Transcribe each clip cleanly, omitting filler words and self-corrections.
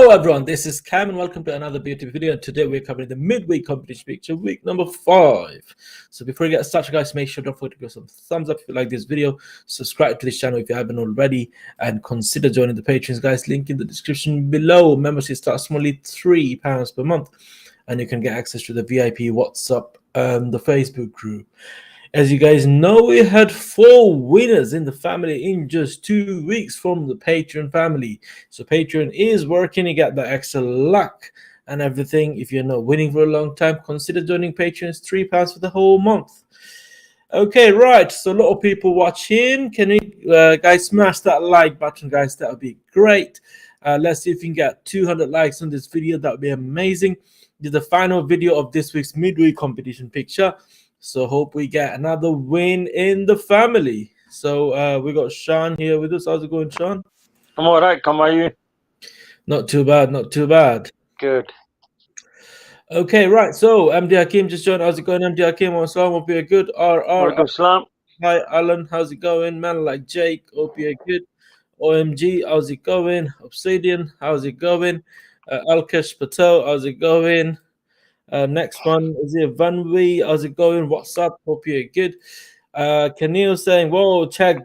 Hello everyone, this is Kam and welcome to another BOTB video. And today we're covering the midweek competition picture, week number 5. So before we get started, guys, make sure don't forget to give some thumbs up if you like this video, subscribe to this channel if you haven't already, and consider joining the patrons, guys. Link in the description below. Membership starts from only £3 per month, and you can get access to the VIP WhatsApp and the Facebook group. As you guys know, we had 4 winners in the family in just 2 weeks from the Patreon family. So Patreon is working to get that extra luck and everything. If you're not winning for a long time, consider joining Patreon. It's £3 for the whole month. Okay, right. So a lot of people watching. Can you guys smash that like button, guys? That would be great. Let's see if we can get 200 likes on this video. That would be amazing. This is the final video of this week's midweek competition picture. So hope we get another win in the family. So we got Sean here with us. How's it going, Sean? I'm all right. How are you? Not too bad, not too bad. Good. Okay, right. So MD Hakim just joined. How's it going, MD Hakim? Assalamu, hope you're good. Salam. Hi, Alan. How's it going? Man like Jake, hope you're good. OMG, how's it going? Obsidian, how's it going? Alkesh Patel, how's it going? Next one is here, Vanwi. How's it going? What's up? Hope you're good. Kanil saying, whoa, check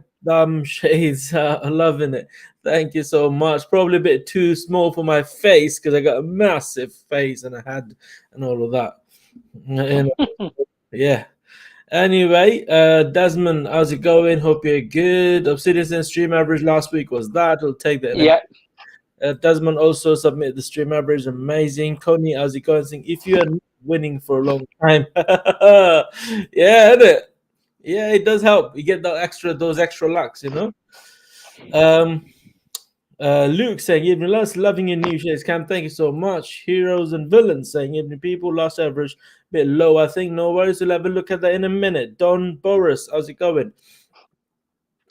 shades. Loving it. Thank you so much. Probably a bit too small for my face because I got a massive face and a head and all of that. Yeah. Anyway, Desmond, how's it going? Hope you're good. Obsidian stream average last week was that. I'll take that. Yeah. Desmond also submitted the stream average. Amazing. Connie, how's it going? Saying, if you are winning for a long time, yeah, isn't it? Yeah, it does help. You get those extra lucks, you know. Luke saying, evening, Lance, loving your new shares. Cam, thank you so much. Heroes and villains saying, evening, people, last average bit low, I think. No worries, we'll have a look at that in a minute. Don Boris, how's it going?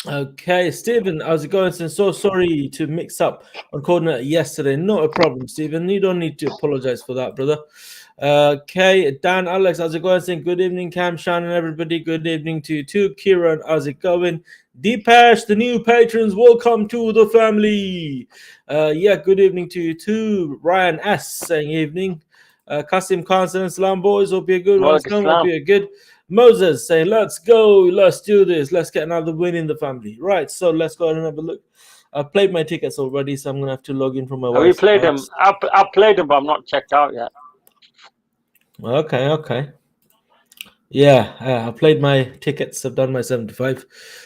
Okay, Stephen, how's it going? So sorry to mix up on coordinate yesterday. Not a problem, Stephen. You don't need to apologize for that, brother. Okay, Dan, Alex, how's it going? Saying good evening, Cam, Sean, and everybody. Good evening to you too. Kieran, how's it going? Deepesh, the new patrons, welcome to the family. Yeah, good evening to you too. Ryan S saying evening. Kasim Khan saying salam, boys. Hope you're good. Hope you're good. Moses saying, let's go, let's do this, let's get another win in the family. Right, so let's go ahead and have a look. I've played my tickets already, so I'm going to have to log in from my wife's. Have you played them? I've played them, but I'm not checked out yet. Okay. Yeah, I played my tickets. I've done my 75.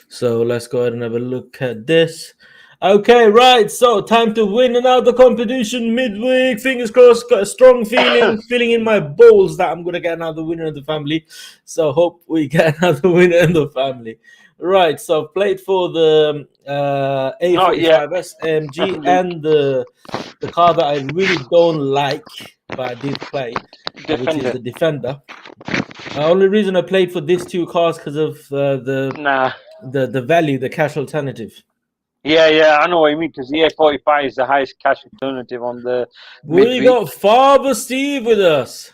So let's go ahead and have a look at this. Okay, right. So time to win another competition midweek. Fingers crossed. Got a strong feeling in my balls that I'm gonna get another winner in the family. So hope we get another winner in the family. Right. So I've played for the A45S AMG and the car that I really don't like, but I did play, which is the Defender. The only reason I played for these 2 cars because of the value, the cash alternative. Yeah, I know what you mean, because the A45 is the highest cash alternative on the We got Father Steve with us.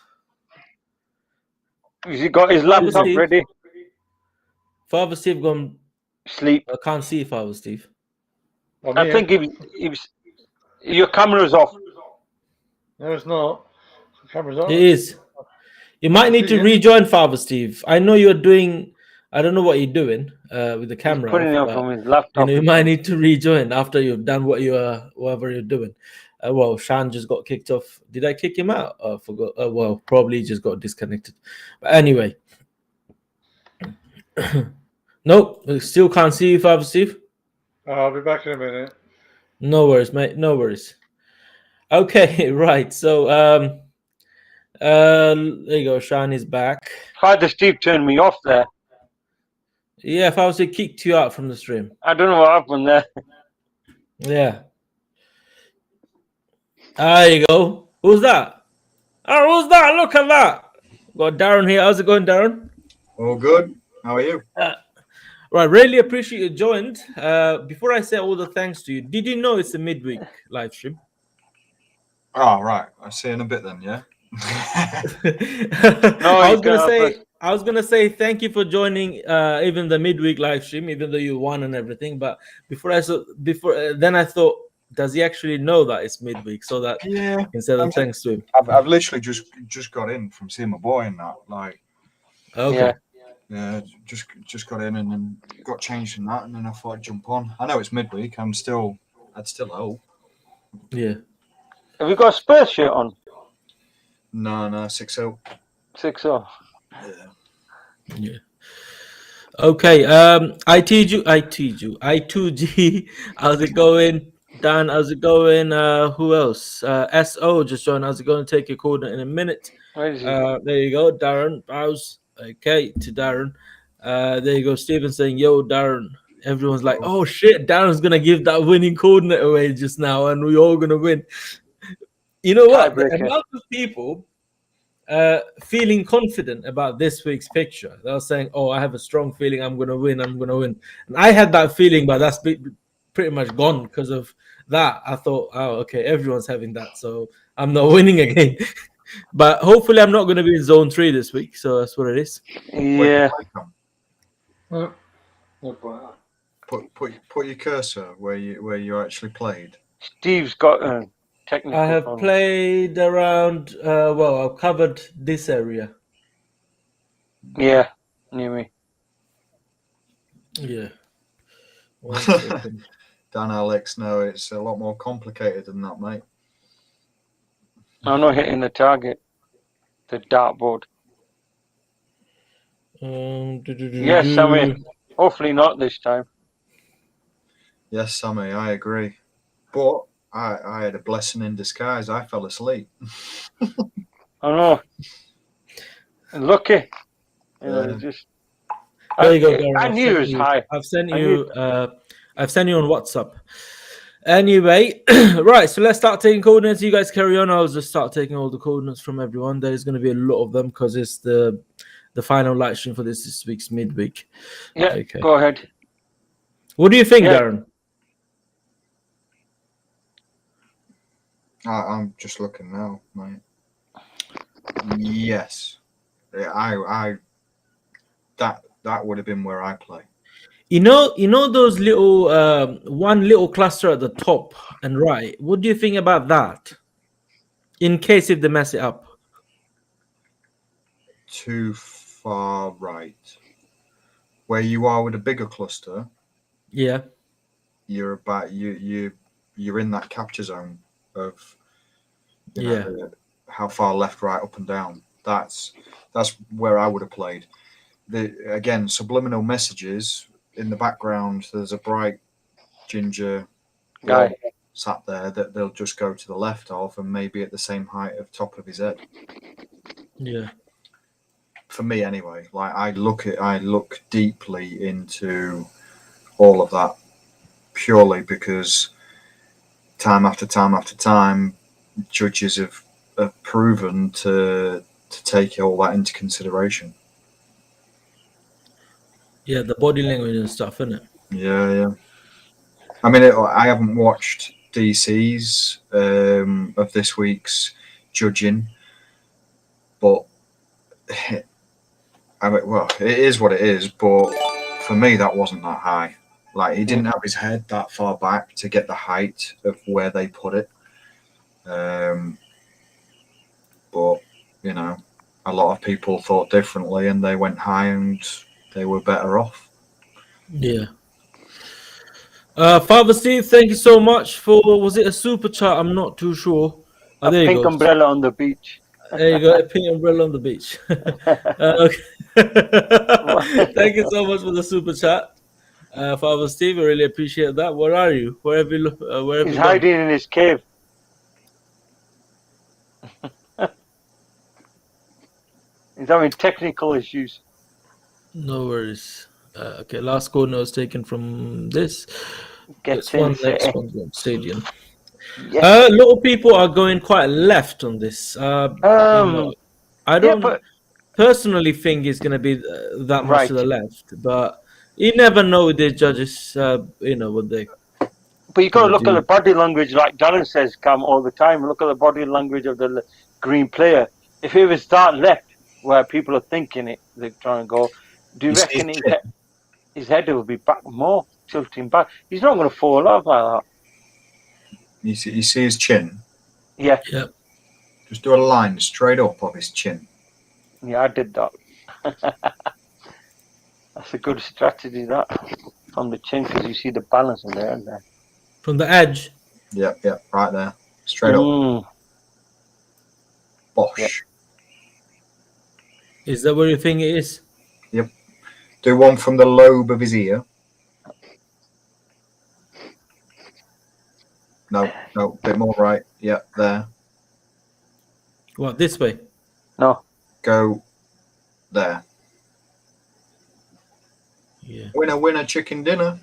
Has he got his laptop ready? Father Steve gone sleep. I can't see Father Steve. I think he was. Your camera's off. No, it's not. The camera's on. It is. You might need to rejoin Father Steve. I know you're doing. I don't know what you're doing with the camera. He's putting it up from his laptop. You might need to rejoin after you've done whatever you're doing. Well, Shan just got kicked off. Did I kick him out? I forgot. Well, probably just got disconnected. But anyway. Nope, we still can't see you, Father Steve. I'll be back in a minute. No worries, mate. No worries. Okay, right. So there you go. Shan is back. Father Steve turned me off there. Yeah, if I was to kicked you out from the stream. I don't know what happened there. Yeah. There you go. Who's that? Oh, who's that? Look at that. Got Darren here. How's it going, Darren? All good. How are you? Right, really appreciate you joined. Before I say all the thanks to you, did you know it's a midweek live stream? Oh, right. I'll see you in a bit then, yeah? No, I was gonna say thank you for joining even the midweek live stream, even though you won and everything. But then I thought does he actually know that it's midweek? So that Yeah. instead of thanks to him. I've literally just got in from seeing my boy and that. Like, Okay. Yeah. just got in and then got changed in that, and then I thought I'd jump on. I know it's midweek. I'd still hope. Yeah. Have you got a Spurs shirt on? No, 6-0. 6-0. Yeah. Yeah. Okay. I2G. How's it going? Dan, how's it going? Who else? SO just joined. How's it going? Take your coordinate in a minute. Where is he? There you go, Darren. Bows. Okay, to Darren. There you go, Steven saying, "Yo, Darren." Everyone's like, "Oh shit, Darren's gonna give that winning coordinate away just now, and we're all gonna win." You know what? The Tiebreaker. amount of people feeling confident about this week's picture. They were saying, "Oh, I have a strong feeling I'm gonna win. I'm gonna win." And I had that feeling, but that's pretty much gone because of that. I thought, "Oh, okay, everyone's having that, so I'm not winning again." But hopefully, I'm not going to be in zone 3 this week, so that's what it is. Yeah. No point. Put your cursor where you actually played. Steve's got a technical I have problem. played around. Well, I've covered this area. Yeah, near me. Yeah. 1 second. Dan, Alex, no, it's a lot more complicated than that, mate. I'm not hitting the target. The dartboard. Yes, I mean, hopefully not this time. Yes, Sammy, I agree. But I had a blessing in disguise. I fell asleep. I know. Lucky. You know, Yeah. just. There you go, Darren. I knew it was high. I've sent you on WhatsApp. Anyway, right. So let's start taking coordinates. You guys carry on. I'll just start taking all the coordinates from everyone. There's going to be a lot of them because it's the final live stream for this week's midweek. Yeah, Okay. go ahead. What do you think, Yeah. Darren? I'm just looking now, mate. Yes, I that would have been where I play. You know those little one little cluster at the top and right. What do you think about that? In case if they mess it up. Too far right. Where you are with a bigger cluster, Yeah. you're about you're in that capture zone of how far left, right, up and down. That's where I would have played. Again, subliminal messages in the background. There's a bright ginger Guy. sat there that they'll just go to the left of, and maybe at the same height of top of his head. Yeah. For me, anyway. Like I look deeply into all of that purely because time after time after time, judges have proven to take all that into consideration. Yeah, the body language and stuff, isn't it? Yeah. I mean, I haven't watched DC's of this week's judging, but I mean, well, it is what it is. But for me, that wasn't that high. Like he didn't have his head that far back to get the height of where they put it. But you know, a lot of people thought differently, and they went high, and they were better off. Yeah. Father Steve, thank you so much for, was it a super chat? I'm not too sure. A there you pink go. umbrella on the beach. There you go, a pink umbrella on the beach. Okay. Thank you so much for the super chat. Father Steve, I really appreciate that. Where are you? Where have you He's gone? hiding in his cave. He's having technical issues. No worries. Okay, last corner was taken from this. Gets Next in. one's Stadium. Yes. A lot of people are going quite left on this. I don't personally think it's going to be that much to the left, but you never know with the judges. What they. But you got to look at the body language, like Darren says, Kam, all the time. Look at the body language of the green player. If it was that left, where people are thinking it, they're trying to go. Do you reckon his head will be back more, tilting back? He's not going to fall off like that. You see his chin? Yeah, Yep. Just do a line straight up of his chin. yeah, I did that. That's a good strategy, that, from the chin, because you see the balance in there, isn't there? From the edge. Yep, right there. Straight up. Bosh. Yep. Is that where you think it is? Yep. Do one from the lobe of his ear. No, bit more right. Yep, there. What, this way? No. Go there. Yeah. Winner, chicken dinner.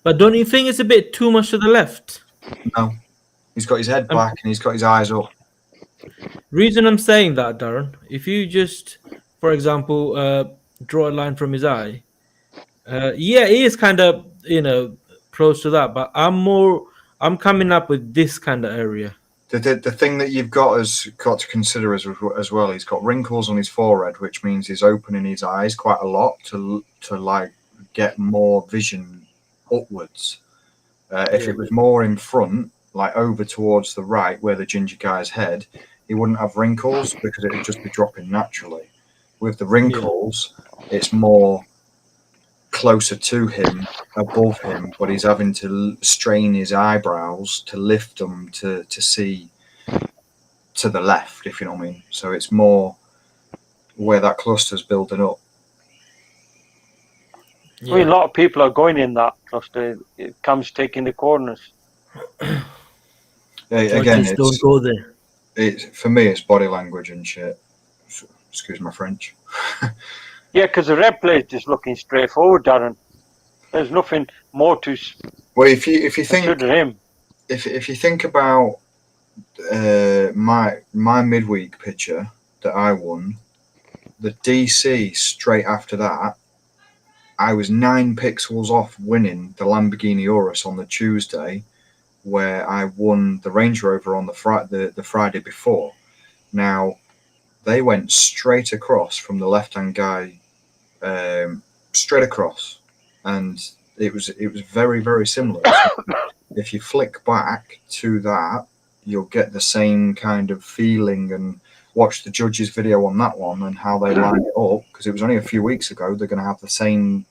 But don't you think it's a bit too much to the left? No. He's got his head back and he's got his eyes up. Reason I'm saying that, Darren, if you just, for example, draw a line from his eye, yeah, he is kind of, close to that, but I'm coming up with this kind of area. The thing that you've got to consider as well, he's got wrinkles on his forehead, which means he's opening his eyes quite a lot to like get more vision upwards. If it was more in front, like over towards the right where the ginger guy's head, he wouldn't have wrinkles because it would just be dropping naturally. With the wrinkles, it's more closer to him, above him, but he's having to strain his eyebrows to lift them to see to the left, if you know what I mean. So it's more where that cluster's building up. I mean, a lot of people are going in that cluster. It comes taking the corners. Again, don't go there. For me, it's body language and shit. Excuse my French. Yeah, because the red play is just looking straightforward, Darren. There's nothing more to. Well, if you think him, if you think about my midweek picture that I won, the DC straight after that, I was 9 pixels off winning the Lamborghini Urus on the Tuesday, where I won the Range Rover on the Friday before. Now, they went straight across from the left-hand guy, straight across, and it was very, very similar. So if you flick back to that, you'll get the same kind of feeling, and watch the judges' video on that one and how they line it up, because it was only a few weeks ago. They're going to have the same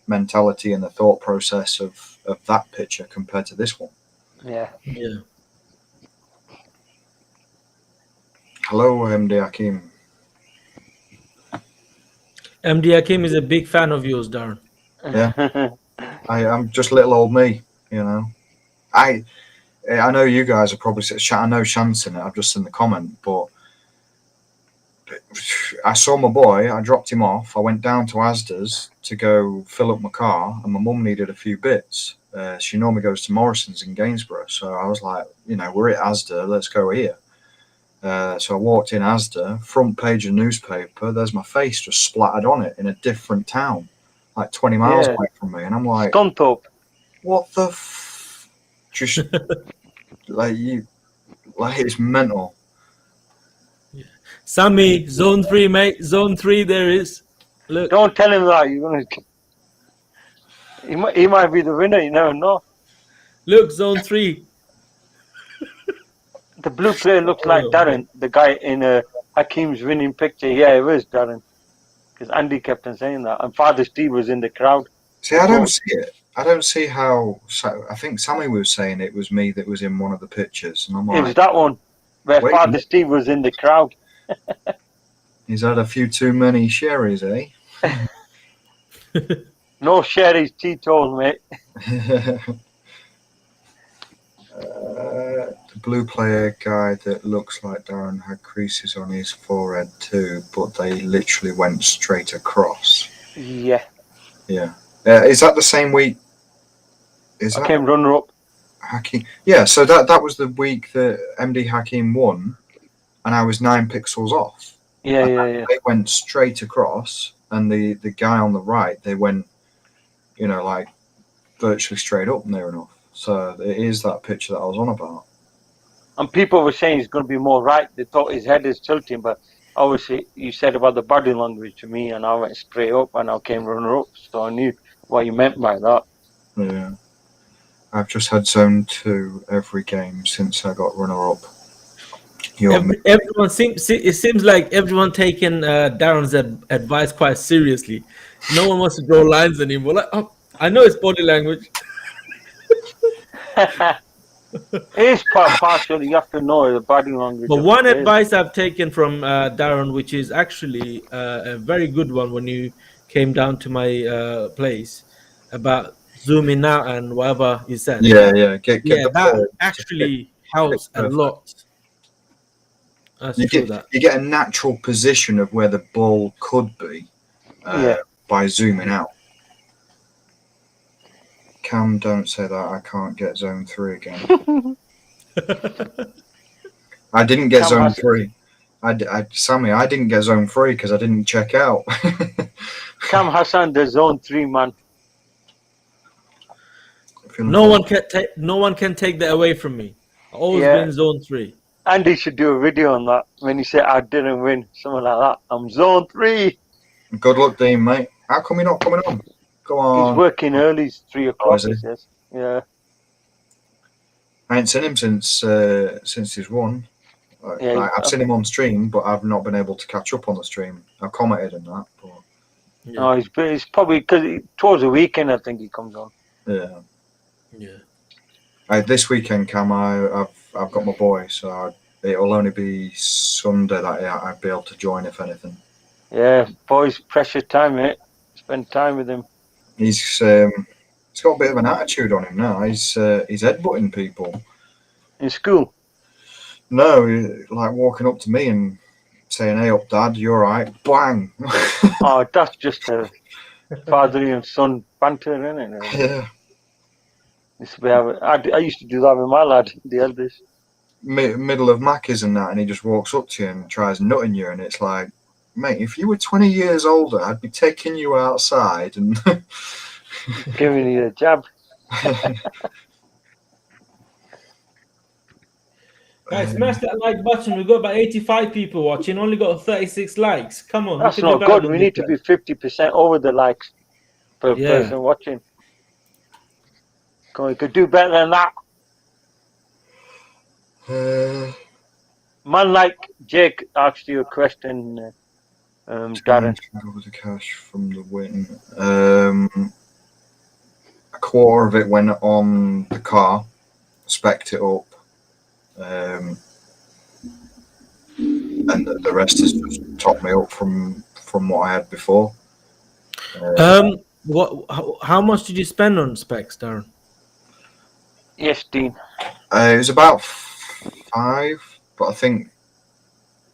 mentality and the thought process of that picture compared to this one. Yeah. Hello, MD Hakim. MD Hakim is a big fan of yours, Darren. Yeah. I'm just little old me, you know. I know you guys are probably. I know Shan's in it. I've just seen the comment, but I saw my boy. I dropped him off. I went down to Asda's to go fill up my car, and my mum needed a few bits. She normally goes to Morrison's in Gainsborough, so I was like, we're at Asda. Let's go here. So I walked in Asda, front page of newspaper. There's my face just splattered on it in a different town, like 20 miles away from me, and I'm like, Scunthorpe. What the? Just like it's mental. Sammy, zone 3, mate. Zone 3, there is. Look. Don't tell him that. You're gonna. He might be the winner. You never know. Look, zone 3. The blue player looks like Darren, the guy in Hakim's winning picture. Yeah, it was Darren, because Andy kept on saying that, and Father Steve was in the crowd. See, I don't see it. I don't see how. I think Sammy was saying it was me that was in one of the pictures, and I'm like, it was that one where Father Steve was in the crowd. He's had a few too many sherries, eh? No sherries, Tito's, mate. The blue player guy that looks like Darren had creases on his forehead too, but they literally went straight across. Yeah. Yeah. Is that the same week? I came runner-up. Hakim. Yeah, so that was the week that MD Hakim won, and I was 9 pixels off. Yeah. They went straight across, and the guy on the right, they went, like virtually straight up near enough. So it is that picture that I was on about. And people were saying he's going to be more right. They thought his head is tilting, but obviously you said about the body language to me, and I went straight up, and I came runner-up, so I knew what you meant by that. Yeah. I've just had zone 2 every game since I got runner-up. Everyone seems like everyone taking Darren's advice quite seriously. No one wants to draw lines anymore. Like, oh, I know it's body language. It is partial. You have to know the body language. But of one the players. advice I've taken from Darren, which is actually a very good one when you came down to my place about zooming out and whatever you said. Yeah. Get Yeah, the that ball. actually helps a perfect. lot. That's You true. you get a natural position of where the ball could be by zooming out. Cam, don't say that. I can't get zone 3 again. I didn't get zone 3. Sammy, I didn't get zone 3 because I didn't check out. Kam Hasan, the zone 3 man. No one can take that away from me. I always win zone 3. Andy should do a video on that when he said I didn't win, something like that. I'm zone 3. Good luck, Dean, mate. How come you're not coming on? Go on. He's working early. It's 3 o'clock. He says. Yeah. I ain't seen him since he's won. I've seen him on stream, but I've not been able to catch up on the stream. I've commented on that. But... Yeah. No, he's probably because towards the weekend I think he comes on. Yeah. Yeah. This weekend, Cam, I've got my boy, so it'll only be Sunday that I'd be able to join, if anything. Yeah, boys, precious time, mate. Spend time with him. He's got a bit of an attitude on him now. He's headbutting people. In school? No, like walking up to me and saying, "Hey up, Dad, you alright?" Bang! Oh, that's just a father and son banter, isn't it? Yeah. I used to do that with my lad, the eldest. Middle of Macca's and that, and he just walks up to you and tries nutting you, and it's like, mate, if you were 20 years older, I'd be taking you outside and giving you a jab. Guys, smash that like button. We've got about 85 people watching, only got 36 likes. Come on. That's not good. We need to be 50% over the likes per person watching. Come on, you could do better than that. Man like Jake asked you a question, Darren. Over the cash from the win. A quarter of it went on the car, spec'd it up, and the rest has just topped me up from what I had before. How much did you spend on specs, Darren? Yes, Dean. It was about 5, but I think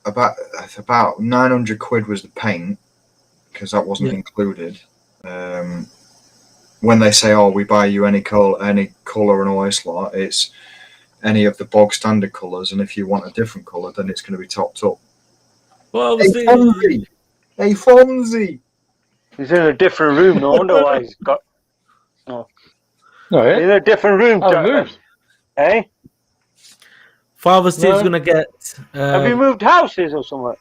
about 900 quid was the paint, because that wasn't included. When they say, "Oh, we buy you any colour and all this lot," it's any of the bog standard colours, and if you want a different colour, then it's going to be topped up. Well, Hey, Fonzie! He's in a different room. No wonder why he's got. No. No, He's in a different room. Hey. Father Steve's gonna get. Have you moved houses or something?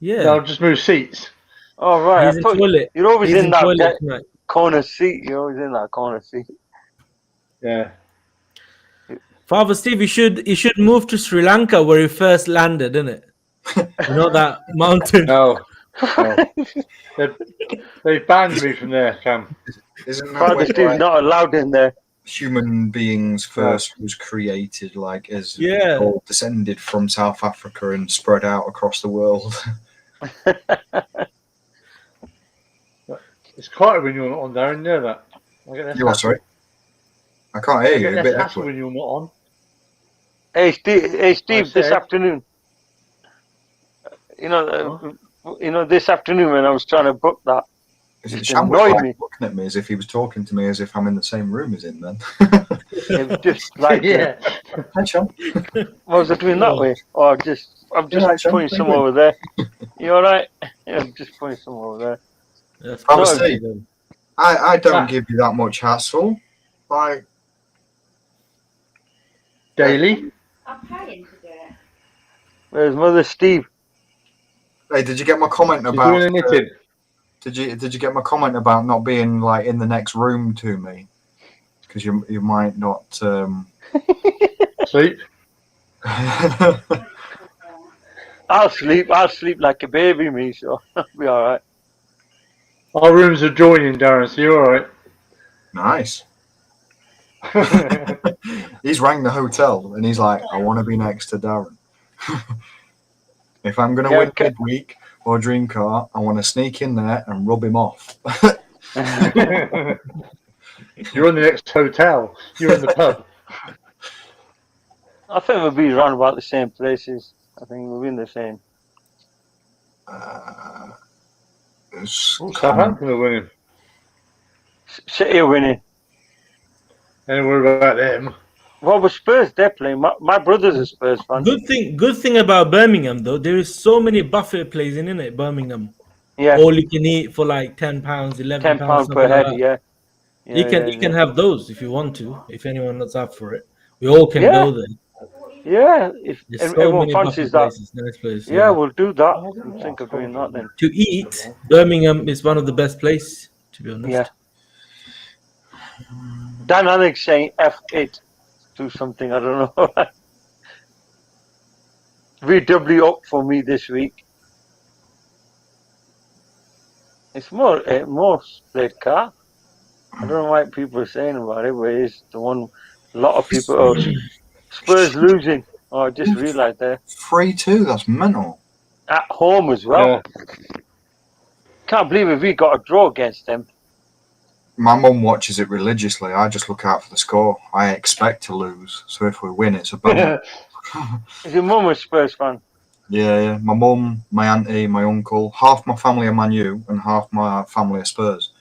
Yeah. No, just move seats. Oh right. He's in toilet. You're always He's in that toilet corner seat. You're always in that corner seat. Yeah. Father Steve, you should move to Sri Lanka where you first landed, didn't it? You know that mountain. No. They banned me from there, Cam. Isn't that Father Steve's not allowed in there. Human beings first was created, like as all descended from South Africa and spread out across the world. It's quieter when you're not on, Darren. You know that. You are, sorry? I can't hear you. A bit hassle when you're not on. Hey Steve, this afternoon. You know, this afternoon when I was trying to book that, it annoyed me. Looking at me as if he was talking to me as if I'm in the same room as him. Then. It was just like, Hi, Sean. What was I doing that way? Oh, I'm just putting some over there. You all right? Yeah, I'm just putting some over there. I don't give you that much hassle. Like daily. I'm paying to do it. Where's Mother Steve? Hey, did you get my comment about? Did you get my comment about not being like in the next room to me? because you might not. Sleep. I'll sleep like a baby, me, so I'll be all right. Our rooms are joining, Darren, so you're alright. Nice. He's rang the hotel and he's like, I want to be next to Darren. If I'm going to win midweek or dream car, I want to sneak in there and rub him off. You're in the next hotel. You're in the pub. I think we'll be around about the same places. I think we'll be in the same. Southampton are winning. City are winning. Ain't worried about them. What was Spurs? They're playing. My brother's a Spurs fan. Good thing about Birmingham though, there is so many buffet places in it. Birmingham, Yeah, all you can eat for like £10, £11, £10 per something head. like that. Yeah. You can have those if you want to. If anyone that's up for it, we all can go there. Yeah, if There's so everyone many fancies buffet that. places, nice place. Yeah, we'll do that. We'll think of doing that then. To eat, Birmingham is one of the best places, to be honest. Yeah. Dan Alex saying F it. Do something, I don't know. VW up for me this week. It's more split car. I don't know why people are saying about it, but it's the one a lot of people are Spurs losing. Oh, I just realised there. 3-2, that's mental. At home as well. Yeah. Can't believe it, we got a draw against them. My mum watches it religiously. I just look out for the score. I expect to lose, so if we win, it's a bonus. Is your mum a Spurs fan? Yeah. My mum, my auntie, my uncle, half my family are Man U and half my family are Spurs.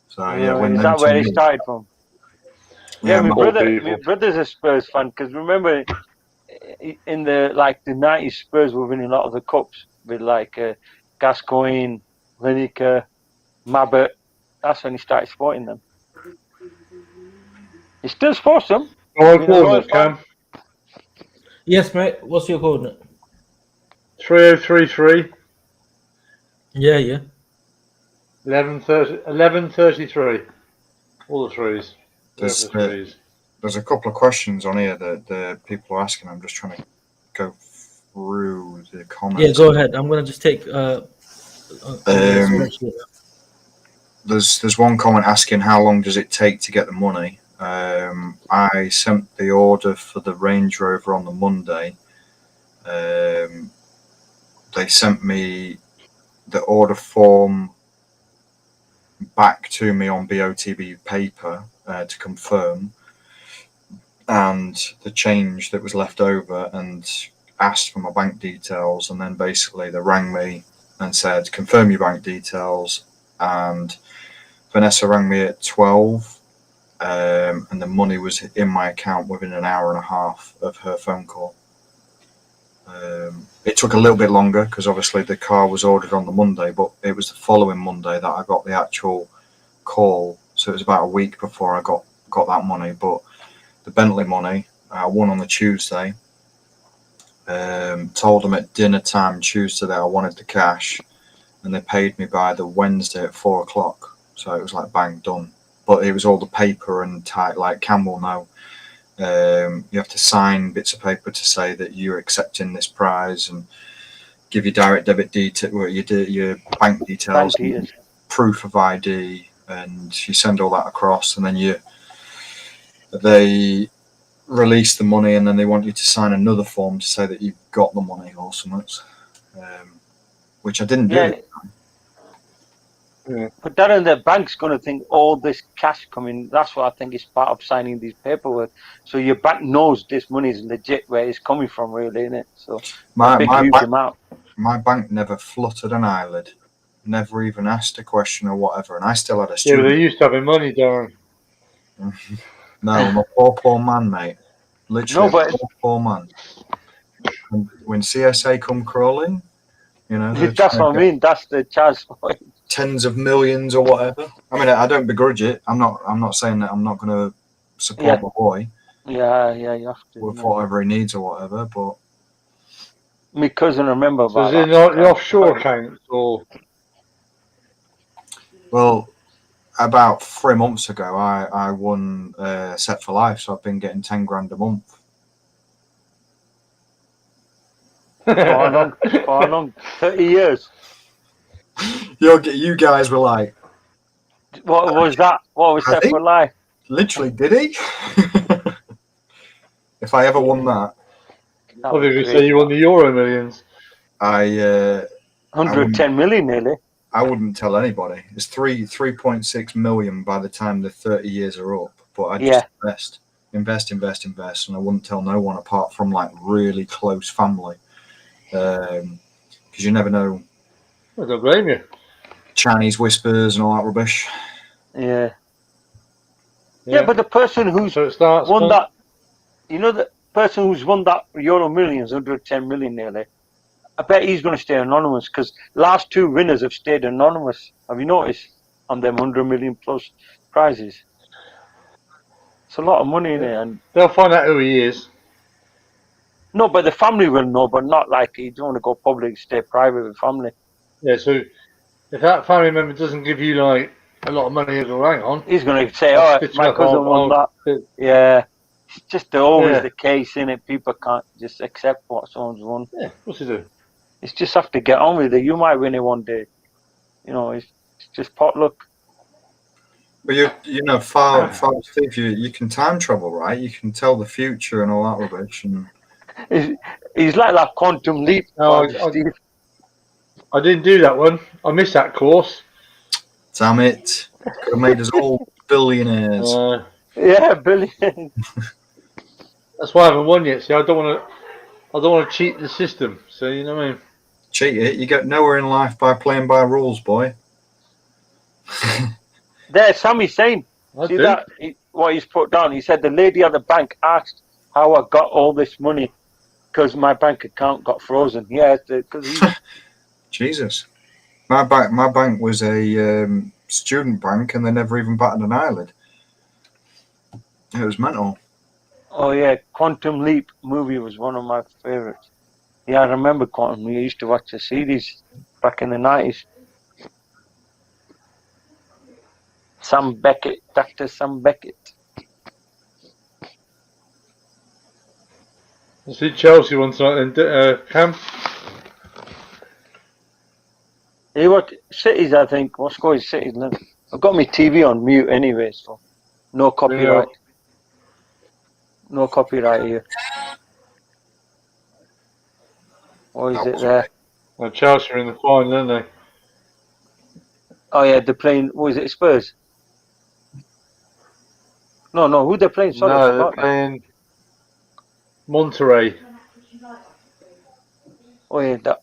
So when is them that where two it meet- started from? Yeah, my people. brother's a Spurs fan because remember in the 90s Spurs were winning a lot of the cups with Gascoigne, Lineker, Mabbott. That's when he started supporting them. He still supports them. Oh, Being a loyal coordinate, fan. Cam. Yes, mate. What's your coordinate? 3033. Yeah. 1133. All the threes. There's a couple of questions on here that the people are asking. I'm just trying to go through the comments. Yeah, go ahead. I'm gonna just take. There's one comment asking how long does it take to get the money. I sent the order for the Range Rover on the Monday. They sent me the order form back to me on BOTB paper to confirm, and the change that was left over, and asked for my bank details, and then basically they rang me and said confirm your bank details, and Vanessa rang me at 12, and the money was in my account within an hour and a half of her phone call. It took a little bit longer because obviously the car was ordered on the Monday, but it was the following Monday that I got the actual call, so it was about a week before I got that money. But the Bentley money I won on the Tuesday. Told them at dinner time Tuesday that I wanted the cash, and they paid me by the Wednesday at 4 o'clock. So it was like bang, done. But it was all the paper and type, like Cam will know. You have to sign bits of paper to say that you're accepting this prize, and give your direct debit detail, your bank details, proof of ID, and you send all that across, and then they release the money, and then they want you to sign another form to say that you've got the money or something, which I didn't do. Yeah. But Darren, the bank's going to think all this cash coming. That's what I think is part of signing these paperwork. So your bank knows this money is legit, where it's coming from, really, isn't it? So My bank never fluttered an eyelid, never even asked a question or whatever, and I still had a Yeah, student. but they used to having money, Darren. No, I'm a poor man, mate. Literally, poor man. And when CSA come crawling, that's what I mean. That's the charge point. Tens of millions or whatever. I mean, I don't begrudge it. I'm not saying that I'm not going to support my boy. Yeah, you have to. With whatever he needs or whatever, but my cousin remember about so is it the offshore accounts or? Well, about 3 months ago, I won Set for Life, so I've been getting 10 grand a month. For how long? 30 years. You guys were like, What was that? What was I Set think- for Life? literally, did he? If I ever won that, That I was think we great. say you won the Euro Millions. I 110 million nearly. I wouldn't tell anybody. It's 3.6 million by the time the 30 years are up. But I just invest, and I wouldn't tell no one apart from like really close family, because you never know. I don't blame you. Chinese whispers and all that rubbish. Yeah. Yeah, but the person who's So it starts. won that, the person who's won that Euro Millions, 110 million nearly, I bet he's going to stay anonymous because last two winners have stayed anonymous. Have you noticed on them 100 million plus prizes? It's a lot of money in there. And They'll find out who he is. no, but the family will know, but not like you don't want to go public, stay private with family. Yeah, so if that family member doesn't give you like a lot of money, he'll go, hang on. He's going to say, I'll "Oh, stitch my up, cousin won that." Yeah, it's just always the case, innit? People can't just accept what someone's won. Yeah, what's he do? It's just have to get on with it. You might win it one day. It's just potluck. But far Steve, you can time travel, right? You can tell the future and all that rubbish. And He's like that quantum leap. No, I didn't do that one. I missed that course. damn it, could have made us all billionaires. Yeah, billion. That's why I haven't won yet. See, I don't want to cheat the system. So you know what I mean. Cheat it. You get nowhere in life by playing by rules, boy. There's Sammy's saying. See that? What he's put down. He said the lady at the bank asked how I got all this money because my bank account got frozen. Yeah, because Jesus, my bank was a student bank, and they never even batted an eyelid. It was mental. Oh yeah, Quantum Leap movie was one of my favorites. Yeah, I remember Quantum. We used to watch the series back in the 90s. Sam Beckett, Dr. Sam Beckett. I see Chelsea one tonight then, Cam. Hey, what Cities? I think. What score is Cities? I've got my TV on mute anyway, so no copyright. No copyright here. Or is it there? Well, Chelsea are in the final, aren't they? Oh yeah, they're playing. What is it? Spurs. No, who they're playing? Sorry, no, they're playing Monterey. Oh yeah, that.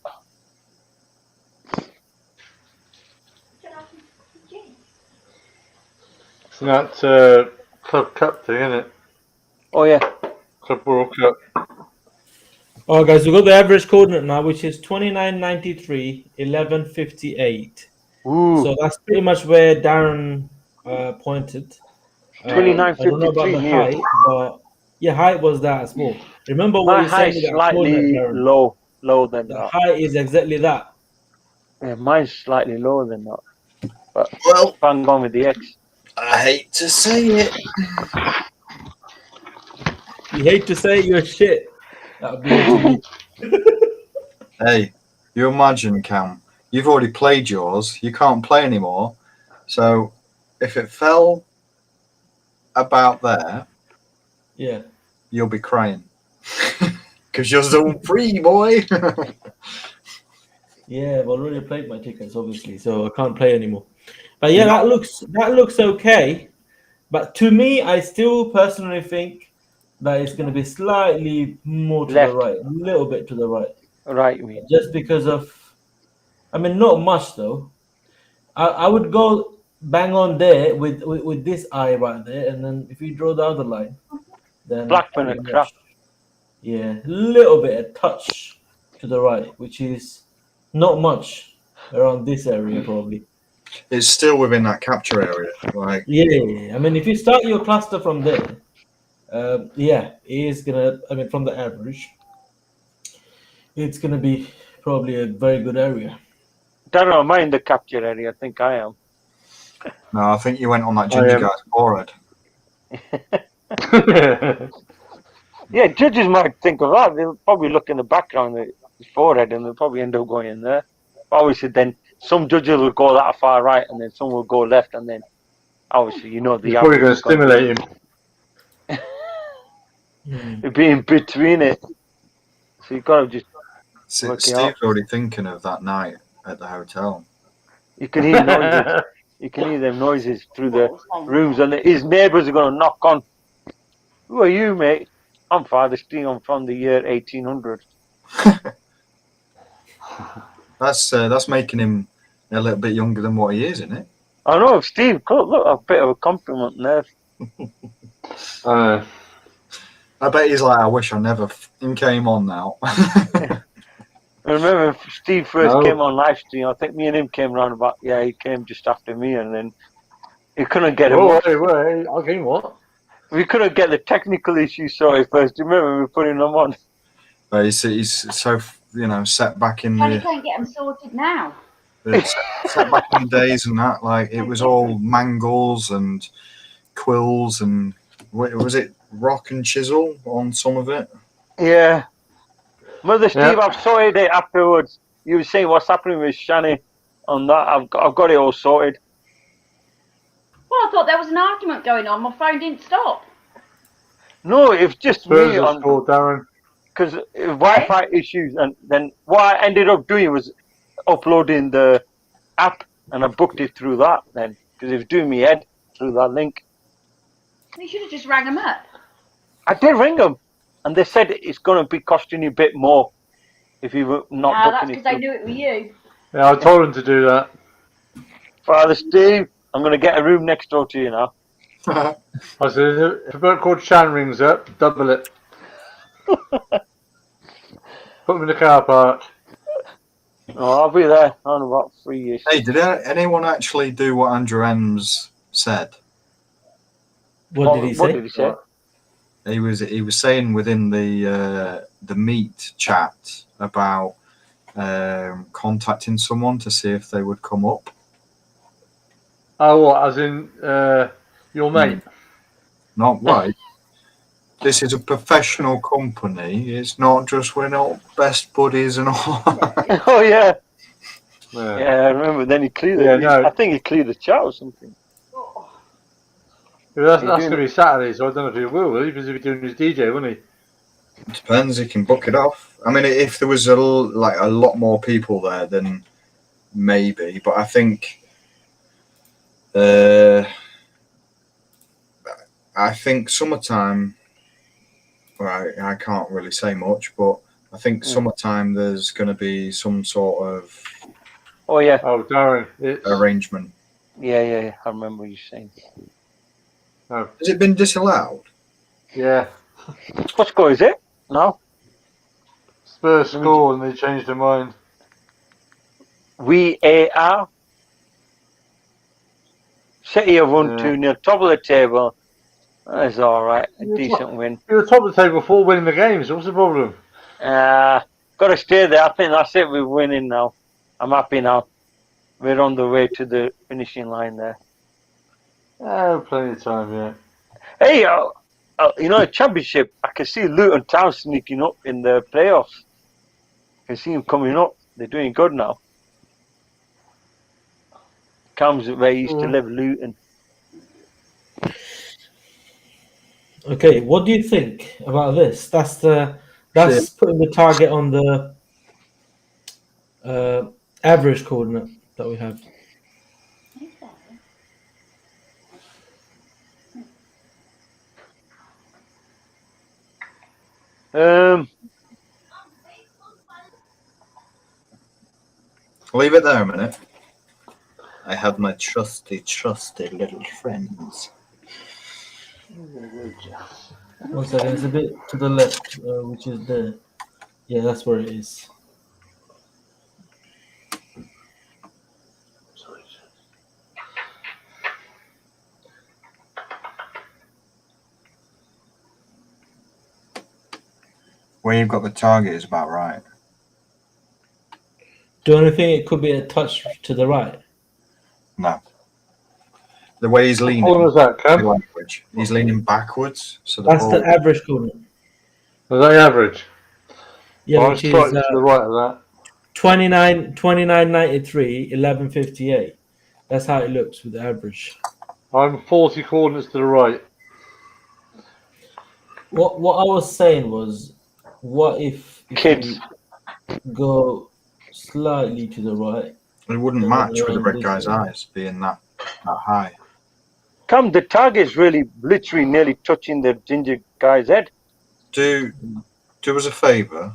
It's that Club Cup thing, isn't it? Oh yeah. Club World Cup. Oh, guys, we've got the average coordinate now, which is 2993, 1158. Ooh. So that's pretty much where Darren pointed. 2953 I don't know about the here. height, but yeah, height was that as well. Remember what My you said height with is that slightly coordinate, Darren? low than The that. height is exactly that. Yeah, mine's slightly lower than that. But Well, bang on with the X. I hate to say it. You hate to say you're shit. That would be it to me. Hey, you imagine, Cam, you've already played yours. You can't play anymore. So if it fell about there, Yeah. you'll be crying. Because you're zone free, boy. Yeah, I've already played my tickets, obviously, so I can't play anymore. But yeah, that looks okay. But to me, I still personally think that it's going to be slightly more to Left. the right, a little bit to the right. Right, me. Just because of, I mean, not much though. I would go bang on there with this eye right there, and then if you draw the other line, then Blackburn are crap. Yeah, a little bit, a touch to the right, which is not much around this area probably. It's still within that capture area. Like, Yeah. I mean, if you start your cluster from there, yeah, it is gonna. I mean, from the average, it's gonna be probably a very good area. Darren, am I in the capture area? I think I am. No, I think you went on that ginger guy's forehead. Yeah, judges might think of that. They'll probably look in the background at his forehead and they'll probably end up going in there. But obviously, then some judges will go that far right and then some will go left, and then obviously, you know, the He's probably going to average stimulate him. it'd be in between it. So you got to just work it out. Steve's already thinking of that night at the hotel. You can hear noises. You can hear them noises through the rooms, and his neighbours are going to knock on. Who are you, mate? I'm Father Steve. I'm from the year 1800. That's making him a little bit younger than what he is, isn't it? I know, Steve. Look, a bit of a compliment there. I bet he's like, I wish I never came on now. I remember when Steve first came on live stream. I think me and him came around about. Yeah, he came just after me, and then he couldn't get him. Wait, I came what? We couldn't get the technical issues sorted first. Do you remember we putting them on? He's so set back in Well, you the can't get them sorted now. set back in the days and that. Like it was all mangles and quills and was it rock and chisel on some of it? Yeah. Mother Steve, I've sorted it afterwards. You were saying what's happening with Shani on that. I've got it all sorted. Well, I thought there was an argument going on. My phone didn't stop. No, it's just me on Darren. because Wi-Fi issues, and then what I ended up doing was uploading the app, and I booked it through that then because it was doing me head through that link. You should have just rang them up. I did ring them, and they said it's going to be costing you a bit more if you were not That's booking because it. they knew it was you. Yeah, I told him to do that. Father Steve, I'm going to get a room next door to you now. I said, if a bird called Shan rings up, double it. Put him in the car park. Oh, I'll be there in about 3 years. Hey, did anyone actually do what Andrew Ems said? What did he say? What did he say? He was saying within the meet chat about contacting someone to see if they would come up. Oh, what? As in your mate? Not right. This is a professional company. It's not just we're not best buddies and all. Oh yeah. I remember. Then he cleared it. I think he cleared the chat or something. Yeah, that's going to be Saturday, so I don't know if he will he? Because he'll be doing his DJ, won't he? It depends. He can book it off. I mean, if there was a lot more people there, then maybe. But I think, summertime. Right, I can't really say much, but I think summertime there's going to be some sort of Darren, arrangement. Yeah. I remember you saying. No. Has it been disallowed? Yeah. What score is it? No. Spurs scored and they changed their mind. VAR. City have won 2-0, top of the table. That's all right. A decent win. You're top of the table before winning the games. What's the problem? Got to stay there. I think that's it. We're winning now. I'm happy now. We're on the way to the finishing line there. Oh, plenty of time, yeah. Hey, the championship, I can see Luton Town sneaking up in the playoffs. I can see them coming up. They're doing good now. Kam's where he used to live, Luton. Okay, what do you think about this? That's putting the target on the average coordinate that we have. Leave it there a minute. I have my trusty little friends. One second, it's a bit to the left, which is there. Yeah, that's where it is. Where you've got the target is about right. Do you think it could be a touch to the right? No. The way he's leaning. What was that, Cam? Language. He's leaning backwards, so the That's ball. the average corner. Was that average? Yeah, Well, which I'm is slightly to the right of that. 29.93, 11.58. That's how it looks with the average. I'm 40 coordinates to the right. What I was saying was, what if Kids. you go slightly to the right? It wouldn't and match with the around red this guy's area? eyes being that high. Come, the target's really literally nearly touching the ginger guy's head. Do us a favour.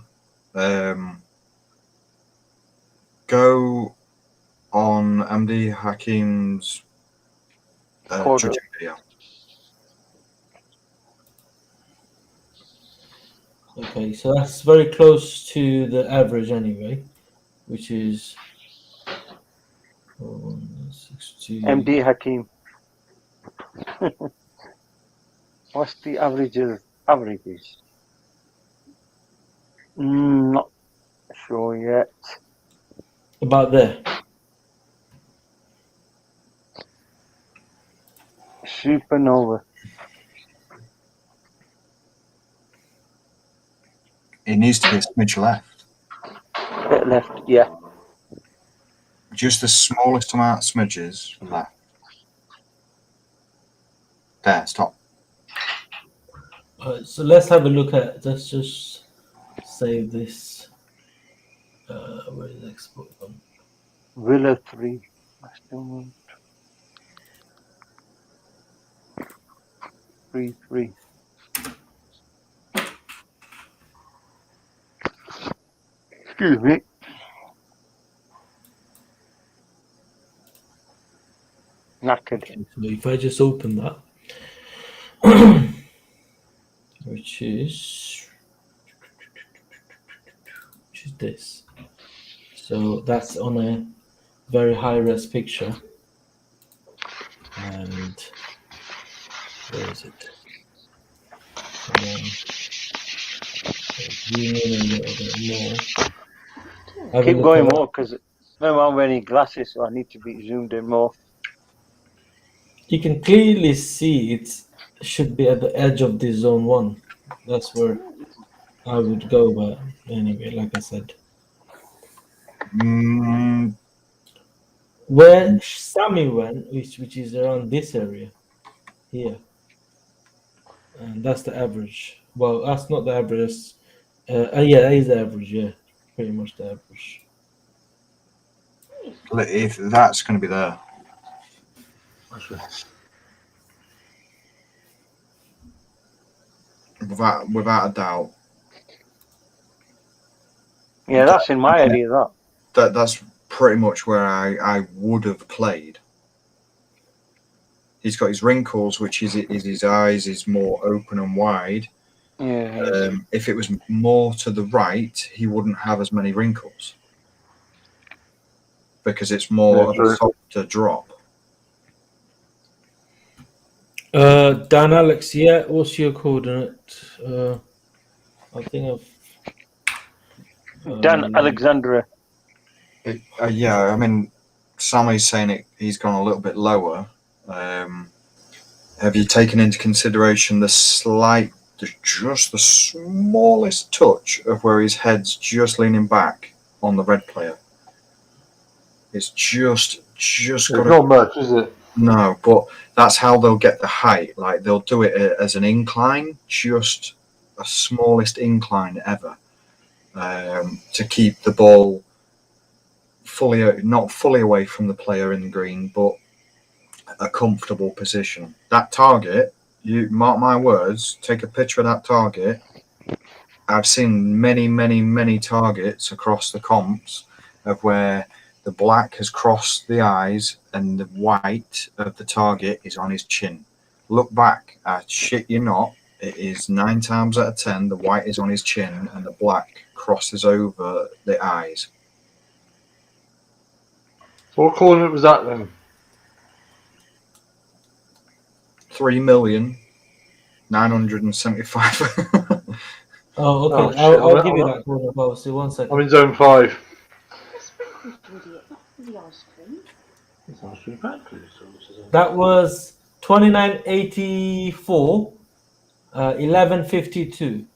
Go on MD Hakim's judging video. Okay, so that's very close to the average anyway, which is 62. MD Hakim. What's the averages? Not sure yet. About there. Supernova. It needs to be a smidge left. Bit left, yeah. Just the smallest amount of smidges left. There, stop. So let's have a look at. Let's just save this. Where is export from? Villa 3. 3. Excuse me. Knackered. Okay, so if I just open that, which is this. So that's on a very high res picture. And where is it? And then zoom in a little bit more. Have a Keep look going at more because I don't have any glasses, so I need to be zoomed in more. You can clearly see it should be at the edge of the zone 1. That's where I would go, but anyway, like I said. Where Sammy went, which is around this area here, and that's the average. Well, that's not the average. Yeah, that is the average. Yeah, pretty much the average. If that's going to be there. Without a doubt. Yeah, that's in my area. That's pretty much where I would have played. He's got his wrinkles, which is his eyes is more open and wide. Yeah. If it was more to the right, he wouldn't have as many wrinkles because it's more of a softer drop. Dan Alex, yeah, what's your coordinate? I think I've Dan Alexandra. Yeah, I mean, Sammy's saying he's gone a little bit lower. Have you taken into consideration just the smallest touch of where his head's just leaning back on the red player? It's just got not much, is it? No, but that's how they'll get the height. Like they'll do it as an incline, just a smallest incline ever, to keep the ball not fully away from the player in the green, but a comfortable position. That target, you mark my words, take a picture of that target. I've seen many targets across the comps of where the black has crossed the eyes and the white of the target is on his chin. Look back, I shit you not, it is 9 times out of 10 the white is on his chin and the black crosses over the eyes. What coordinate was that then? 3,975,000. Oh, okay. Oh, I'll give you that coordinate policy. 1 second. I'm in zone 5. That was 2984, 1152.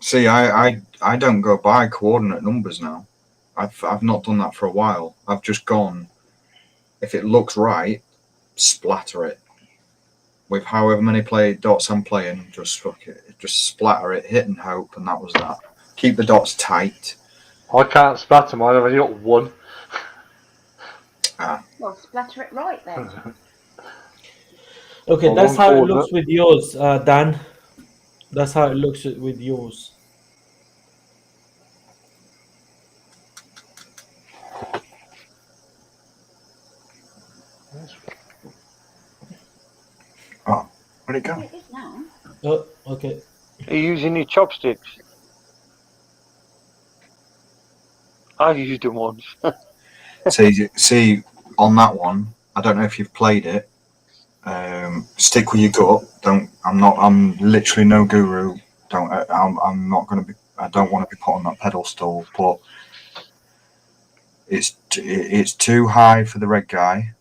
See, I don't go by coordinate numbers now. I've not done that for a while. I've just gone, if it looks right, splatter it. With however many dots I'm playing, just fuck it. Just splatter it, hit and hope, and that was that. Keep the dots tight. I can't splatter mine, I've only got one. Well, splatter it right then. Okay, Well, that's one how it coordinate. looks with yours, Dan. That's how it looks with yours. Oh, where'd it go? It is now. Oh, okay. Are you using your chopsticks? I used them once. See, on that one, I don't know if you've played it. Stick with your gut. I'm literally no guru. I'm not going to be. I don't want to be put on that pedestal, but it's too high for the red guy.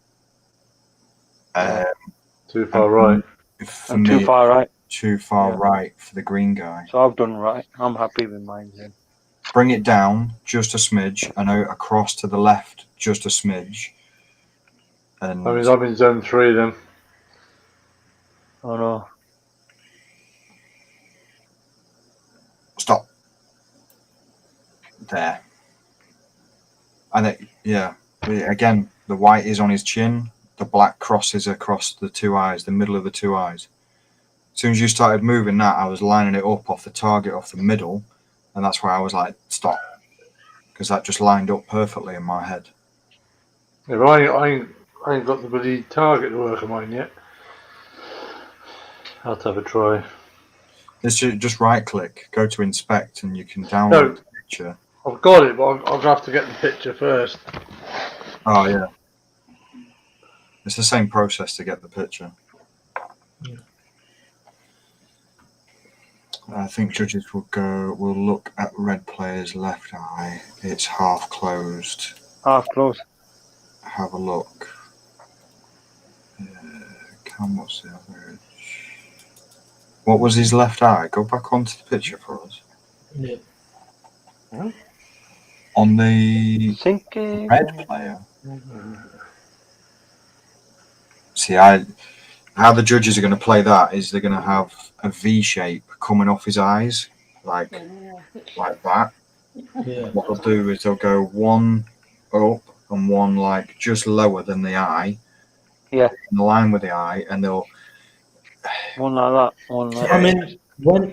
Too far right. For I'm me, too far right. too far Yeah. right for the green guy. So I've done right. I'm happy with mine then. Bring it down just a smidge and out across to the left just a smidge. And That means I'm in zone 3 then. Oh no. stop. There. And again, the white is on his chin. The black crosses across the two eyes, the middle of the two eyes. As soon as you started moving that, I was lining it up off the target, off the middle, and that's why I was like, stop, because that just lined up perfectly in my head. Yeah, but I ain't got the bloody target to work on mine yet. I'll have to have a try. It's just right click, go to inspect, and you can download No. the picture. I've got it, but I'll have to get the picture first. Oh yeah, it's the same process to get the picture. Yeah. I think judges will look at red player's left eye. It's half closed. Half close. Have a look. What's the average? What was his left eye? Go back onto the picture for us. Yeah. On the Sinking. red player. See, how the judges are going to play that is they're going to have a V shape coming off his eyes, like that. Yeah. What they'll do is they'll go one up and one like just lower than the eye. Yeah. In line with the eye, and they'll. One like that. One like I mean, when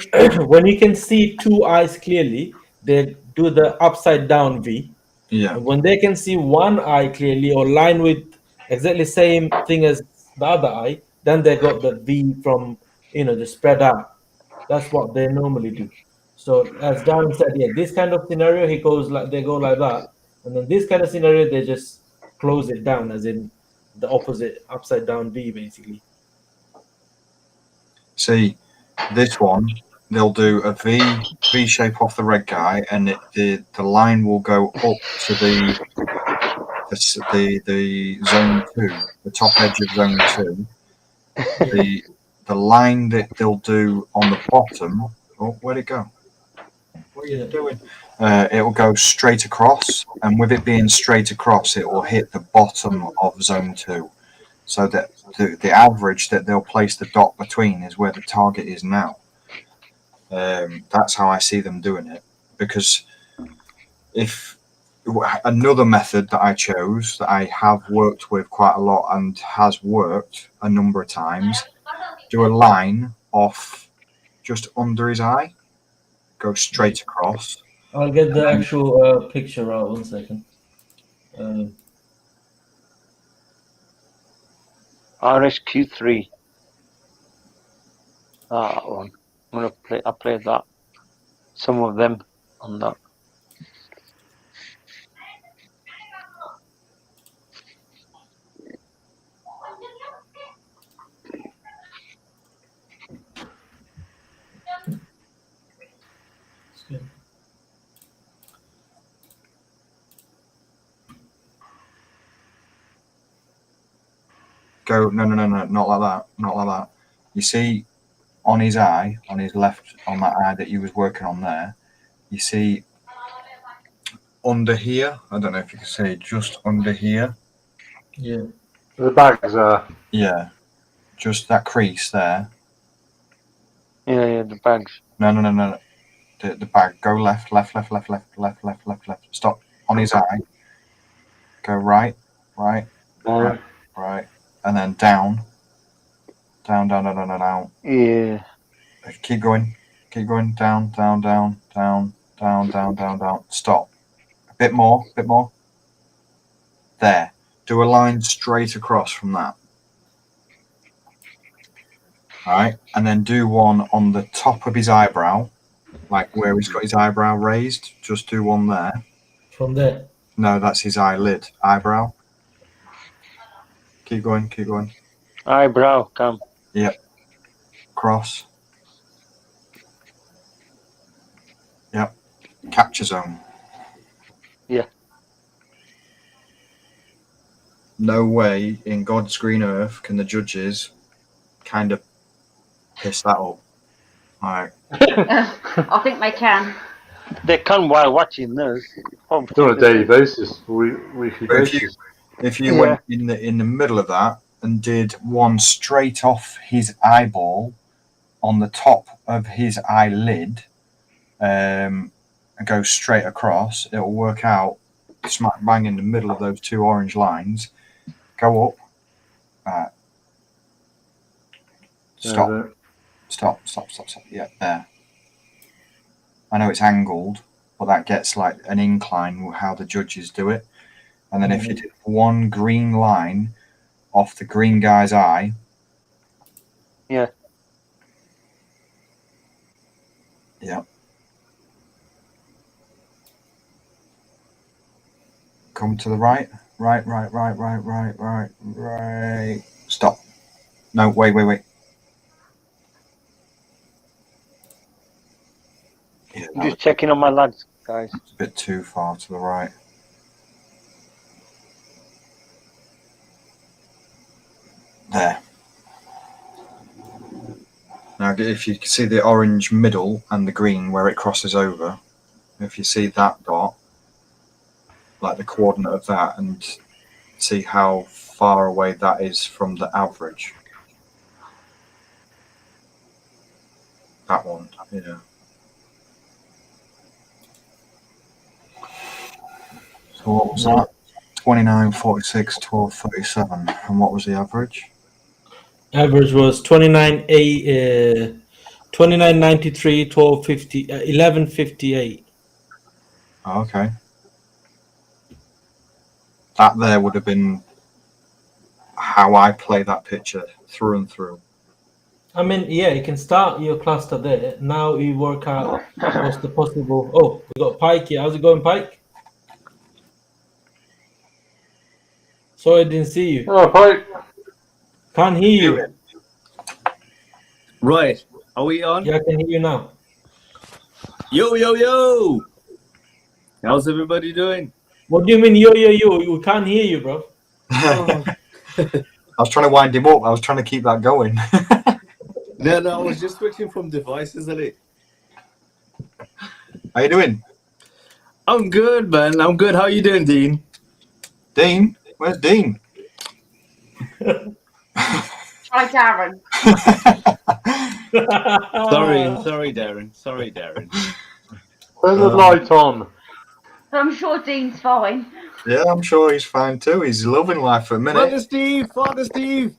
you can see two eyes clearly, they do the upside down V. Yeah. And when they can see one eye clearly or line with exactly same thing as the other eye, then they got the V from the spread out. That's what they normally do. So as Darren said, yeah, this kind of scenario they go like that, and then this kind of scenario they just close it down, as in the opposite upside down V basically. See, this one they'll do a V shape off the red guy, and the line will go up to the zone 2, the top edge of zone 2. The line that they'll do on the bottom. Oh, where'd it go? What are you doing? It will go straight across, and with it being straight across, it will hit the bottom of zone 2. So that the average that they'll place the dot between is where the target is now. That's how I see them doing it. Because if another method that I chose that I have worked with quite a lot and has worked a number of times, do a line off just under his eye, go straight across. I'll get the actual picture out 1 second. RSQ3. That one. I played that. Some of them on that. Go. No, not like that. Not like that. You see, on his eye, on his left, on that eye that you was working on there, you see under here. I don't know if you can see just under here. Yeah. The bags are. Yeah, just that crease there. Yeah, the bags. No. The bag. Go left. Stop. On his eye. Go right. Right. And then down. Down. Yeah. Keep going. Down. Stop. A bit more. There. Do a line straight across from that. All right. And then do one on the top of his eyebrow, like where he's got his eyebrow raised. Just do one there. From there. No, that's his eyelid. Eyebrow. Keep going. Eyebrow, Kam. Yep. Cross. Yep. Capture zone. Yeah. No way in God's green earth can the judges kind of piss that up. All right. I think they can. They can while watching this. On a daily basis, weekly basis. If you went in the middle of that and did one straight off his eyeball on the top of his eyelid, and go straight across, it'll work out smack bang in the middle of those two orange lines. Go up. Stop. Yeah, there. I know it's angled, but that gets like an incline how the judges do it. And then if you did one green line off the green guy's eye. Yeah. Yeah. Come to the right. Right. Stop. No, wait. Yeah, I'm just checking on my lads, guys. It's a bit too far to the right. There. Now, if you see the orange middle and the green where it crosses over, if you see that dot, like the coordinate of that, and see how far away that is from the average. That one, yeah. So what was that? 29, 46, 12, 37. And what was the average? Average was 29.93, 12.50, 11.58. Oh, okay. That there would have been how I play that picture through and through. I mean, yeah, you can start your cluster there. Now you work out what's the possible. Oh, we got Pike here. How's it going, Pike? Sorry, I didn't see you. Oh, Pike. Can't hear you. Right. Are we on? Yeah, I can hear you now. Yo. How's everybody doing? What do you mean, yo? We can't hear you, bro. I was trying to wind him up. I was trying to keep that going. No, I was just switching from devices, isn't it? How you doing? I'm good, man. I'm good. How you doing, Dean? Dean? Where's Dean? Try Darren. Sorry, Darren. Turn the light on. I'm sure Dean's fine. Yeah, I'm sure he's fine too. He's loving life for a minute. Father Steve.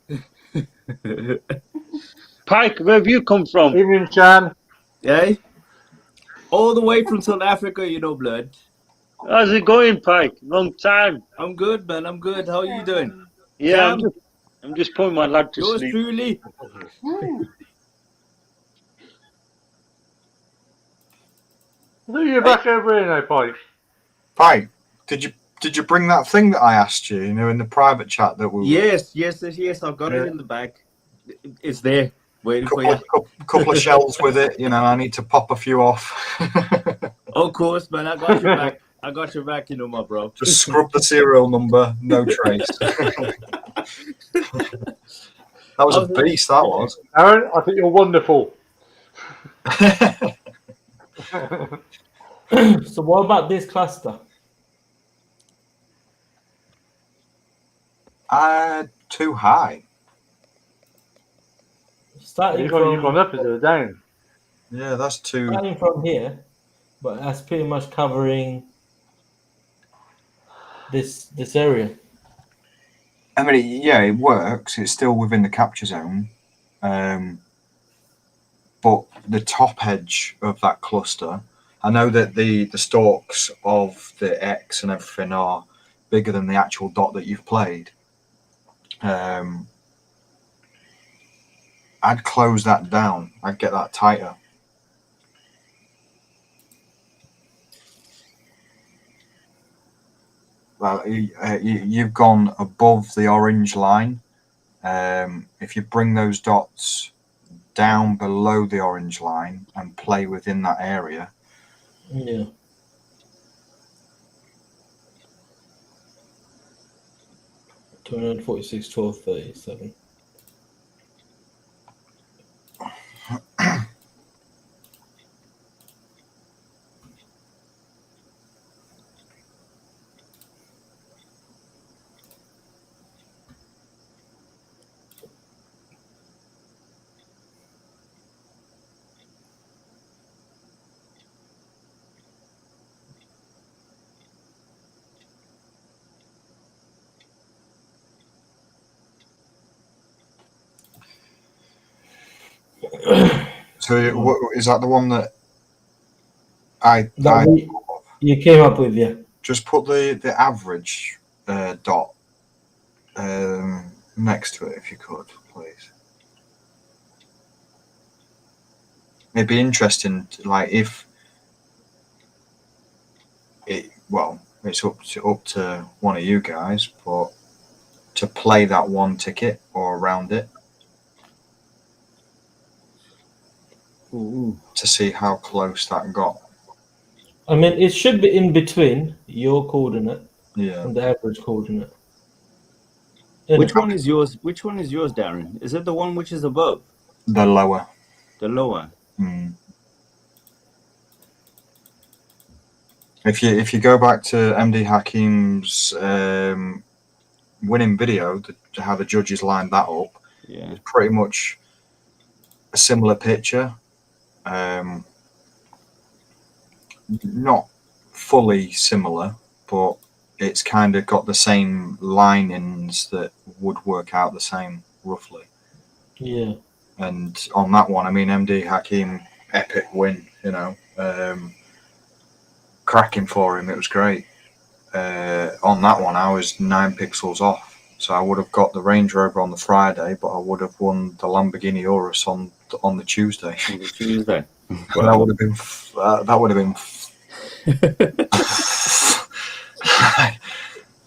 Pike, where have you come from? Evening, Chan. Hey? All the way from South Africa, blood. How's it going, Pike? Long time. I'm good, man. I'm good. How are you doing? Yeah, I'm just putting my lad to Yours sleep. truly. I think you're back over here now, Pike. Pike, did you bring that thing that I asked you, in the private chat that we Yes. I've got it in the bag. It's there, waiting for you. couple of shells with it, I need to pop a few off. Of course, man. I got your back. My bro. Just scrub the serial number, no trace. That was a beast, that was. Aaron, I think you're wonderful. So what about this cluster? Too high. Starting You've from gone up instead of down. Yeah, that's too. starting from here, but that's pretty much covering this area. I mean, yeah, it works. It's still within the capture zone. But the top edge of that cluster, I know that the stalks of the X and everything are bigger than the actual dot that you've played. I'd close that down. I'd get that tighter. Well, you've gone above the orange line. If you bring those dots down below the orange line and play within that area. Yeah. $246, $12.37. So is that the one that you came up with? Yeah. Just put the average dot next to it, if you could, please. It'd be interesting, like if it. Well, it's up to one of you guys, but to play that one ticket or around it. Ooh. To see how close that got. I mean, it should be in between your coordinate and the average coordinate. Which one is yours? Which one is yours, Darren? Is it the one which is above? The lower. The lower. If you go back to MD Hakim's winning video, how the judges lined that up, it's pretty much a similar picture. Not fully similar, but it's kind of got the same linings that would work out the same roughly. Yeah. And on that one, I mean, MD Hakim, epic win, cracking for him. It was great. On that one, I was 9 pixels off, so I would have got the Range Rover on the Friday, but I would have won the Lamborghini Urus on the Tuesday. On the Tuesday. Wow. That would have been.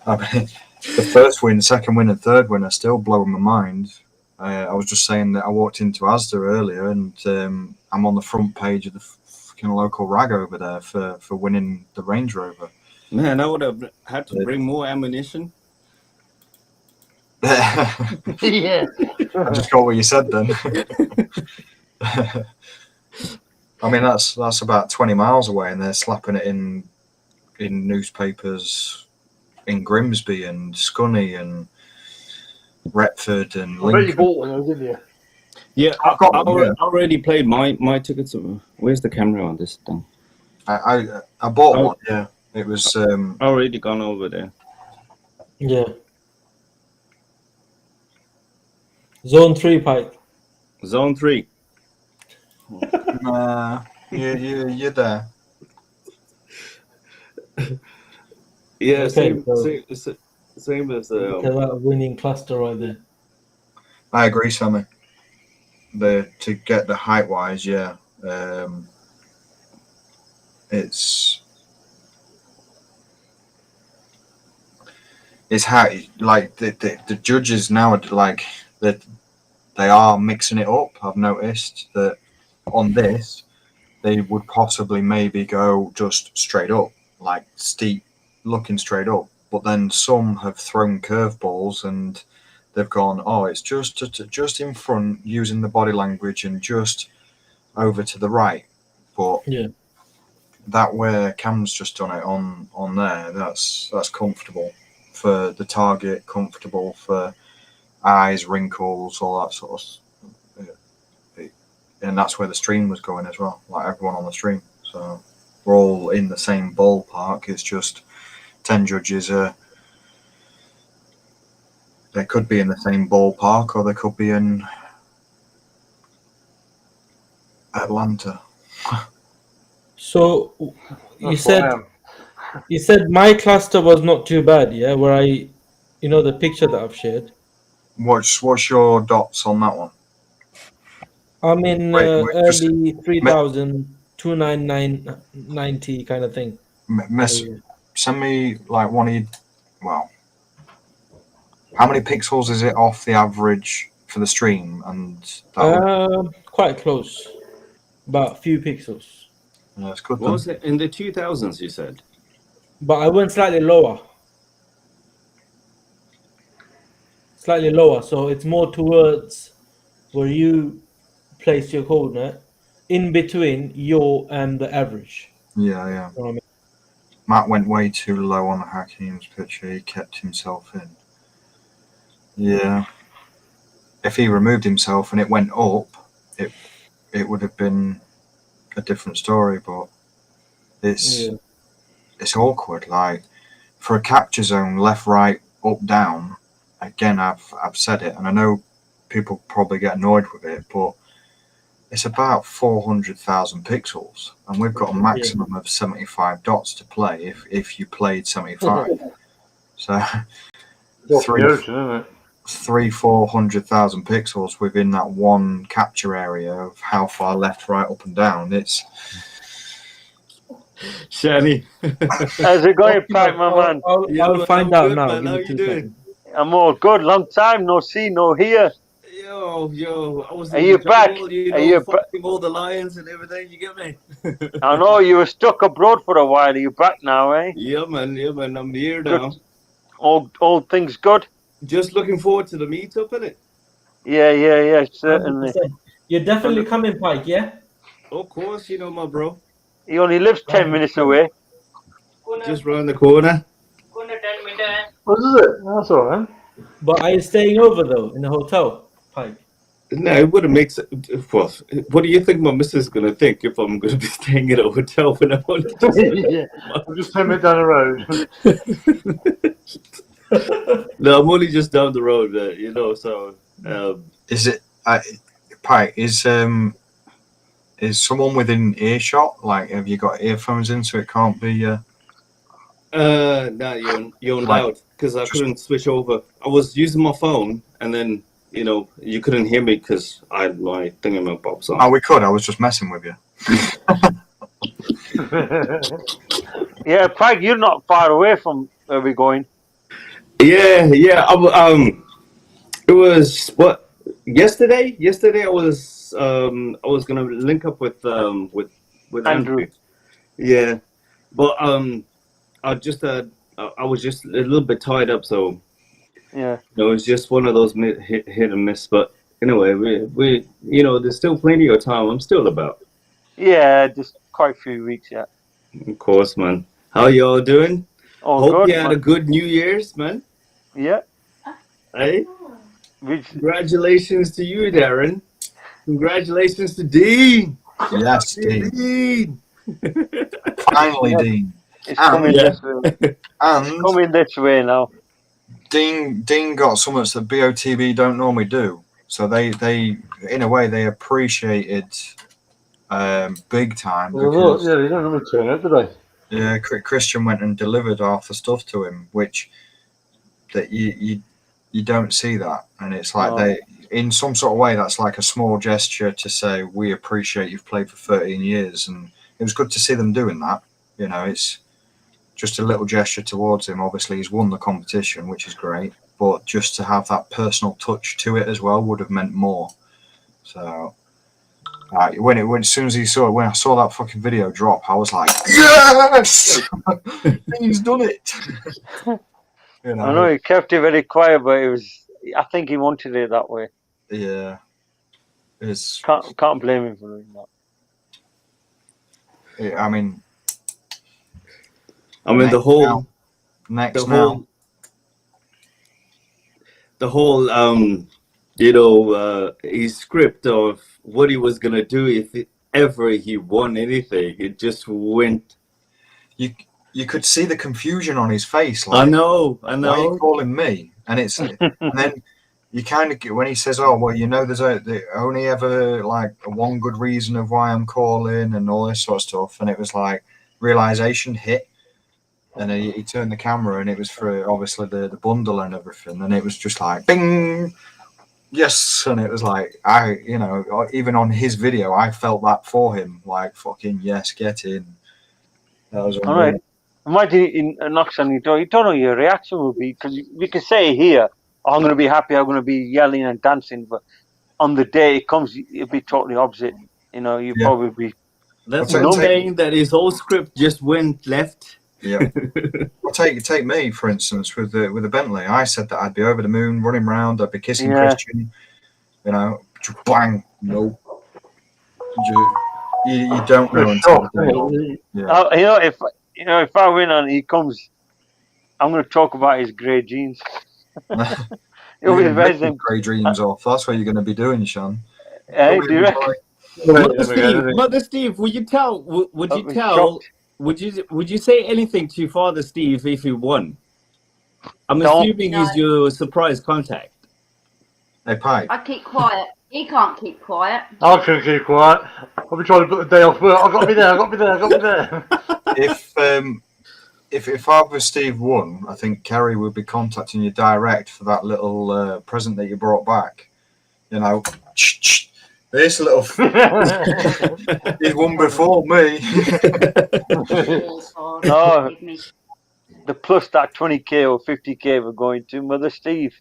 I mean, the first win, second win, and third win are still blowing my mind. I was just saying that I walked into Asda earlier, and I'm on the front page of the fucking local rag over there for winning the Range Rover. Man, I would have had to bring more ammunition. Yeah. I just got what you said then. I mean, that's about 20 miles away, and they're slapping it in newspapers in Grimsby and Scunny and Retford and Lincoln. I bet you bought one, though, didn't you? Yeah, I already played my tickets. Where's the camera on this thing? I bought one. Yeah, it was already gone over there. Yeah. Zone 3, Pike. Zone 3. You're there. Yeah, Okay, same as that winning cluster right there. I agree, Sammy. To get the height wise, yeah, it's high. Like the judges now are like that. They are mixing it up. I've noticed that on this, they would possibly maybe go just straight up, like steep, looking straight up. But then some have thrown curveballs, and they've gone, oh, it's just in front, using the body language, and just over to the right. But Yeah. that where Cam's just done it on there, that's comfortable for the target, comfortable for eyes, wrinkles, all that sort of. And that's where the stream was going as well, like everyone on the stream. So we're all in the same ballpark. It's just 10 judges they could be in the same ballpark, or they could be in Atlanta. So you That's what I said am. my cluster was not too bad, yeah. Where I, the picture that I've shared. What's your dots on that one? I'm in Wait, just early 3,000, 29990 kind of thing. send me like one of you. Well, how many pixels is it off the average for the stream? And that quite close, but a few pixels. yeah, it's good. What was it in the 2000s? You said. But I went slightly lower. So it's more towards where you place your coordinate, in between your and the average. Yeah. You know what I mean? Matt went way too low on Hakim's picture. He kept himself in. Yeah. If he removed himself and it went up, it would have been a different story. But it's awkward. Like for a capture zone, left, right, up, down. Again, I've said it, and I know people probably get annoyed with it, but it's about 400,000 pixels, and we've got a maximum of 75 dots to play if you played 75. So 400,000 pixels within that one capture area of how far left, right, up, and down. It's Shani. How's it going, Pat, my man? I'll find out now. Man. How you doing? I'm all good. Long time no see, no hear. Yo, I was Are you back? Are you fighting all the lions and everything? You get me? I know you were stuck abroad for a while. Are you back now, eh? Yeah, man. I'm here Good. now. All things good. Just looking forward to the meetup, innit? Yeah, certainly. 100%. You're definitely coming, Pike, yeah? Of course, my bro. He only lives 10 minutes away. Just round the corner. What is it? That's all right. But are you staying over though in the hotel, Pike? No, it wouldn't make sense. Well, what do you think my missus is going to think if I'm going to be staying at a hotel when I'm only I'm just 10 minutes down the road. No, I'm only just down the road, so... is it... Pike, is someone within earshot? Like, have you got earphones in so it can't be... No, you're loud, because I couldn't switch over. I was using my phone, and then, you couldn't hear me because I had my thingamabobs on. Oh, we could. I was just messing with you. Yeah, Pike, you're not far away from where we're going. Yeah. It was yesterday. Yesterday, I was gonna link up with Andrew. Yeah, but I was just a little bit tied up, so yeah, it was just one of those hit and miss. But anyway, we there's still plenty of time. I'm still about. Yeah, just quite a few weeks yet. Of course, man. How y'all doing? Hope good, you had a good New Year's, man. Yeah. Hey. Congratulations to you, Darren. Congratulations to Dean. Yes, Dean. Finally, yeah. Dean. It's coming this way. And it's coming this way now. Dean got something that BOTB don't normally do. So they in a way they appreciated big time. Well, yeah, they don't normally turn up, do they? Yeah, Christian went and delivered half the stuff to him, which that you don't see that, and it's like they, in some sort of way, that's like a small gesture to say we appreciate you've played for 13 years, and it was good to see them doing that. It's just a little gesture towards him. Obviously, he's won the competition, which is great, but just to have that personal touch to it as well would have meant more. So. As soon as when I saw that fucking video drop, I was like, yes, he's done it. I know he kept it very quiet, but I think he wanted it that way. Yeah. It's. Can't blame him for doing that. I mean. I mean, Next now. The whole his script of what he was gonna do if ever he won anything, it just went. You could see the confusion on his face. Like, I know. Why are you calling me? And it's and then you kind of when he says, "Oh, well, there's only ever like one good reason of why I'm calling," and all this sort of stuff, and it was like realization hit. And then he turned the camera, and it was for obviously the bundle and everything, and it was just like bing, yes, and it was like even on his video, I felt that for him, like fucking yes, get in. That was all right. Imagine he knocks on your door. You don't know your reaction will be, because we can say here, oh, I'm going to be happy, I'm going to be yelling and dancing, but on the day it comes, it'll be totally opposite. You probably be. That's saying that his whole script just went left. Yeah. Well, take me for instance with the Bentley. I said that I'd be over the moon, running around. I'd be kissing Christian. Bang. No. You don't know until if I win and he comes, I'm going to talk about his grey jeans. You'll be grey dreams off. That's what you're going to be doing, Sean. Do you reckon? Mother Steve, would you tell? Would you say anything to Father Steve if he won? I'm assuming he's your surprise contact. Hey, Pi. I keep quiet. He can't keep quiet. I can keep quiet. I'll be trying to put the day off work. I got to be there. If Father Steve won, I think Kerry would be contacting you direct for that little present that you brought back. This little he won before me. No, the plus that 20k or 50k were going to Mother Steve.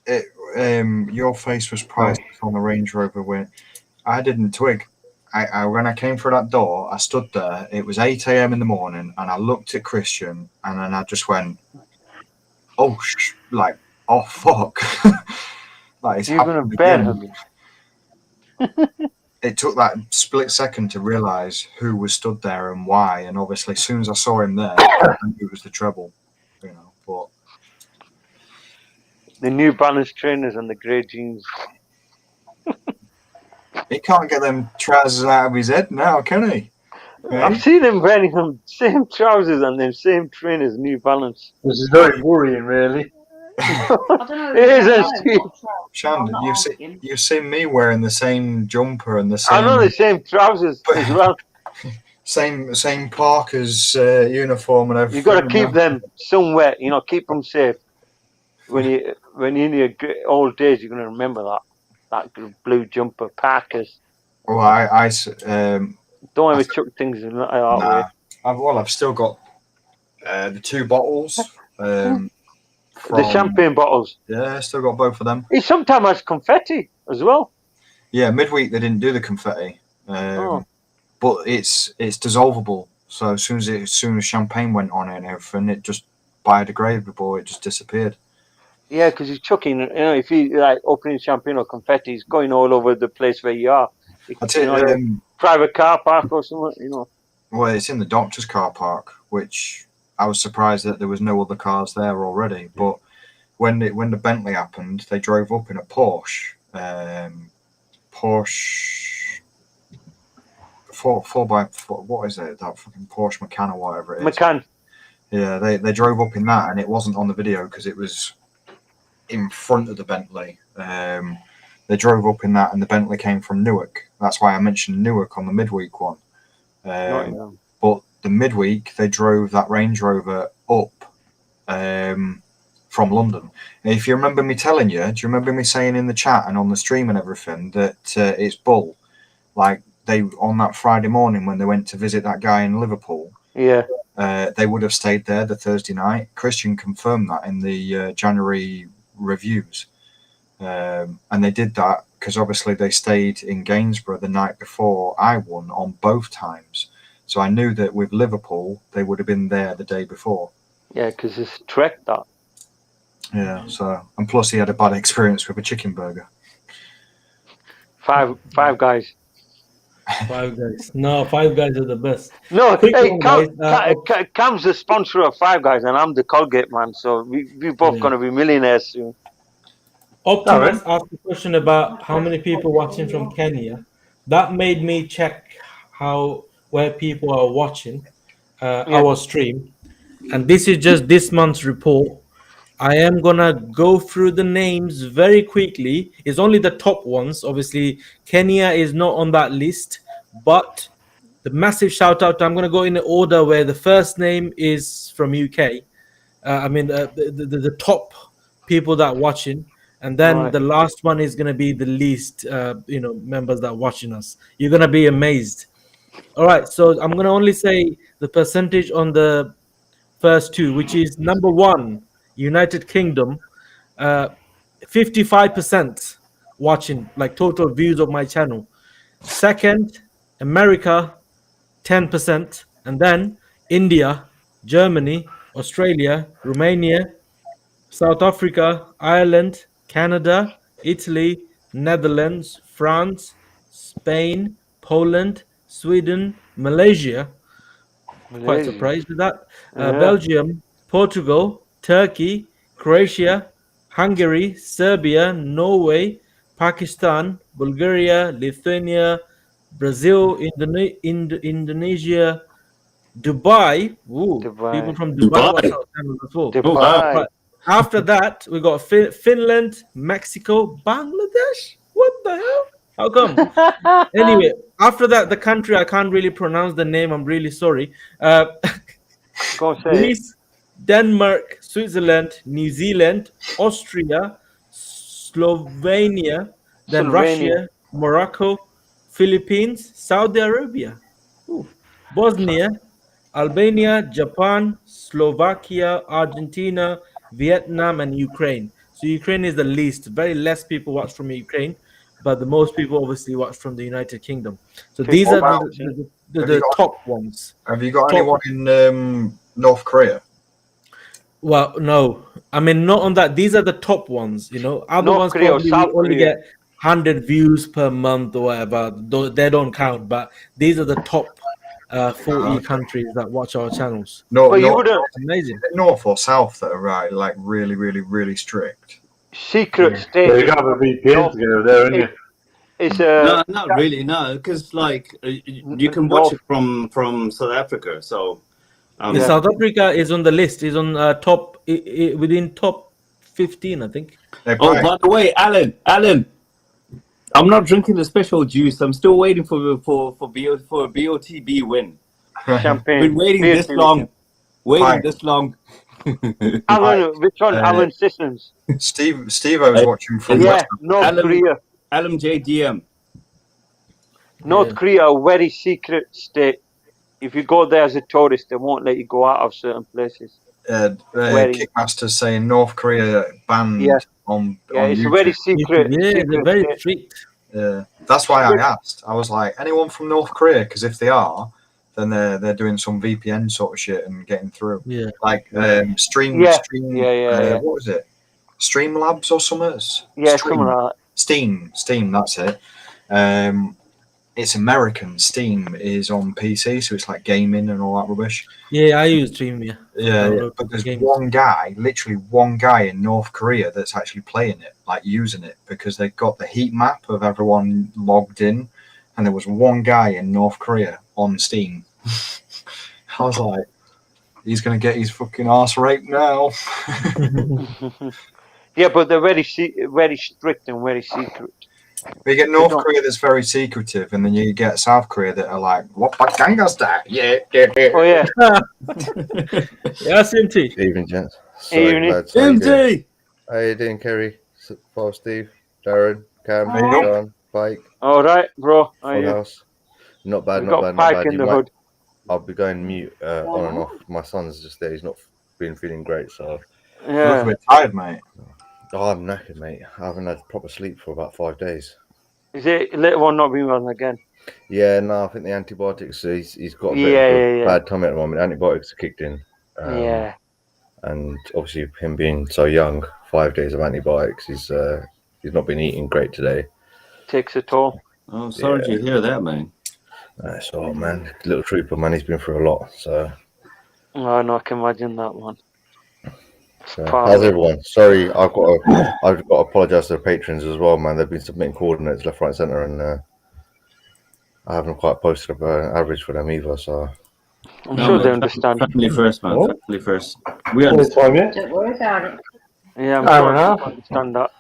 Your face was priceless on the Range Rover when I didn't twig. When I came through that door, I stood there. It was 8 a.m. in the morning, and I looked at Christian, and then I just went, "Oh, fuck!" Like you're gonna bet him. It took that split second to realise who was stood there and why, and obviously, as soon as I saw him there, I knew it was the treble. But the New Balance trainers and the grey jeans. He can't get them trousers out of his head now, can he? I've seen him wearing them same trousers and them same trainers, New Balance. This is very worrying, really. I don't know. It is, Shan, you've seen me wearing the same jumper and the same. I know the same trousers as well. Same Parker's uniform and everything. You've got to keep them somewhere. Keep them safe. When you're in your old days, you're going to remember that blue jumper, Parker's. Well, I don't ever chuck things in that way. I've still got the 2 bottles. The champagne bottles. Yeah, still got both of them. He sometimes has confetti as well. Yeah, midweek they didn't do the confetti, but it's dissolvable. So as soon as champagne went on it and everything, it just biodegradable. It just disappeared. Yeah, because he's chucking. If you opening champagne or confetti, it's going all over the place where you are. Private car park or something. Well, it's in the doctor's car park, which I was surprised that there was no other cars there already. But when the Bentley happened, they drove up in a Porsche 4x4. What is it? That fucking Porsche Macan or whatever it is. Macan. Yeah, they drove up in that, and it wasn't on the video because it was in front of the Bentley. They drove up in that, and the Bentley came from Newark. That's why I mentioned Newark on the midweek one. But the midweek, they drove that Range Rover up from London. If you remember me telling you, do you remember me saying in the chat and on the stream and everything that it's bull? Like they on that Friday morning when they went to visit that guy in Liverpool. Yeah. They would have stayed there the Thursday night. Christian confirmed that in the January reviews. And they did that because obviously they stayed in Gainsborough the night before I won on both times. So I knew that with Liverpool, they would have been there the day before. Yeah, because it's Trek that. Yeah. So, and plus he had a bad experience with a chicken burger. Five Guys. Five Guys. No, Five Guys are the best. No, Quick hey, one, guys. Cam's the sponsor of Five Guys, and I'm the Colgate man. So we both Yeah. gonna be millionaires soon. Optimus asked a question about how many people watching from Kenya. That made me check where people are watching our stream, and this is just this month's report. I am gonna go through the names very quickly. It's only the top ones. Obviously, Kenya is not on that list, but the massive shout out. I'm gonna go in the order where the first name is from UK. The top people that are watching, and then Right. the last one is gonna be the least, members that are watching us. You're gonna be amazed. All right, so I'm gonna only say the percentage on the first two, which is number one, United Kingdom, 55% watching, like total views of my channel. Second, America, 10%, and then India, Germany, Australia, Romania, South Africa, Ireland, Canada, Italy, Netherlands, France, Spain, Poland, Sweden, Malaysia. Quite surprised with that. Belgium, Portugal, Turkey, Croatia, Hungary, Serbia, Norway, Pakistan, Bulgaria, Lithuania, Brazil, Indonesia, Dubai. Ooh, people from Dubai watch our channel as well. But after that, we got Finland, Mexico, Bangladesh. What the hell? How come? Anyway, after that, the country I can't really pronounce the name. I'm really sorry. Go say Greece, Denmark, Switzerland, New Zealand, Austria, Slovenia, then Russia, Morocco, Philippines, Saudi Arabia, Bosnia, Albania, Japan, Slovakia, Argentina, Vietnam, and Ukraine. So Ukraine is the least. Very less people watch from Ukraine, but the most people obviously watch from the United Kingdom. So these are the top ones. Have you got anyone in North Korea? Well, no. I mean, not on that. These are the top ones, Other North ones Korea or probably South will only Korea? get 100 views per month or whatever. They don't count, but these are the top 40 countries that watch our channels. But you wouldn't. Amazing. North or South that are like really, really, really strict. Secret state. You got a VPN to go there, haven't you? It's No, not really. No, because like you can watch it from South Africa. So South Africa is on the list. Is on top within top 15, I think. Oh, by the way, Alan, I'm not drinking the special juice. I'm still waiting for a BOTB win. Champagne. Been waiting this long. This long. Alan, which one? Alan Sissons. Steve, I was watching from North Korea. Alan JDM. North Korea, a very secret state. If you go there as a tourist, they won't let you go out of certain places. Kickmaster's saying North Korea banned on it's YouTube. a very secret. They're very strict. Yeah, that's why I asked. I was like, anyone from North Korea? Because if they are, then they're doing some VPN sort of shit and getting through. Yeah, like Stream. What was it? Streamlabs or something? Yeah, something like that. Steam. That's it. It's American. Steam is on PC, so it's like gaming and all that rubbish. Yeah, I use Stream. Yeah. But there's literally one guy in North Korea that's actually playing it, like using it, because they've got the heat map of everyone logged in, and there was one guy in North Korea on Steam. I was like, he's gonna get his fucking arse raped now. Yeah, but they're very strict and very secret. You get North Korea that's very secretive, and then you get South Korea that are like, what Gangnam Style? Yeah. Oh, yeah. Yeah, CMT. Evening, gents. CMT. How you doing, Kerry? Paul, Steve, Darren, Cam, John, Pike. All right, bro. How are you? House. Not bad, not bad. In the hood. I'll be going mute on and off. My son's just there. He's not been feeling great, so. Yeah. You're a bit tired, mate. Oh, I'm knackered, mate. I haven't had proper sleep for about 5 days. Is it little one not being well again? Yeah, no, I think the antibiotics, he's got a bit of a bad tummy at the moment. Antibiotics are kicked in. and obviously him being so young, 5 days of antibiotics, he's not been eating great today. Takes a toll. Oh, sorry to hear that, man. That's all, man. Little trooper, man. He's been through a lot. So, Oh, no, I can imagine that one. how's everyone? Sorry, I've got to apologise to the patrons as well, man. They've been submitting coordinates left, right, centre, and I haven't quite posted up an average for them either. So I'm sure they understand. Family first, man. What? Family first. We All the understand. time, yeah. Don't worry about it. Yeah, I'm Fair sure enough. they understand that.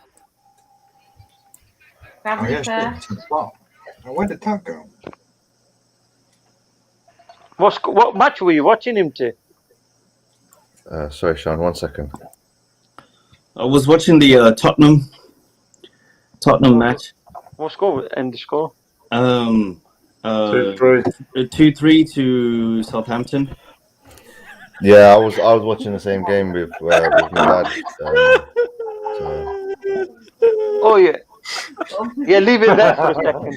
Oh, Family yeah, first. shit. Wow. Where did that go? What match were you watching him to? sorry, Sean. 1 second. I was watching the Tottenham match. What score? End the score? 2-3. 2-3 to Southampton. Yeah, I was watching the same game with my dad. Oh yeah. Yeah, leave it there for a second.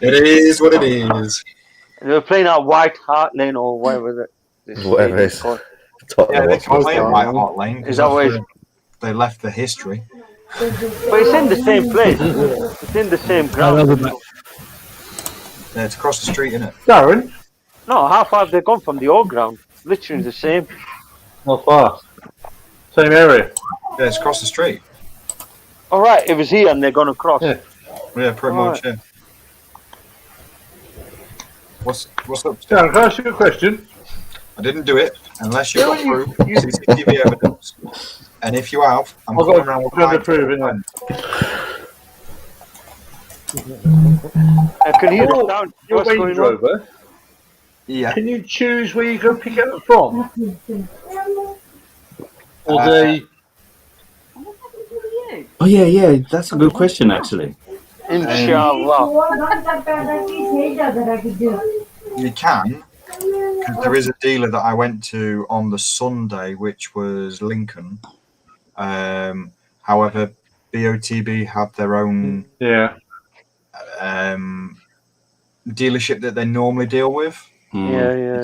It is what it is. They were playing at White Hart Lane or whatever Whatever it is. Yeah, they can play at White Hart Lane Is because that what they left the history. But it's in the same place. It's in the same ground. Yeah, it's across the street, isn't it? Darren, No, how far have they gone from the old ground? Literally the same. not far. Same area. Yeah, it's across the street. All right, it was here and they're gone across. Yeah. Yeah, pretty All much. Yeah. What's up? Darren, can I ask you a question? I didn't do it unless you got through CCTV evidence. And if you have, I'm I've going got around with to prove it now. I can hear the sound. Your What's Range going on? Rover, Yeah. can you choose where you go pick it up from? Or they... Oh yeah, that's a good question actually. Inshallah. You can, because there is a dealer that I went to on the Sunday, which was Lincoln. However, BOTB have their own Yeah. dealership that they normally deal with. Yeah.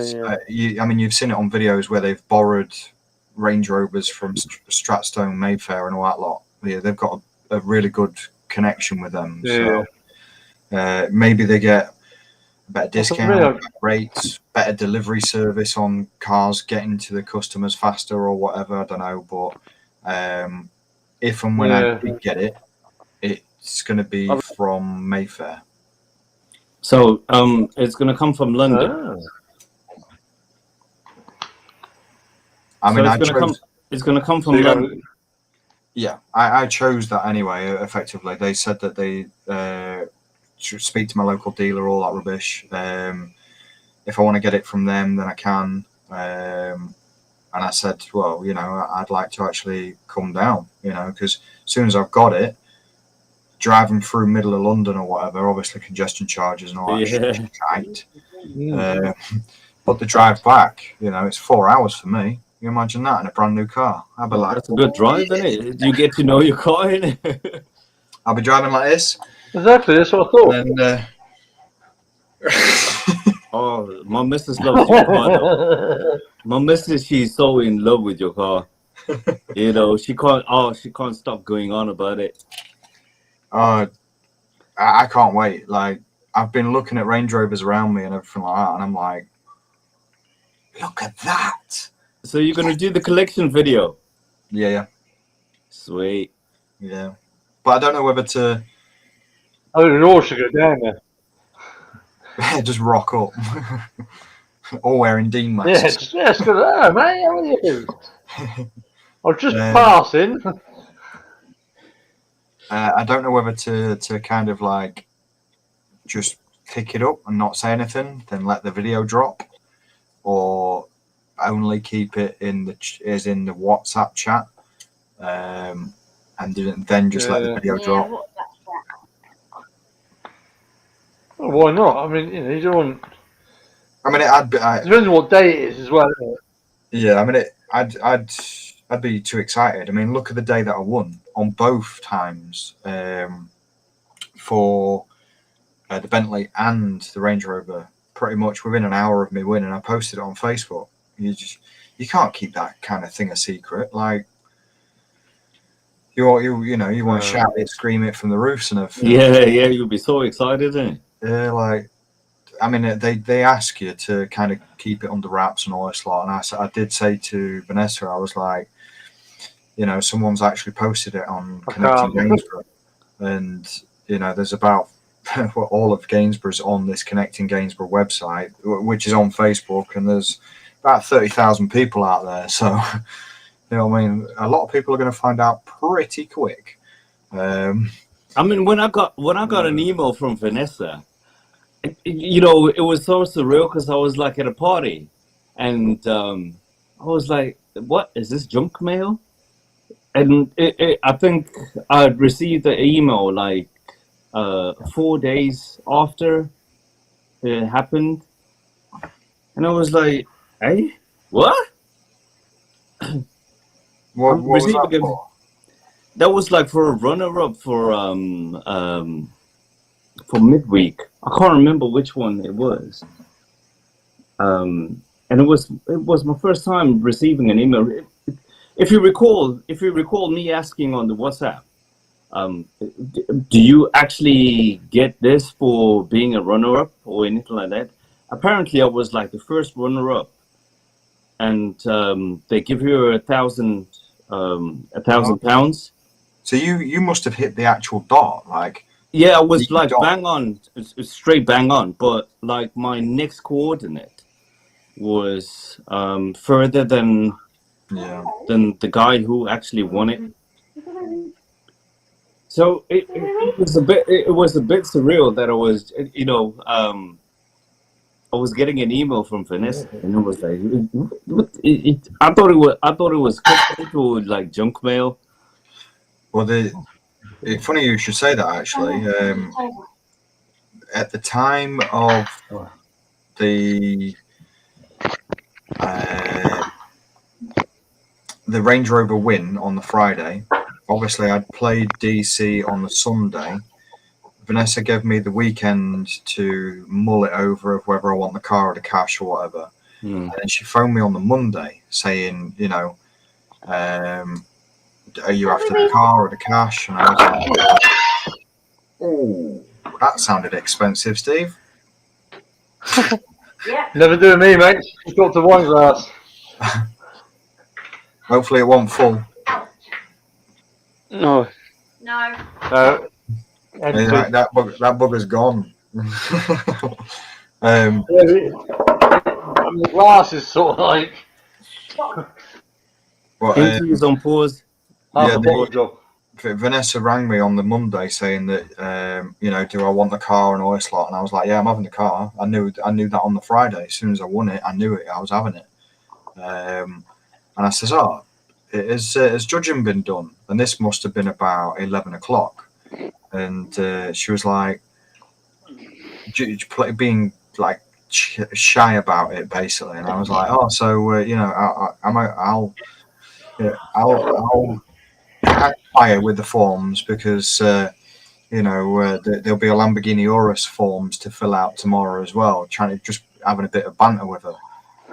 I mean, you've seen it on videos where they've borrowed Range Rovers from Stratstone, Mayfair, and all that lot. Yeah, they've got a really good connection with them. Yeah. So maybe they get a better discount, Really? better rates, better delivery service on cars getting to the customers faster or whatever. I don't know, but if and when I do get it, it's going to be from Mayfair. So it's gonna come from London. Ah. I mean, It's gonna come from London. Yeah, I chose that anyway. Effectively, they said that they should speak to my local dealer, all that rubbish. If I want to get it from them, then I can. And I said, well, you know, I'd like to actually come down, you know, because as soon as I've got it, driving through middle of London or whatever, obviously congestion charges and all that shit is tight. But the drive back, you know, it's 4 hours for me. You imagine that in a brand new car? I'd be like, That's a good drive, isn't it? You get to know your car, innit? I'll be driving like this. Exactly, that's what I thought. And Oh, my missus loves your car, though. My missus, she's so in love with your car. You know, she can't stop going on about it. I can't wait. Like, I've been looking at Range Rovers around me and everything like that, and I'm like, look at that. So you're gonna do the collection video? Yeah. Sweet. Yeah. But I don't know whether to I think we all should go down there. just rock up. All wearing Dean masks. Yes, good. Oh, mate, how are you? I was just passing. I don't know whether to kind of like just pick it up and not say anything, then let the video drop, or only keep it in the WhatsApp chat, and then just let the video drop. Well, why not? I mean, you know, you don't want. I mean, Depends on what day it is as well. Isn't it? Yeah, I mean, I'd be too excited. I mean, look at the day that I won on both times for the Bentley and the Range Rover. Pretty much within an hour of me winning, I posted it on Facebook. you can't keep that kind of thing a secret. Like you want to shout it, scream it from the roofs and everything. Yeah, you'll be so excited, eh? Yeah, like I mean, they ask you to kind of keep it under wraps and all this lot. And I did say to Vanessa, I was like, someone's actually posted it on Connecting Gainsborough, and there's about all of Gainsborough's on this Connecting Gainsborough website, which is on Facebook, and there's about 30,000 people out there. So, I mean, a lot of people are going to find out pretty quick. I mean, when I got an email from Vanessa, it was so surreal because I was like at a party, and I was like, "What is this junk mail?" And I think I received the email like 4 days after it happened, and I was like, "Hey, what?" What was that for? That was like for a runner-up for Midweek. I can't remember which one it was. And it was my first time receiving an email. If you recall me asking on the WhatsApp, do you actually get this for being a runner-up or anything like that? Apparently, I was like the first runner-up, and they give you 1,000 £1,000. So you must have hit the actual dot, like. Yeah, I was like bang on, straight bang on, but like my next coordinate was further than the guy who actually won it. So it was a bit surreal that I was I was getting an email from Vanessa, and it was like I thought it was to like junk mail. Well, it's funny you should say that, actually. At the time of the Range Rover win on the Friday, obviously I'd played DC on the Sunday. Vanessa gave me the weekend to mull it over of whether I want the car or the cash or whatever. And then she phoned me on the Monday saying, are you after the car or the cash? And I was like, oh, that sounded expensive, Steve. Yeah. Never do me, mate. Just got to one glass. Hopefully it won't full. No. No. That bugger's gone. The glass is sort of like. Interviews on pause. Vanessa rang me on the Monday saying that do I want the car and all this lot, and I was like, yeah, I'm having the car. I knew that on the Friday. As soon as I won it, I knew it. I was having it. And I says, has judging been done? And this must have been about 11 o'clock. And she was like, being like shy about it, basically. And I was like, I'll fire with the forms because there'll be a Lamborghini Urus forms to fill out tomorrow as well. Trying to just having a bit of banter with her.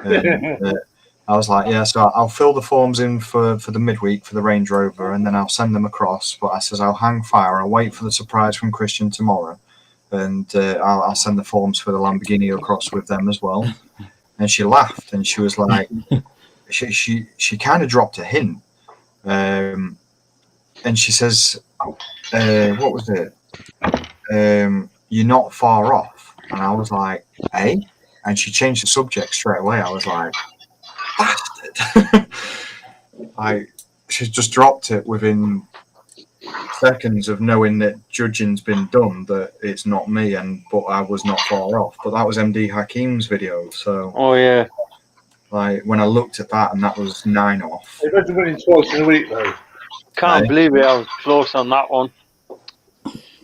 And, I was like, yeah, so I'll fill the forms in for the midweek for the Range Rover, and then I'll send them across. But I says I'll hang fire. I'll wait for the surprise from Christian tomorrow, and I'll send the forms for the Lamborghini across with them as well. And she laughed, and she was like, she kind of dropped a hint, and she says, what was it? You're not far off. And I was like, eh? And she changed the subject straight away. I was like, bastard. She's just dropped it within seconds of knowing that judging's been done, that it's not me, but I was not far off. But that was MD Hakeem's video. So like when I looked at that, and that was 9 off. They've had to win twice in a week though. Can't believe it. I was close on that one.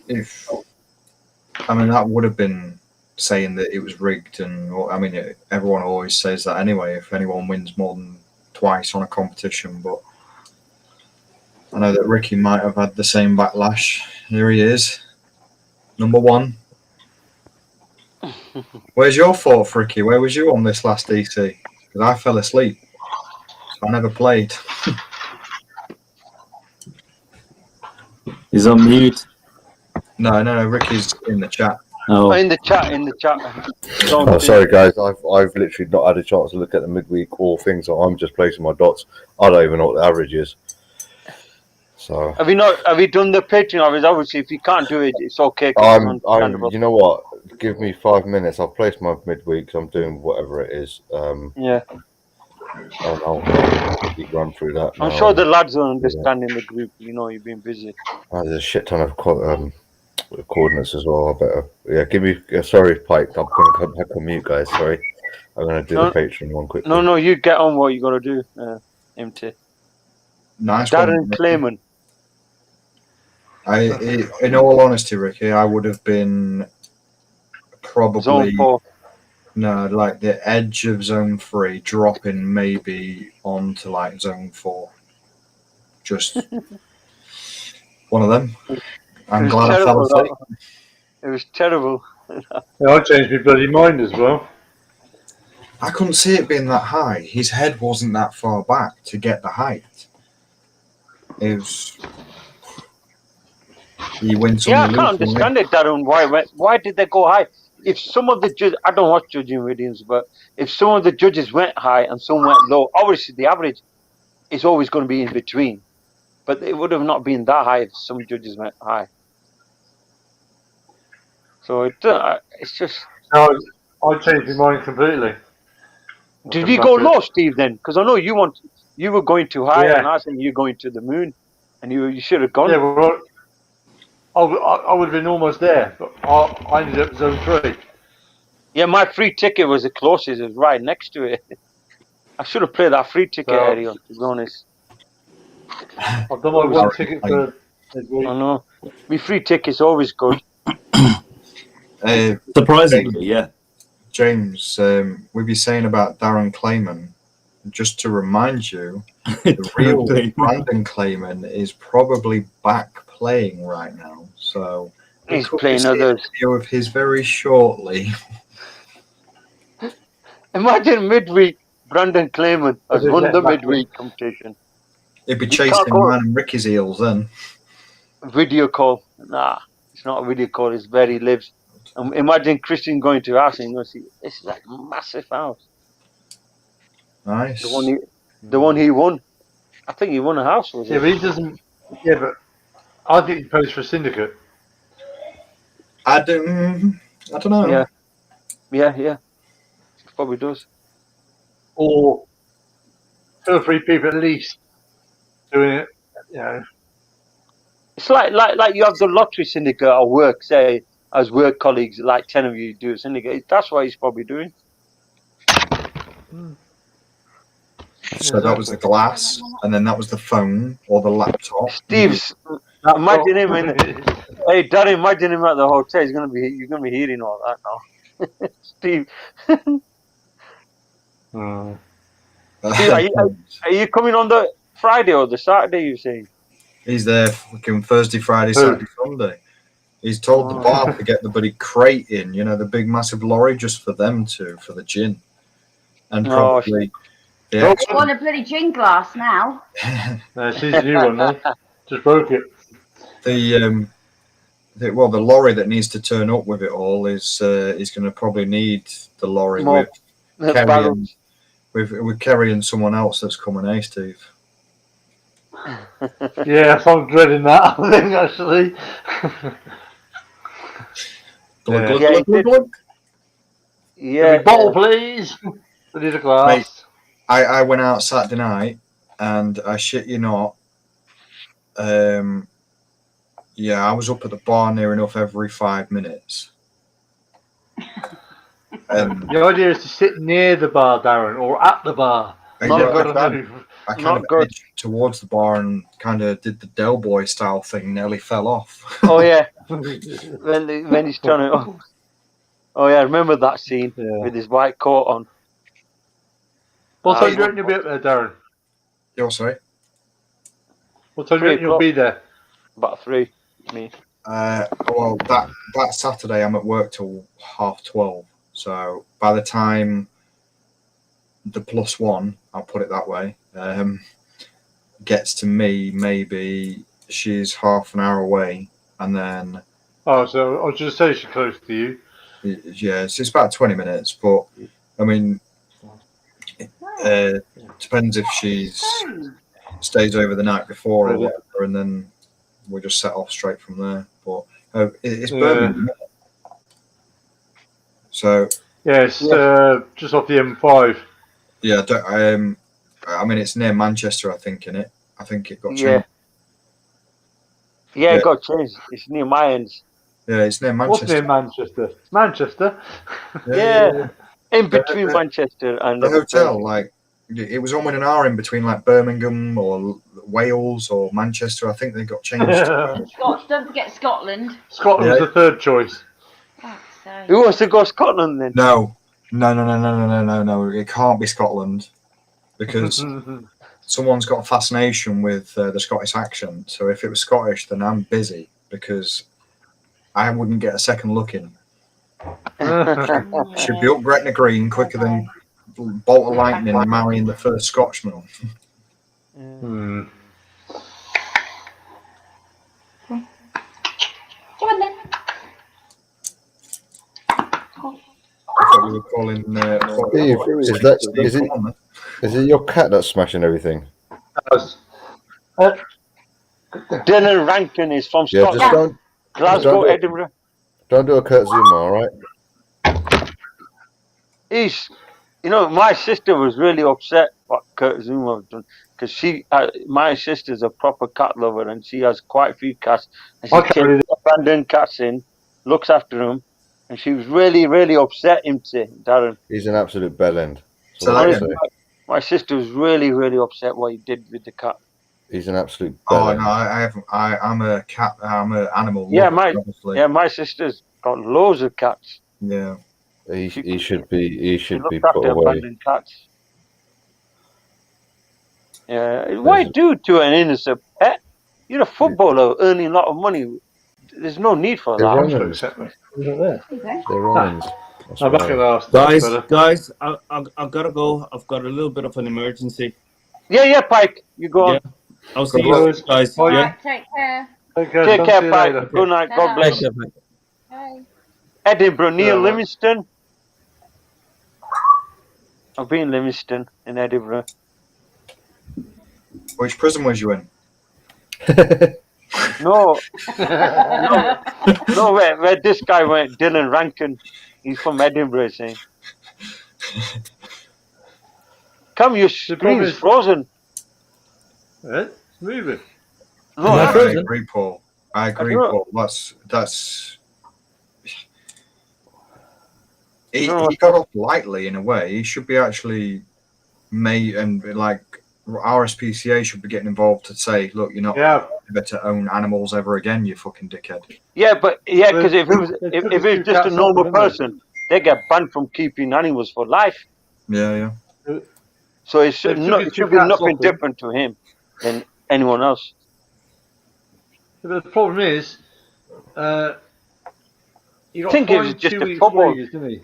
That would have been saying that it was rigged, and everyone always says that anyway if anyone wins more than twice on a competition. But I know that Ricky might have had the same backlash. Here he is, number one. Where's your fourth, Ricky? Where was you on this last DC? because I fell asleep. So I never played. He's on mute. No, Ricky's in the chat. Oh, Oh, in the chat. Oh, sorry guys, I've literally not had a chance to look at the midweek or things, so I'm just placing my dots. I don't even know what the average is. So Have you done the Patreon? Obviously, if you can't do it, it's okay. 'Cause it's I'm understandable. you know what? Give me 5 minutes. I'll place my midweek. I'm doing whatever it is. Yeah, And I'll quickly run through that now. I'm sure the lads will understand in the group. You know, you've been busy. There's a shit ton of coordinates as well. I better give me. Sorry, Pike. I'm gonna come back on mute, guys. Sorry, I'm gonna do the Patreon one quickly. No, you get on what you got to do, MT. Nice Darren one. Clayman. In all honesty, Ricky, I would have been probably Zone 4. No, like the edge of zone 3, dropping maybe onto like zone 4. Just one of them. I'm glad I fell asleep. It was terrible. Yeah, I changed my bloody mind as well. I couldn't see it being that high. His head wasn't that far back to get the height. It was. You win some. Yeah, I can't understand it, Darren. Why did they go high? If some of the judges, I don't watch judging videos, but if some of the judges went high and some went low, obviously the average is always going to be in between. But it would have not been that high if some judges went high. So it's just. No, I changed my mind completely. Did you go low, Steve? Then, because I know you were going too high, and I think you're going to the moon, and you should have gone. Yeah, well, I would have been almost there, but I ended up zone 3. Yeah, my free ticket was the closest. It was right next to it. I should have played that free ticket area, to be honest. I've done my one ticket for midweek. I know. My free ticket's always good. surprisingly, yeah. James, we be saying about Darren Clayman. Just to remind you, the real Brandon Clayman is probably back playing right now. So he's playing others. Video of his very shortly. Imagine midweek, Brandon Clayman has won the midweek competition. He'd be chasing mine and Ricky's heels then. Video call. Nah, it's not a video call, it's where he lives. Imagine Christian going to house and you see this is like a massive house. Nice. The one he won. I think he won a house, was it? Yeah, but he doesn't. Yeah, but I think he plays for a syndicate. I don't know. Yeah. He probably does. Or 2 or 3 people at least doing it. You know. It's like you have the lottery syndicate at work, say, as work colleagues, like 10 of you do a syndicate. That's what he's probably doing. So that was the glass, and then that was the phone or the laptop. Steve's imagine him hey Darren, imagine him at the hotel. You're gonna be hearing all that now. Steve. Steve, are you coming on the Friday or the Saturday, you saying? He's there fucking Thursday, Friday, Saturday, Sunday. He's told the bar to get the bloody crate in, the big massive lorry just for them for the gin. And probably I want a bloody gin glass now. No, she's a new one, though. Just broke it. The lorry that needs to turn up with it all is going to probably need the lorry with Kerry and someone else that's coming, Steve? Yeah, I'm dreading that, I think, actually. Yeah. Bottle, please. I need a glass. Mate, I went out Saturday night, and I shit you not, I was up at the bar near enough every 5 minutes. The idea is to sit near the bar, Darren, or at the bar. I kind of edged towards the bar and kind of did the Del Boy style thing, nearly fell off. Oh yeah, when he's trying to. Oh yeah, I remember that scene with his white coat on. What time do you reckon you'll be up there, Darren? You're sorry? What time do you reckon you'll be there? About 3, me. Well, that Saturday I'm at work till 12:30. So by the time the +1, I'll put it that way, gets to me, maybe she's half an hour away, and then. Oh, so I was just saying she's close to you. Yeah, it's about 20 minutes, but I mean, depends if she's stays over the night before or whatever, and then we just set off straight from there. But it's Birmingham, so yeah, it's just off the M5. Yeah, I mean, it's near Manchester, I think, innit? I think it got changed. Yeah, it got changed. It's near my ends. Yeah, it's near Manchester. What's near Manchester? Manchester? Yeah. In between Manchester and the hotel, like, it was almost an hour in between, like, Birmingham or Wales or Manchester. I think they got changed. Don't forget Scotland. Scotland was the third choice. Who wants to go to Scotland then? No. It can't be Scotland because someone's got a fascination with the Scottish accent. So if it was Scottish, then I'm busy because I wouldn't get a second look in. Should be up Gretna Green quicker than bolt of lightning and marrying the first Scotchman. Come on then. I thought you were calling. Steve, is it your cat that's smashing everything? Darren Rankin is from Scotland. Just don't, Glasgow, Edinburgh. Don't do a Kurt Zuma, all right? My sister was really upset what Kurt Zuma done because my sister's a proper cat lover and she has quite a few cats and she takes abandoned cats in, looks after them, and she was really, really upset him to Darren. He's an absolute bellend. My sister was really, really upset what he did with the cat. He's an absolute bellend. Oh no, I'm a cat. I'm an animal. Yeah, lover, my sister's got loads of cats. Yeah. He should be put away. Cats. Yeah, why do to an innocent pet? You're a footballer earning a lot of money. There's no need for that. They're Romans. Guys, I've got to go. I've got a little bit of an emergency. Yeah, Pike, you go on. I'll see you guys. Right, take care. Take care, Pike. Good night. God bless. Bye. Edinburgh, near Livingston. I've been in Livingston in Edinburgh. Which prison was you in? No, where this guy went, Darren Rankin. He's from Edinburgh, saying. Come, your screen's frozen. It's moving. No, I agree, Paul. Paul. That's. He got off lightly in a way. He should be actually made, and like RSPCA should be getting involved to say, look, you're not ever to own animals ever again, you fucking dickhead. Yeah, because if it was just a normal person, they get banned from keeping animals for life. Yeah. So it should be nothing different to him than anyone else. But the problem is, you got think it was just a football. Wages, didn't he?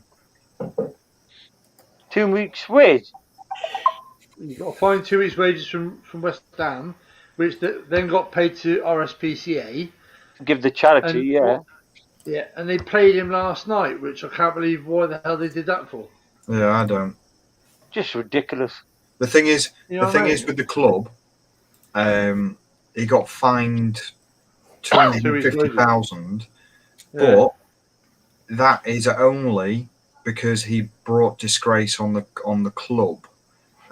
2 weeks' wage. You got to find 2 weeks' wages from West Ham, which then got paid to RSPCA. Give the charity, and they played him last night, which I can't believe why the hell they did that for. Yeah, I don't. Just ridiculous. The thing is, with the club, he got fined 250,000, but that is only because he brought disgrace on the club,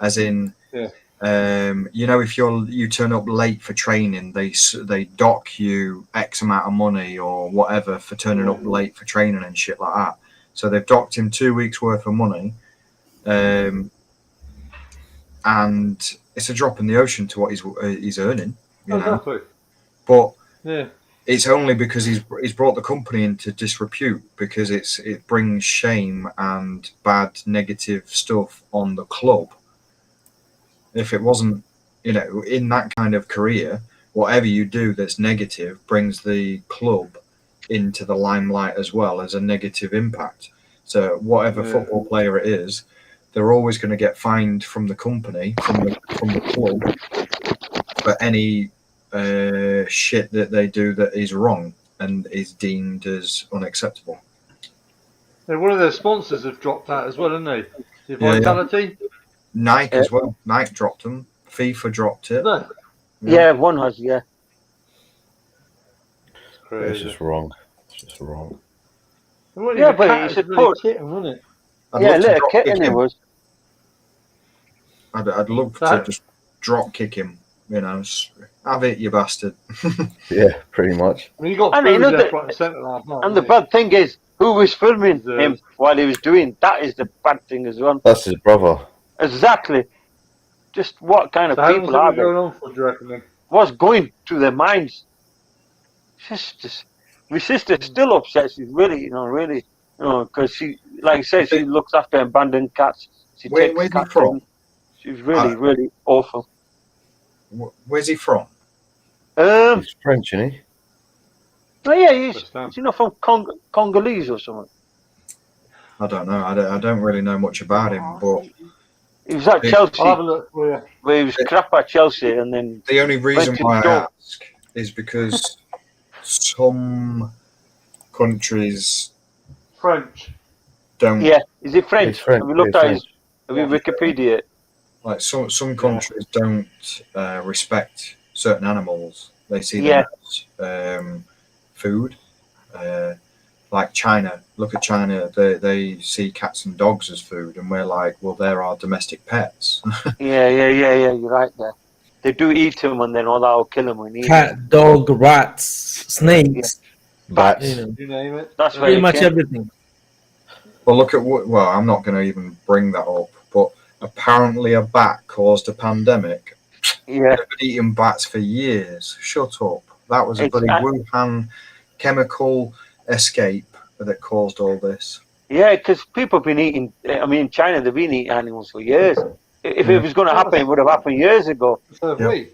as in, if you turn up late for training, they dock you X amount of money or whatever for turning up late for training and shit like that. So they've docked him 2 weeks worth of money, and it's a drop in the ocean to what he's earning, you know. Exactly. But it's only because he's brought the company into disrepute, because it brings shame and bad negative stuff on the club. If it wasn't, in that kind of career, whatever you do that's negative brings the club into the limelight as well as a negative impact. So whatever football player it is, they're always going to get fined from the company, from the club, for any shit that they do that is wrong and is deemed as unacceptable. Yeah, one of their sponsors have dropped out as well, haven't they? The Vitality? Nike as well. Nike dropped them. FIFA dropped it. No. Yeah, one has, yeah. It's just wrong. It's just wrong. Yeah, but it's a really kitten, wasn't it? Yeah, little kitten it was. I'd love to just drop kick him. You know, have it, you bastard. Yeah, pretty much. I mean, you got and the bad thing is, who was filming him while he was doing that is the bad thing as well. That's his brother. Exactly. Just what kind of people are they? Going on for, do you reckon, then? What's going through their minds? Just, my sister's still upset. She's really, because she, like I said, she looks after abandoned cats. She takes where's cats he from? in. She's really, really awful. Where's he from? He's French, isn't he? Oh yeah, he's from Congolese or something. I don't know. I don't really know much about him, but he was at Chelsea. I'll have a look for you. Where he was crap at Chelsea, and then the only reason why I ask is because some countries French don't. Yeah, is it French? French. Have you looked at his? Have you Wikipedia? Like some countries don't respect certain animals. They see them as food. Like China, look at China. They see cats and dogs as food, and we're like, well, they're our domestic pets. Yeah. You're right there. They do eat them, and then I'll kill them and eat Cat, dog, rats, snakes, Bats. you name it. That's pretty much everything. Well, look at what. Well, I'm not going to even bring that up, but apparently a bat caused a pandemic. Yeah. They've been eating bats for years. Shut up. That was a bloody Wuhan chemical escape that caused all this. Yeah, because people have been eating. I mean, in China, they've been eating animals for years. If it was going to happen, it would have happened years ago. So have we.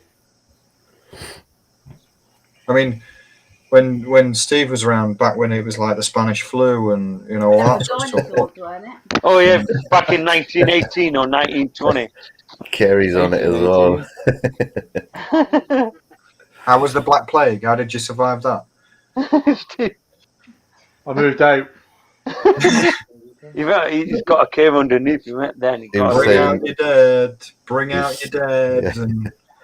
I mean, when Steve was around back when it was like the Spanish flu and all that sort of stuff. Oh yeah, back in 1918 or 1920. Kerry's on it as well. How was the Black Plague? How did you survive that? I moved out. He's got a cave underneath him. Then bring out your dead. Bring out your dead.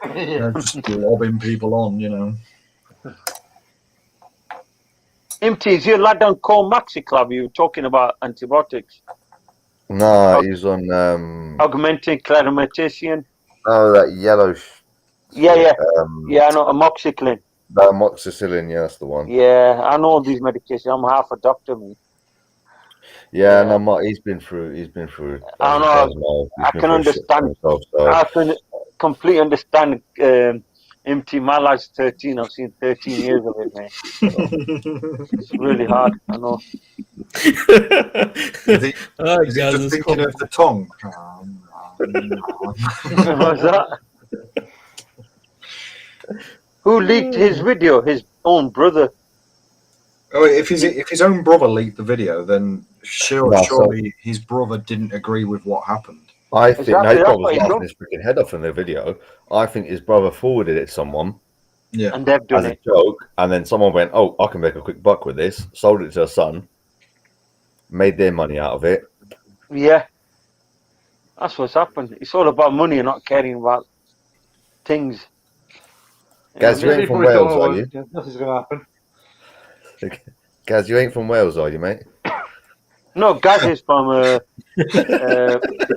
And just lobbing people on, MT, is your lad on Call Maxi Club? You were talking about antibiotics. No, he's on augmentin, clarimetation. Oh, that yellow. Yeah, I know amoxicillin. That amoxicillin, yeah, that's the one. Yeah, I know all these medications. I'm half a doctor, me. Yeah, no, he's been through. I know. I can understand. I can completely understand. MT, my lad's 13. I've seen 13 years of it, man. So it's really hard. I know. Is he just thinking of the tongue? What's that? Who leaked his video? His own brother. Oh, if his own brother leaked the video, then surely his brother didn't agree with what happened. I think his brother's laughing his freaking head off in the video. I think his brother forwarded it to someone. Yeah. And they've done it. As a joke, and then someone went, "Oh, I can make a quick buck with this." Sold it to their son, made their money out of it. Yeah, that's what's happened. It's all about money and not caring about things. Gaz, you ain't from Wales, are you? Nothing's going to happen. Gaz, you ain't from Wales, are you, mate? No, Gaz is from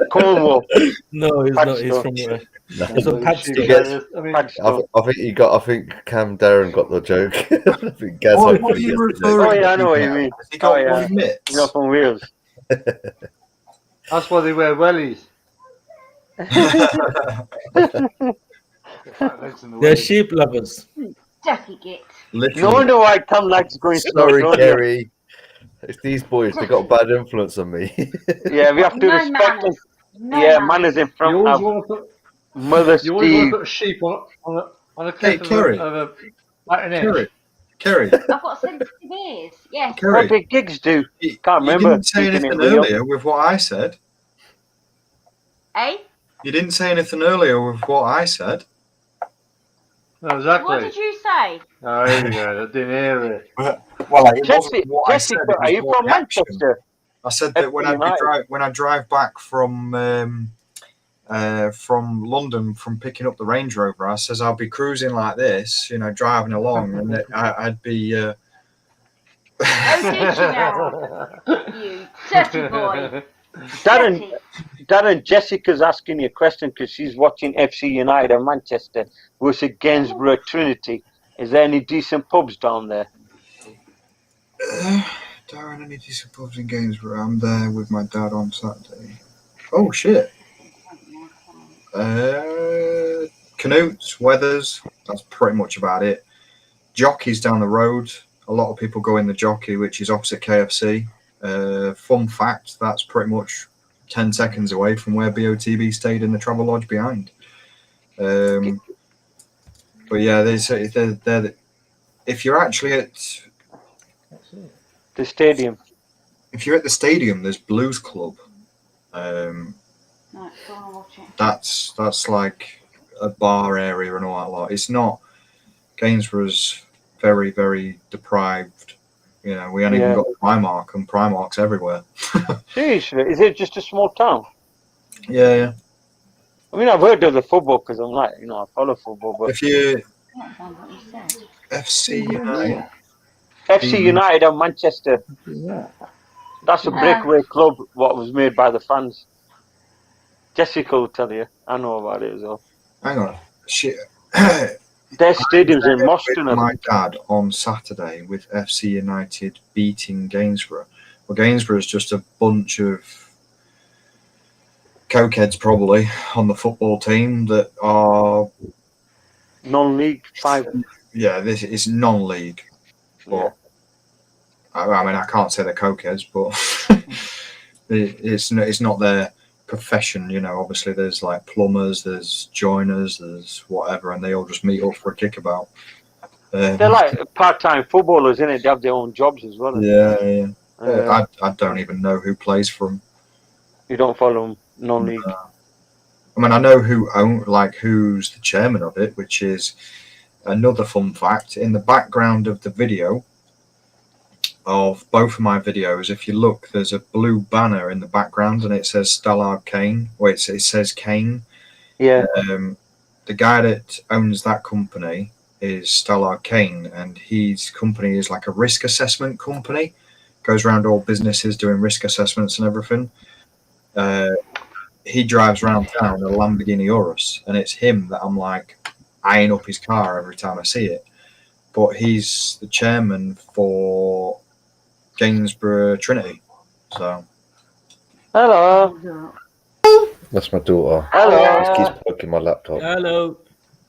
Cornwall. No, he's not. He's from he's from Padstow. I think Kam Darren got the joke. I think Gaz what are you referring to? I know what you mean. He got You're not from Wales. That's why they wear wellies. They're sheep lovers. Ducky git. No wonder why Tom likes going Sorry, Kerry. It's these boys. They got a bad influence on me. Yeah, we have to respect them. Manners in front of Mother Steve. You always want to put a sheep on a cliff of a Kerry. I've got sensitive ears. Yes. What did Gigs do? Can't remember. You didn't say anything earlier with what I said. Eh? You didn't say anything earlier with what I said. No, exactly. What did you say? Oh, here we go. I didn't hear it. Well, it wasn't what I said. Jessica, It was are you more from the action. Manchester? I said that when I drive back from London from picking up the Range Rover, I says I'll be cruising like this, driving along, and I'd be. Oh, did you now? You dirty boy. Darren, Jessica's asking you a question because she's watching FC United of Manchester versus Gainsborough Trinity. Is there any decent pubs down there? Darren, any decent pubs in Gainsborough? I'm there with my dad on Saturday. Oh shit. Canutes, Weathers, that's pretty much about it. Jockey's down the road. A lot of people go in the Jockey, which is opposite KFC. Fun fact, that's pretty much 10 seconds away from where BOTB stayed in the travel lodge behind. But yeah, they're if you're actually at the stadium. If you're at the stadium, there's Blues Club. Right, go on and watch it. That's like a bar area and all that lot. It's not. Gainsborough's very, very deprived. We ain't even got Primark, and Primark's everywhere. Seriously, is it just a small town? Yeah. I mean, I've heard of the football because I'm like, I follow football. But if you What you said. FC United, FC United of Manchester, that's a breakaway club. What was made by the fans. Jessica will tell you. I know about it as well. Hang on, shit. Their stadium's in Moston. My dad on Saturday with FC United beating Gainsborough. Well, Gainsborough is just a bunch of cokeheads probably on the football team that are non-league 5. Yeah, this is non-league. But I mean, I can't say they're cokeheads, but it's not their profession. Obviously there's like plumbers, there's joiners, there's whatever, and they all just meet up for a kickabout. They're like part-time footballers, innit? They have their own jobs as well. Yeah. I don't even know who plays for them. You don't follow them non-league? I mean, I know who's the chairman of it, which is another fun fact. In the background of the video, of both of my videos, if you look, there's a blue banner in the background and it says Stallard Kane, or it says Kane. Yeah. The guy that owns that company is Stallard Kane, and his company is like a risk assessment company. Goes around all businesses doing risk assessments and everything. He drives around town in a Lamborghini Urus, and it's him that I'm like eyeing up his car every time I see it. But he's the chairman for Gainsborough Trinity. So. Hello. That's my daughter. Hello. She keeps poking my laptop. Hello.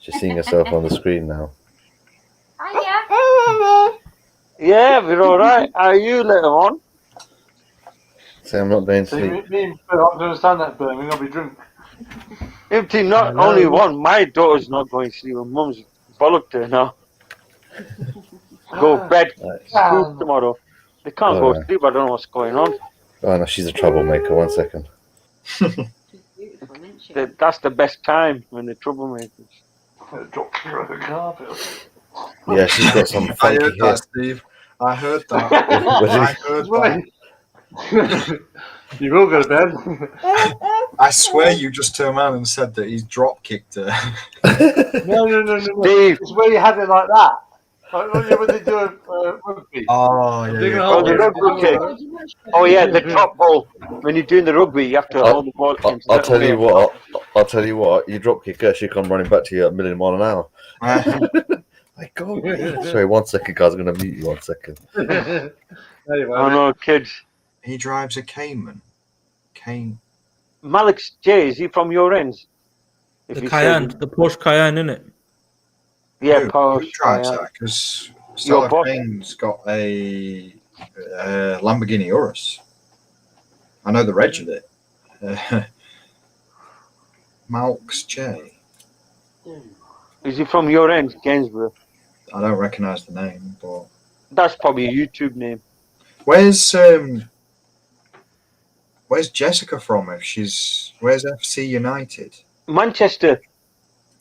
She's seeing herself on the screen now. Hiya. Yeah, we're all right. How are you, little one? Say I'm not going to See, sleep. me and Phil, I can understand that, but we're going to be drunk. Empty, not only one. My daughter's not going to sleep. Her mum's bollocked her now. Go bed. School tomorrow. They can't go to sleep. I don't know what's going on. Oh no, she's a troublemaker. 1 second. That's the best time when they're troublemakers. Drop her over the carpet. Yeah, she's got some I funky heard hit. that, Steve. I heard that. I heard that. You will go to bed. I swear you just turned around and said that he's drop kicked her. No. Steve. It's where you had it like that. Like when they do a rugby. Oh, They're yeah. gonna Oh, hold the it. rugby kick. Oh, yeah, the top ball. When you're doing the rugby, you have to hold the ball. I'll tell you what. I'll tell you what. You drop kick her, she come running back to you at a million mile an hour. My God. Sorry, 1 second, guys. I'm going to mute you 1 second. Oh, no, kids. He drives a Cayman. Malik J, is he from your ends? The Cayenne, the Porsche Cayenne, innit? Yeah, Who Porsche. drives Cayenne. that? Because Your Stallard boss. Kane's got a Lamborghini Urus. I know the reg of it. Malks J. Is he from your end, Gainsborough? I don't recognise the name, but That's probably a YouTube name. where's Where's Jessica from? Where's FC United? Manchester.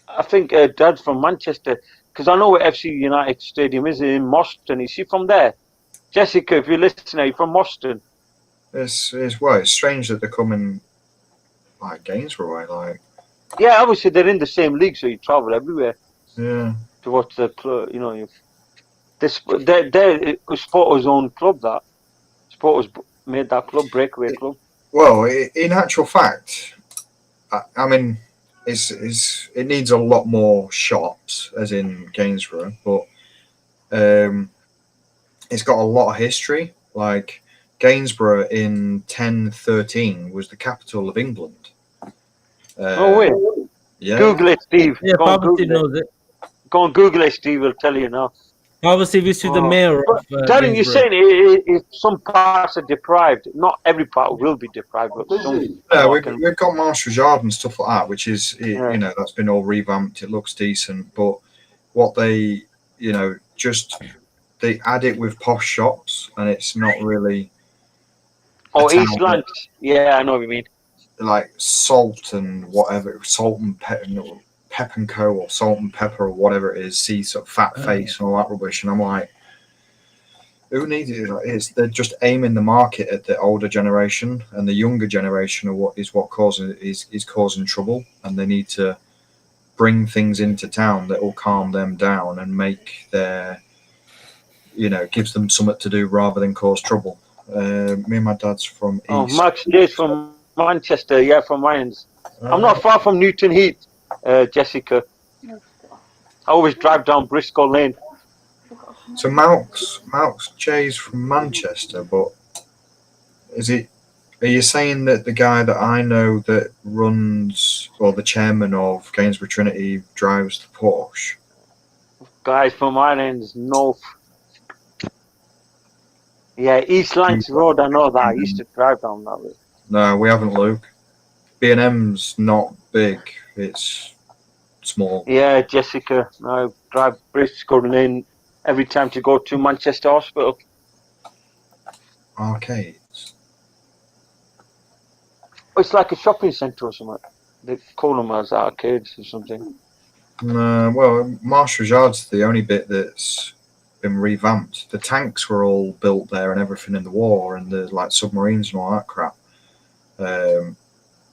I think Dad's from Manchester because I know where FC United Stadium is in Moston. Is she from there? Jessica, if you're listening, are you from Moston? It's strange that they're coming like Gainsborough way, like. Yeah, obviously they're in the same league, so you travel everywhere. Yeah. To watch the club, you know, they're Sporter's own club. That Sporter's made that club, Breakaway Club. Well, in actual fact, I mean, it needs a lot more shops, as in Gainsborough, but it's got a lot of history. Like Gainsborough in 1013 was the capital of England. Oh wait, yeah. Google it, Steve. Yeah, Papa knows it. Go on Google it, Steve. Will tell you now. Obviously, we see the mayor of Darren, you're saying if some parts are deprived, not every part will be deprived, but some. Yeah, we've got Marshall's Yard and stuff like that, which is, you know, that's been all revamped. It looks decent, but what they, you know, they add it with posh shops, and it's not really. Oh, East Lancs. Yeah, I know what you mean. Like Salt and whatever, Salt and Pep and Co. or Salt and Pepper or whatever it is, see sort of Fat Face and all that rubbish, and I'm like, who needs it? They're just aiming the market at the older generation, and the younger generation is causing trouble, and they need to bring things into town that will calm them down and make their, you know, gives them something to do rather than cause trouble. Me and my dad's from East. Max Jay's from Manchester, yeah, from Wines. I'm not far from Newton Heath, Jessica. I always drive down Bristol Lane. So Malx Jay's from Manchester, but are you saying that the guy that I know that runs, or the chairman of Gainsborough Trinity, drives the Porsche? Guys from Ireland's north. Yeah, East Lancs Road, I know that. I used to drive down that way. No, we haven't, Luke. B&M's not big, it's small. Yeah, Jessica, I drive Bristol Lane every time to go to Manchester Hospital. Arcades? It's like a shopping centre or something. They call them as arcades or something. No, well, Marshall's Yard's the only bit that's been revamped. The tanks were all built there and everything in the war, and the like submarines and all that crap.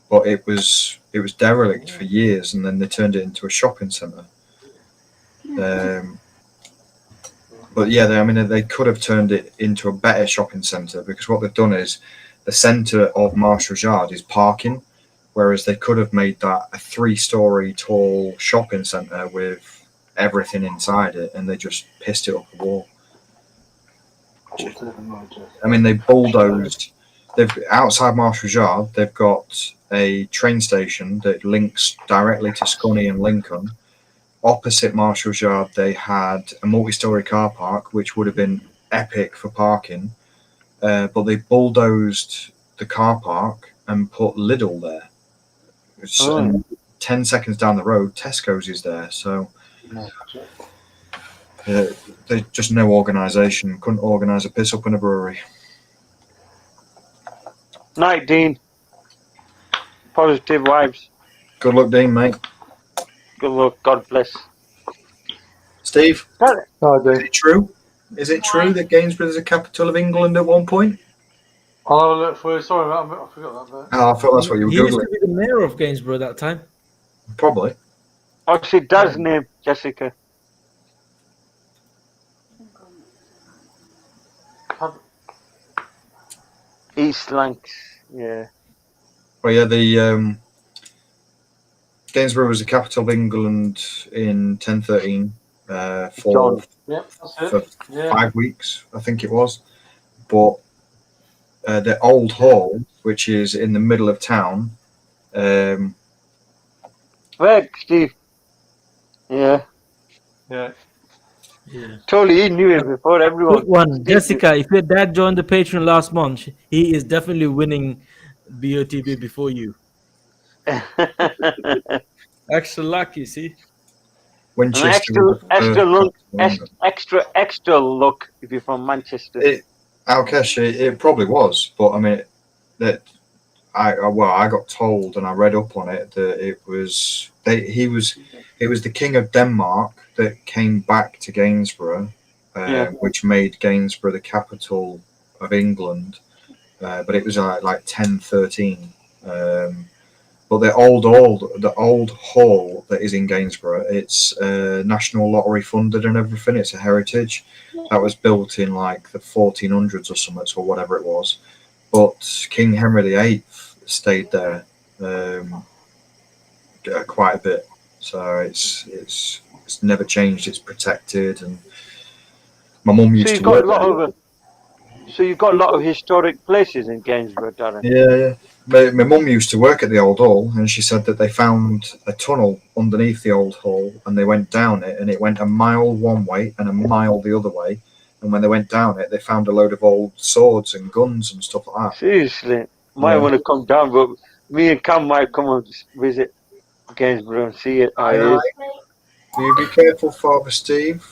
But it was derelict for years, and then they turned it into a shopping centre. But yeah, they could have turned it into a better shopping centre, because what they've done is the centre of Marshall's Yard is parking, whereas they could have made that a 3-story tall shopping centre with everything inside it, and they just pissed it up the wall. I mean, they bulldozed. Outside Marshall's Yard, they've got a train station that links directly to Scunny and Lincoln. Opposite Marshall's Yard, they had a multi-story car park, which would have been epic for parking, but they bulldozed the car park and put Lidl there. And 10 seconds down the road, Tesco's is there. So there's just no organisation. Couldn't organise a piss up in a brewery. Night, Dean. Positive vibes. Good luck, Dean, mate. Good luck. God bless. Steve, Dean. is it true? Is it true that Gainsborough is the capital of England at one point? I'll have a look for you. Sorry, I forgot that bit. Oh, I thought that's what you were He used googling. to be the mayor of Gainsborough at that time. Probably. Actually, Dad's name, Jessica. East Lancs, yeah. Well, yeah, the Gainsborough was the capital of England in 1013 for 5 weeks, I think it was. But the Old Hall, which is in the middle of town. Where, Steve? Yeah. Totally, he knew it before everyone. Quick one, Jessica, if your dad joined the Patreon last month, he is definitely winning BOTB before you. Extra lucky, see? Winchester. Extra luck if you're from Manchester. Alkesh, it probably was, but I mean, that I got told and I read up on it that it was the King of Denmark that came back to Gainsborough, which made Gainsborough the capital of England. But it was like 1013. But the old hall that is in Gainsborough, it's National Lottery funded and everything. It's a heritage that was built in like the 1400s or something, or whatever it was. But King Henry VIII stayed there quite a bit, so it's never changed. It's protected, and my mum used to work there. So you've got a lot of historic places in Gainsborough, Darren. Yeah. My mum used to work at the old hall, and she said that they found a tunnel underneath the old hall, and they went down it, and it went a mile one way and a mile the other way. And when they went down it, they found a load of old swords and guns and stuff like that. Seriously, might want to come down, but me and Cam might come and visit Gainsborough and see it. Will you be careful, Father Steve?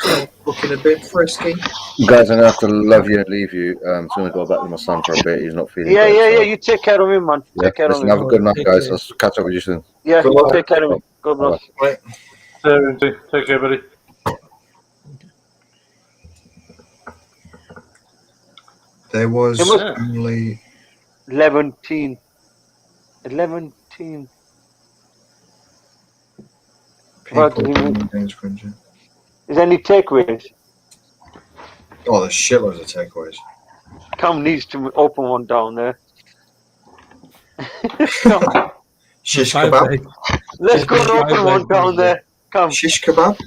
It's looking a bit frisky. Guys, I'm gonna have to love you and leave you. I'm just gonna go back to my son for a bit. He's not feeling Yeah, great, yeah. so. You take care of him, man. Yeah, Take care of him. have a good night, guys. I'll catch up with you soon. Yeah, take care of him. God bless. Right. Take care, buddy. There was only 11 team. 11 team. people in Gainsborough. Is there any takeaways? Oh, there's shitloads of takeaways. Cam needs to open one down there. Shish kebab. Let's go and open one down there. Come. Shish kebab.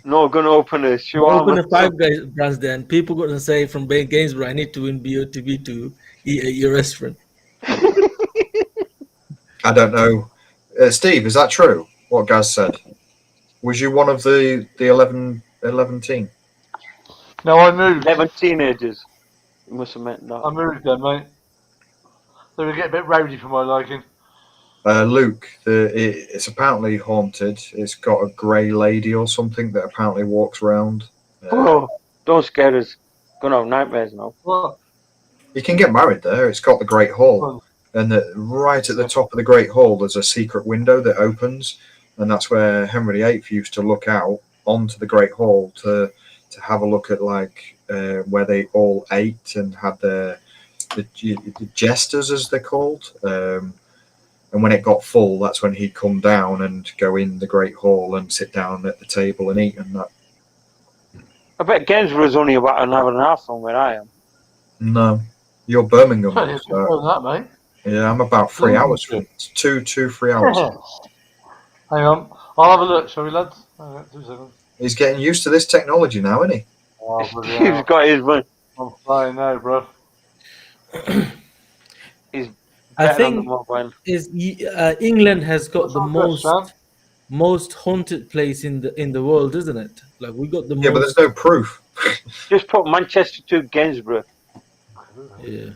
No, gonna open a shawarma. Open a Five Guys branch there, and people gonna say from Gainsborough, I need to win BOTB to eat at your restaurant. I don't know. Steve, is that true? What Gaz said? Was you one of the 11 team? No, I moved. 11 teenagers. You must have meant that. I moved them, mate. They were getting a bit rowdy for my liking. Luke, it's apparently haunted. It's got a grey lady or something that apparently walks around. Oh, don't scare us. Gonna have nightmares now. What? You can get married there. It's got the Great Hall. And right at the top of the Great Hall, there's a secret window that opens. And that's where Henry VIII used to look out onto the Great Hall to have a look at like where they all ate and had the jesters, as they're called. And when it got full, that's when he'd come down and go in the Great Hall and sit down at the table and eat and that. I bet Gainsborough's only about an hour and a half from where I am. No, you're Birmingham. Hey, it's more than that, mate. Yeah, I'm about 3 hours from 3 hours. Hang on, I'll have a look, shall we, lads? Hang on, 2 seconds. He's getting used to this technology now, isn't he? Oh, He's got his one. I'm flying now, bro. I think England has got the most haunted place in the world, isn't it? Like we got the most. Yeah, but there's no proof. Just put Manchester to Gainsborough. Yeah.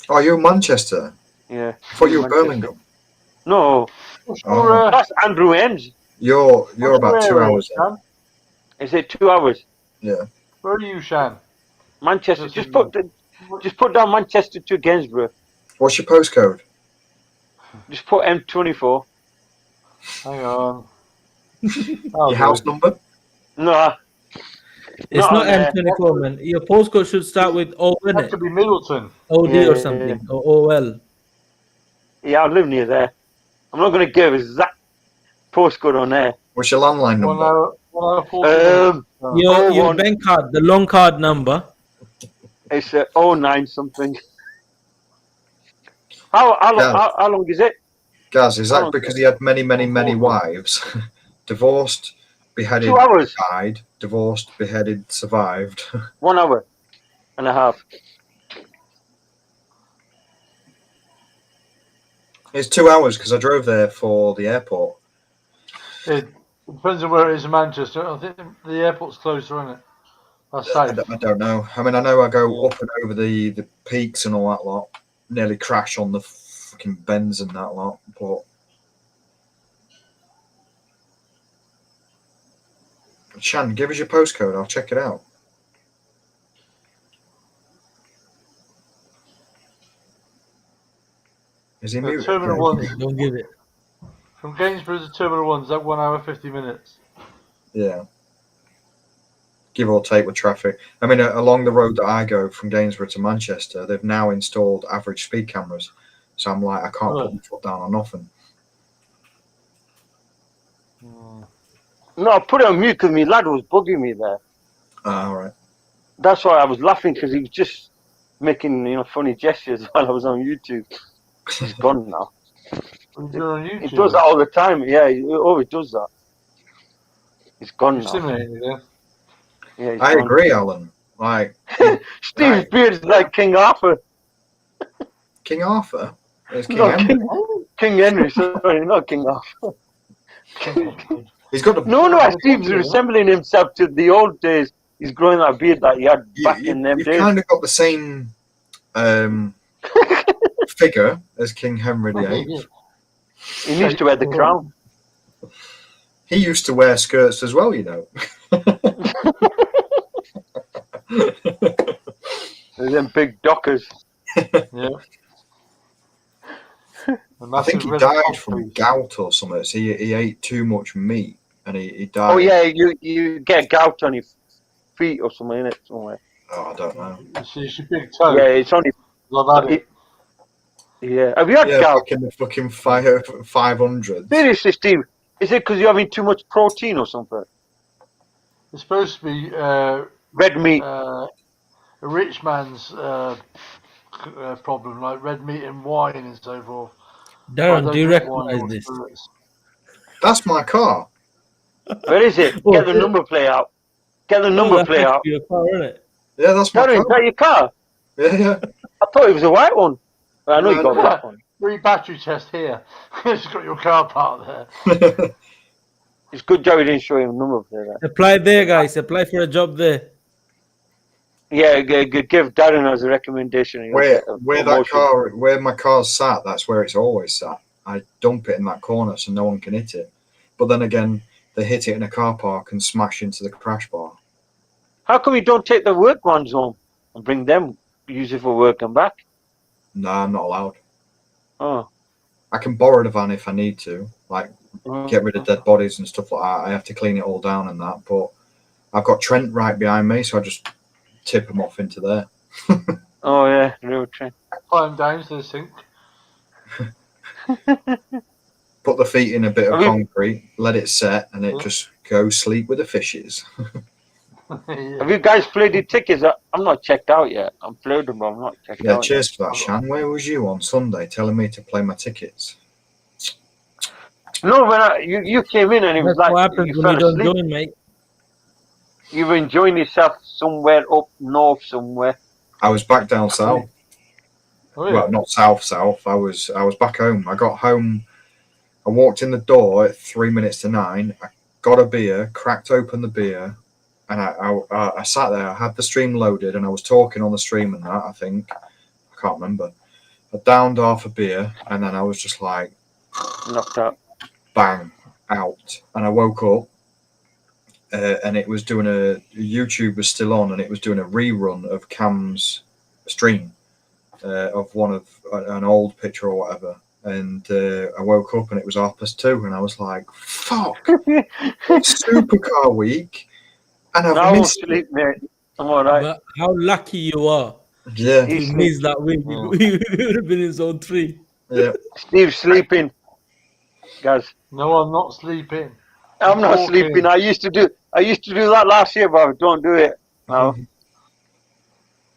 Oh, you're Manchester? Yeah. I thought you were Birmingham. No. Oh. That's Andrew Ems. You're about 2 hours. Is it 2 hours? Yeah. Where are you, Shan? Manchester. Just put down Manchester to Gainsborough. What's your postcode? Just put M24. Hang on. Your house number? No. It's not M24, man. Your postcode should start with O, isn't it? It could be Middleton. OD or something. Or OL. Yeah, I live near there. I'm not going to give exact postcode on there. What's your landline number? 1 hour, Your bank card, the long card number. It's 09 something. How long is it? Gaz, is that because he had many wives? Divorced, beheaded, 2 hours. died, divorced, beheaded, survived. 1 hour and a half. It's 2 hours because I drove there for the airport. It depends on where it is in Manchester. I think the airport's closer, isn't it? That's safe. I don't know. I mean, I know I go up and over the peaks and all that lot. Nearly crash on the fucking bends and that lot, but Shan, give us your postcode. I'll check it out. Is he The muted? Terminal Ones. Don't give it. From Gainsborough to Terminal Ones, that 1 hour 50 minutes. Yeah. Give or take with traffic. I mean, along the road that I go from Gainsborough to Manchester, they've now installed average speed cameras. So I'm like, I can't put my foot down on nothing. No, I put it on mute because my lad was bugging me there. All right. That's why I was laughing, because he was just making funny gestures while I was on YouTube. He's gone now. You're on YouTube. He does that all the time. Yeah, he always does that. He's gone now. Yeah, he's I gone. agree, Alan. Like Steve's beard's like King Arthur. King Arthur? It's King No, Henry. King Henry. Sorry, not King Arthur. He's got the No, Steve's resembling himself to the old days. He's growing that beard that he had back in them You've days. kind of got the same figure as King Henry VIII. He needs to wear the crown. He used to wear skirts as well, you know. Them big dockers. Yeah. I think he died from gout or something. So he ate too much meat and he died. Oh yeah, you get gout on your feet or something, innit? Somewhere. Oh, I don't know. It's your big toe. Yeah, it's only. I've had it. Yeah, have you had gout? Back in the fucking 500s. Seriously, Steve, is it because you're having too much protein or something? It's supposed to be Red meat. a rich man's problem, like red meat and wine and so forth. Darren, do you recognize this? That's my car. Where is it? Get the number plate out. Get the number plate out. Your car, isn't it? Yeah, that's my Darren, is car. that your car? Yeah. I thought it was a white one. Well, I know you got a black one. Free battery test here. It's got your car part there. It's good job you didn't show him number plate. Apply there, guys. Apply for a job there. Yeah, give Darren as a recommendation. Where my car's sat, that's where it's always sat. I dump it in that corner so no one can hit it. But then again, they hit it in a car park and smash into the crash bar. How come you don't take the work ones home and bring them, use it for work and back? No, I'm not allowed. Oh. I can borrow the van if I need to, like get rid of dead bodies and stuff like that. I have to clean it all down and that. But I've got Trent right behind me, so I just tip them off into there. Oh yeah, real Trent. Climb down to the sink. Put the feet in a bit of concrete, let it set, and it just goes sleep with the fishes. Have you guys played the tickets? I'm not checked out yet. I'm played them, but I'm not checked out. Yeah, cheers for that, Shan. Where was you on Sunday telling me to play my tickets? No, when you came in and it was That's like what happens you when fell you don't asleep. join, mate. You were enjoying yourself somewhere up north somewhere. I was back down south. Oh, yeah. Well, not south. I was back home. I got home. I walked in the door at 9 minutes. I got a beer, cracked open the beer, and I sat there. I had the stream loaded, and I was talking on the stream and that. I think I can't remember. I downed half a beer, and then I was just like Knocked out. Bang out, and I woke up. And it was doing YouTube was still on, and it was doing a rerun of Cam's stream of one of an old picture or whatever. And I woke up and it was 2:30, and I was like, "Fuck, Supercar week!" And I've missed sleep, mate. I'm all right. But how lucky you are. Yeah, You missed that week. We would have been in zone 3. Yeah, Steve's sleeping, guys. No, I'm not sleeping. I'm not sleeping. I used to do that last year, but I don't do it now.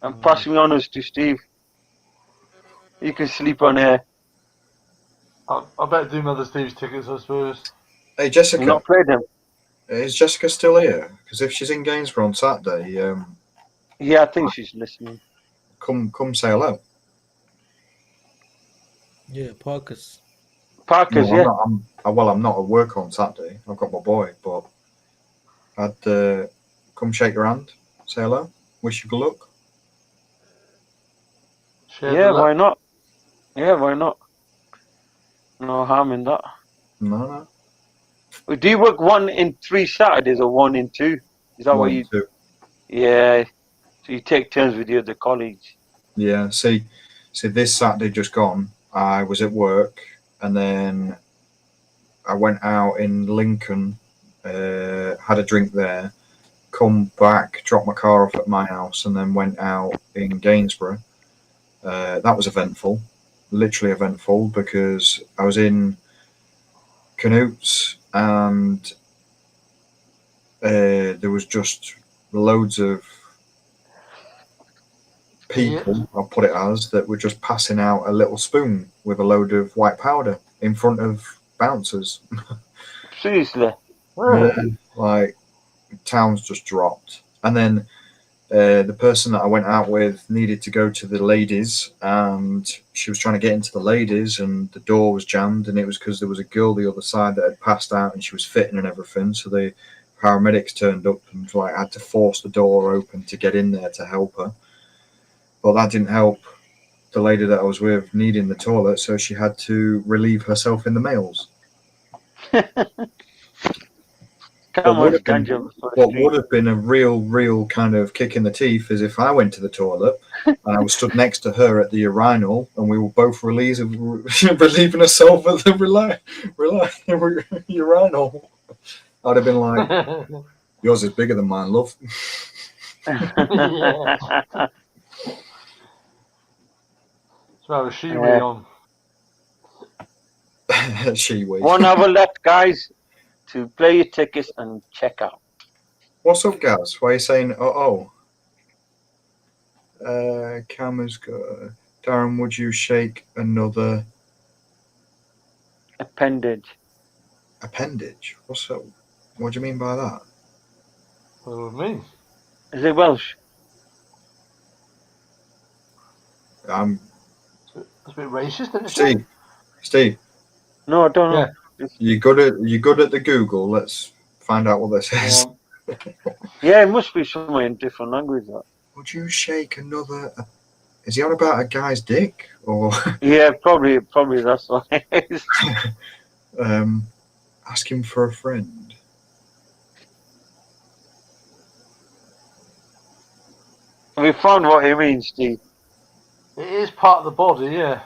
I'm passing on us to Steve. You can sleep on here. I better do Mother Steve's tickets, I suppose. Hey Jessica, Not play them. is Jessica still here? Because if she's in Gainsborough on Saturday, Yeah, I think she's listening. come say hello. Yeah, Parkers. Parker's, No, yeah. I'm not at work on Saturday. I've got my boy, but I'd come shake your hand, say hello, wish you good luck. Yeah, why not? Yeah, why not? No harm in that. No. Do you work 1 in 3 Saturdays or 1 in 2? Is that what you do? Yeah. So you take turns with your other colleagues. Yeah. See, this Saturday just gone. I was at work, and then I went out in Lincoln, had a drink there, come back, dropped my car off at my house, and then went out in Gainsborough. That was eventful, literally eventful, because I was in Canutes, and there was just loads of people, I'll put it as, that were just passing out a little spoon with a load of white powder in front of bouncers. Seriously. Like, towns just dropped. And then the person that I went out with needed to go to the ladies, and she was trying to get into the ladies, and the door was jammed, and it was because there was a girl the other side that had passed out, and she was fitting and everything. So the paramedics turned up and like had to force the door open to get in there to help her. But that didn't help the lady that I was with needing the toilet, so she had to relieve herself in the males. What would have been a real kind of kick in the teeth is if I went to the toilet and I was stood next to her at the urinal, and we were both relieving ourselves at the urinal. I'd have been like, yours is bigger than mine, love. So a she-wee on. She-wee. 1 hour left, guys, to play your tickets and check out. What's up, Gaz? Why are you saying Kam has got... Darren, would you shake another... Appendage. Appendage? What's up? What do you mean by that? What do you mean? Is it Welsh? It's a bit racist, isn't it? Steve. No, I don't know. Yeah. You good at the Google? Let's find out what this is. Yeah, it must be somewhere in different language. Would you shake another? Is he on about a guy's dick or? Yeah, probably that's what it is. Ask him for a friend. We found what he means, Steve. It is part of the body, yeah.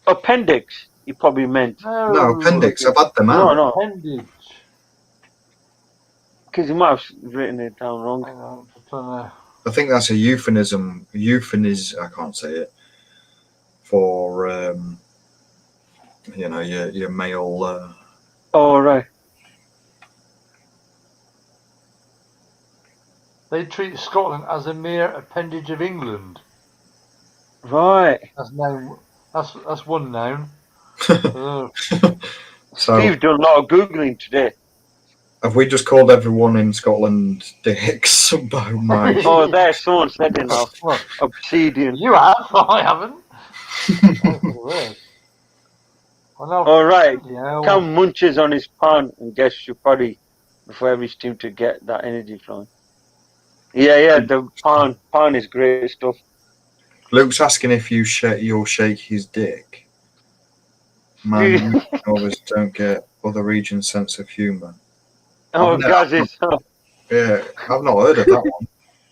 Appendix, he probably meant. No, appendix. I've had them out. No. Appendage. Because he might have written it down wrong. Hang on, I think that's a euphemism. I can't say it. For your male. Oh right. They treat Scotland as a mere appendage of England. Right. That's one noun. So, Steve done a lot of Googling today. Have we just called everyone in Scotland dicks? Oh, there, someone said it now. Obsidian. You have, I haven't. All right. Kam munches on his pan and gets your body before every team to get that energy flowing. Yeah, the pan is great stuff. Luke's asking if you'll shake his dick. Man, always don't get other regions' sense of humour. Oh, Gaz is. Yeah, I've not heard of that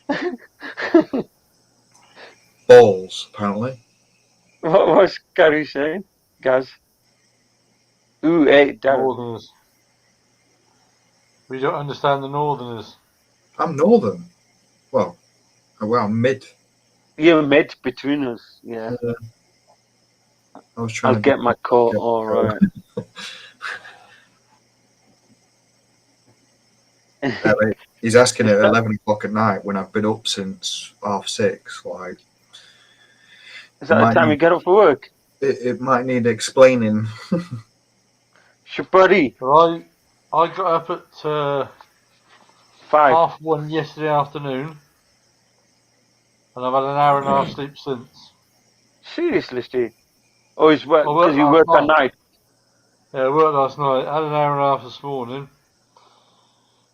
one. Balls, apparently. What was Gary saying? Gaz? Ooh, hey, Darren. Northerners. We don't understand the Northerners. I'm Northern. Well, I'm mid. You're mid between us, yeah. I was trying I'll get my coat, all right. He's asking at 11 o'clock at night when I've been up since 6:30. Like, is that the time you get up for work? It might need explaining. Shabuddy. Well, I got up at 5. 1:30 yesterday afternoon, and I've had an hour and a half sleep since. Seriously, Steve? Oh, because you work at night? Yeah, I worked last night. I had an hour and a half this morning,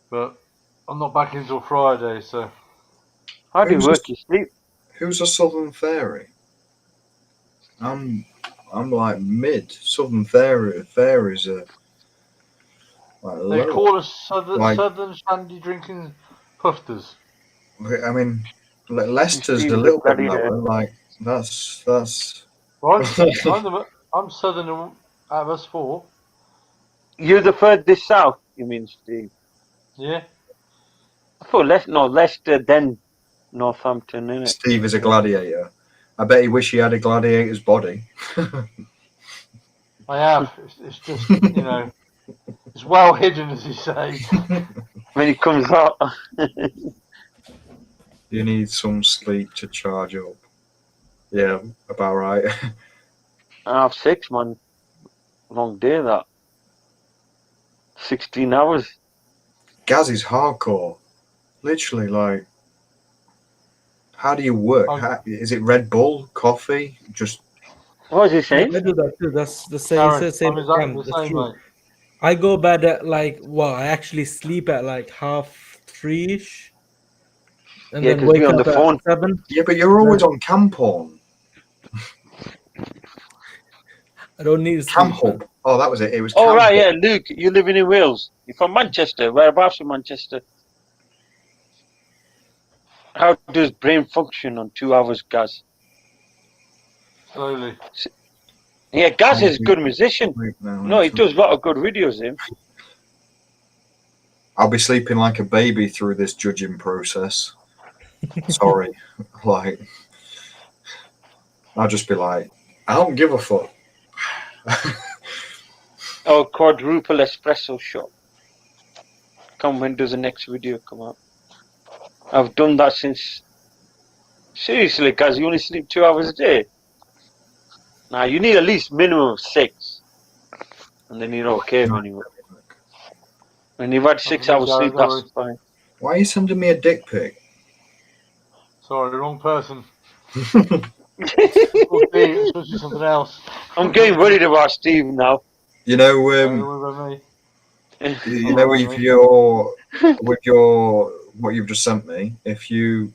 but I'm not back until Friday, so... How do you work your sleep? Who's a Southern Fairy? I'm like mid. Southern Fairies are... They call us Southern Shandy Drinking Pufters. I mean, Leicester's a little bit lower. Like, that's Well, I'm southern out of us four. You're the furthest south, you mean, Steve? Yeah. I thought Leicester, then Northampton, innit? Steve is a gladiator. I bet he wish he had a gladiator's body. I have. It's just, you know, it's well hidden, as you say. When he comes out. You need some sleep to charge up. Yeah, about right. 6, man. Long day, that. 16 hours. Gaz is hardcore. Literally, like, how do you work? Is it Red Bull, coffee? Just. What was he saying? I do that too. That's the same. Darren, Same. I'm exactly That's the same, true. mate. I go bed at like, well, I actually sleep at like 3:30ish, and Yeah, then 'cause wake we're on up the at phone. 7. Yeah, but you're always on Cam porn. I don't need Cam sleep, man. Hub. Oh, that was it. It was Oh, Cam right, Hub. yeah, Luke, you're living in Wales. You're from Manchester. Whereabouts in Manchester? How does brain function on 2 hours, Gaz? Slowly. Yeah, Gaz is a good musician. No, he does a lot of good videos, him. I'll be sleeping like a baby through this judging process. Sorry. Like, I'll just be like, I don't give a fuck. Oh, quadruple espresso shot. When does the next video come out? I've done that since. Seriously, Gaz, you only sleep 2 hours a day. Now, you need at least minimum of 6. And then you're okay anyway. When you've had 6 hours sleep, that's fine. Why are you sending me a dick pic? Sorry, wrong person. It's supposed to be something else. I'm getting worried about Steve now. You know, me. you know, with your what you've just sent me, if you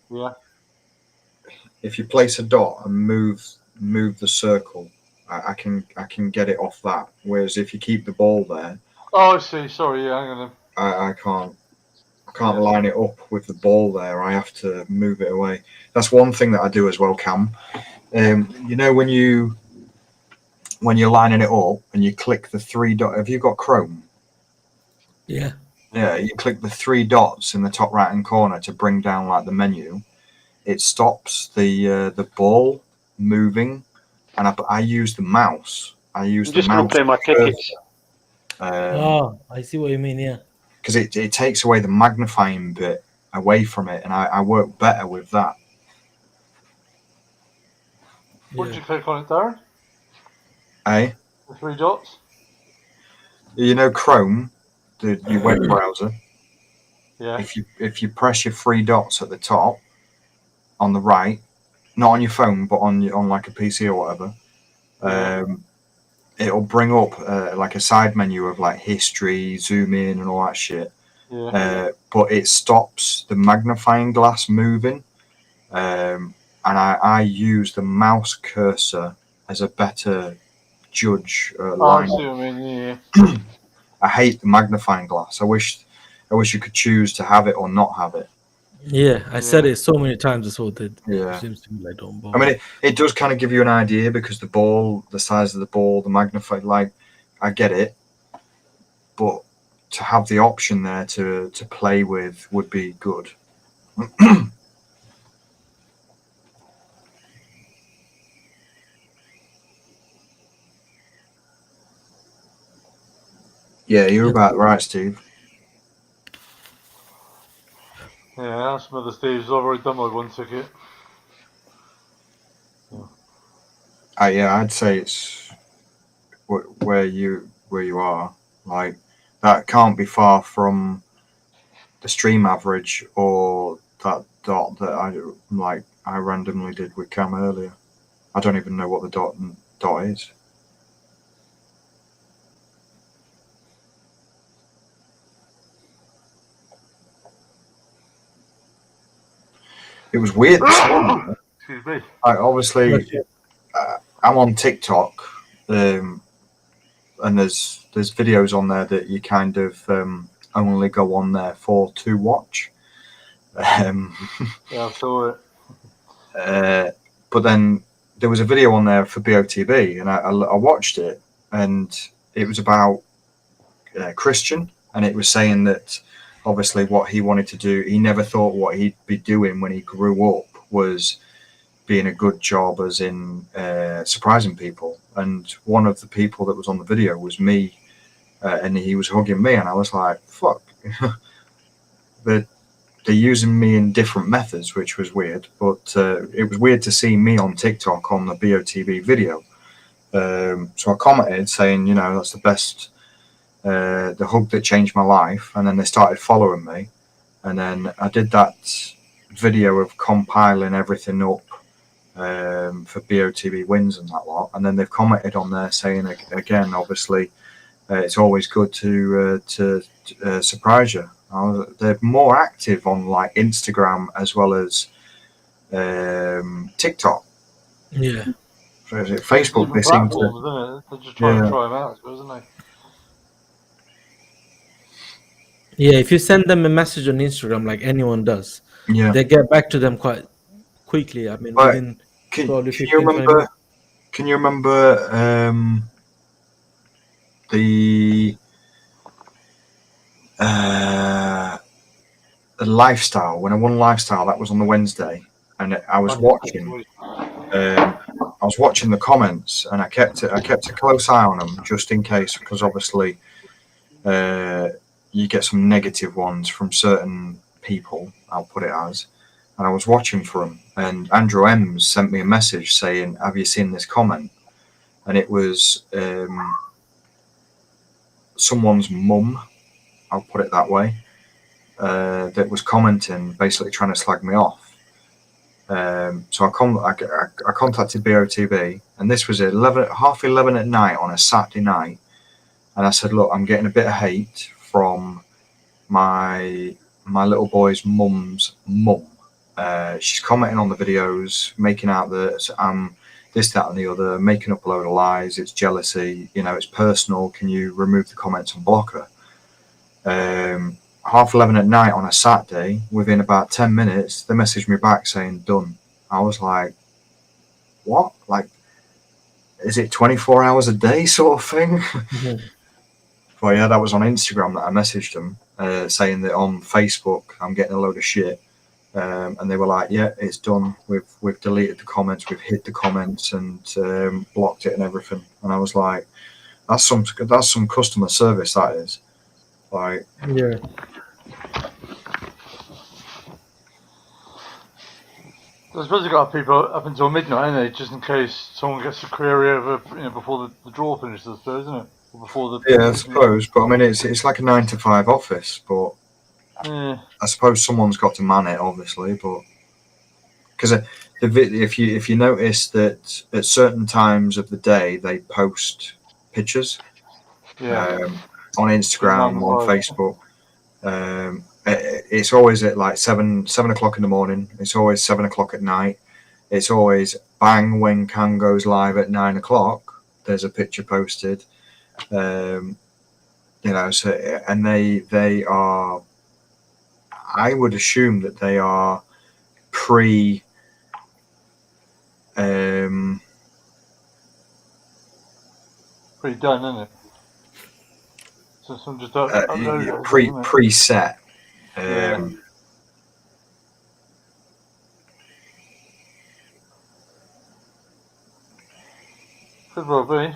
place a dot and move the circle, I can get it off that. Whereas if you keep the ball there, oh, I see. Sorry, yeah, hang on. I can't line it up with the ball there. I have to move it away. That's one thing that I do as well, Cam. You know, when you're lining it up and you click the 3 dot. Have you got Chrome? Yeah. Yeah, you click the 3 dots in the top right hand corner to bring down like the menu. It stops the ball moving, and I use the mouse. I'm just going to play my tickets. I see what you mean. Yeah. Because it takes away the magnifying bit away from it, and I work better with that. What did you click on it, Darren? Eh? The 3 dots? You know Chrome, your web browser? Yeah. If you press your 3 dots at the top, on the right, not on your phone, but on like a PC or whatever, it'll bring up like a side menu of like history, zoom in, and all that shit. Yeah. But it stops the magnifying glass moving, and I use the mouse cursor as a better judge. I see what I mean. Yeah. I hate the magnifying glass. I wish you could choose to have it or not have it. Yeah, I said it so many times. This whole thing. Yeah. Seems to be like don't bother. I mean, it does kind of give you an idea because the size of the ball, the magnify, like, I get it, but to have the option there to play with would be good. Yeah, you're about right, Steve. Yeah, that's some other Steve's. I've already done my 1 ticket. Yeah, I'd say it's where you are. Like, that can't be far from the stream average or that dot that I randomly did with Cam earlier. I don't even know what the dot is. It was weird this morning. Excuse me. I'm on TikTok, and there's videos on there that you kind of only go on there to watch. Yeah, I saw it. But then there was a video on there for BOTB, and I watched it, and it was about Christian, and it was saying that obviously what he wanted to do, he never thought what he'd be doing when he grew up was being a good job, as in surprising people. And one of the people that was on the video was me, and he was hugging me, and I was like, fuck. They're using me in different methods, which was weird, but it was weird to see me on TikTok on the BOTB video. So I commented saying, you know, that's the best, the hug that changed my life. And then they started following me. And then I did that video of compiling everything up for BOTB wins and that lot. And then they've commented on there saying, again, obviously, it's always good to surprise you. They're more active on like Instagram as well as TikTok. Yeah. Facebook, they seem to. Isn't it? They're just trying to try them out, isn't they? Yeah, if you send them a message on Instagram like anyone does, they get back to them quite quickly. I mean, but within can you remember? Can you remember the lifestyle, when I won lifestyle? That was on the Wednesday, and I was watching. I was watching the comments, and I kept a close eye on them just in case, because obviously you get some negative ones from certain people. I'll put it as, and I was watching for them. And Andrew Ems sent me a message saying, "Have you seen this comment?" And it was someone's mum. I'll put it that way. That was commenting, basically trying to slag me off. So I contacted BOTB, and this was at 11:30 at night on a Saturday night, and I said, "Look, I'm getting a bit of hate from my little boy's mum's mum. She's commenting on the videos, making out that I'm this, that, and the other, making up a load of lies. It's jealousy. You know, it's personal. Can you remove the comments and block her?" 11:30 at night on a Saturday, within about 10 minutes, they messaged me back saying, "Done." I was like, what? Like, is it 24 hours a day sort of thing? Mm-hmm. Well, yeah, that was on Instagram that I messaged them, saying that on Facebook I'm getting a load of shit. And they were like, "Yeah, it's done. We've deleted the comments, we've hid the comments, and blocked it and everything." And I was like, that's some customer service, that is. Like, yeah. I suppose you got people up until midnight, haven't they? Just in case someone gets a query over, you know, before the draw finishes, I suppose, isn't it? Or before the I suppose. But I mean, it's like a 9 to 5 office, but I suppose someone's got to man it, obviously. But because if you notice that at certain times of the day they post pictures, on Instagram, on Facebook. It's always at like 7 o'clock in the morning. It's always 7 o'clock at night. It's always bang when Kam goes live at 9 o'clock. There's a picture posted. You know, so, and they are, I would assume that they are pre done, isn't it? So some just preset. Could well be.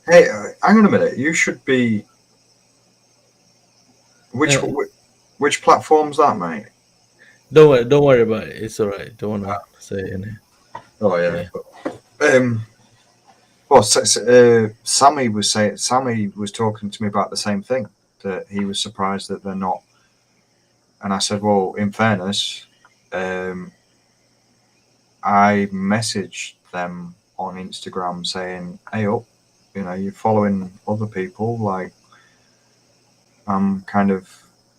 Hey, hang on a minute. You should be. Which platform's that, mate? Don't worry about it. It's all right. Don't want to say anything. Oh yeah. Well, Sammy was talking to me about the same thing, that he was surprised that they're not. And I said, well, in fairness, I messaged them on Instagram saying, "Hey up, you know, you're following other people. Like, I'm kind of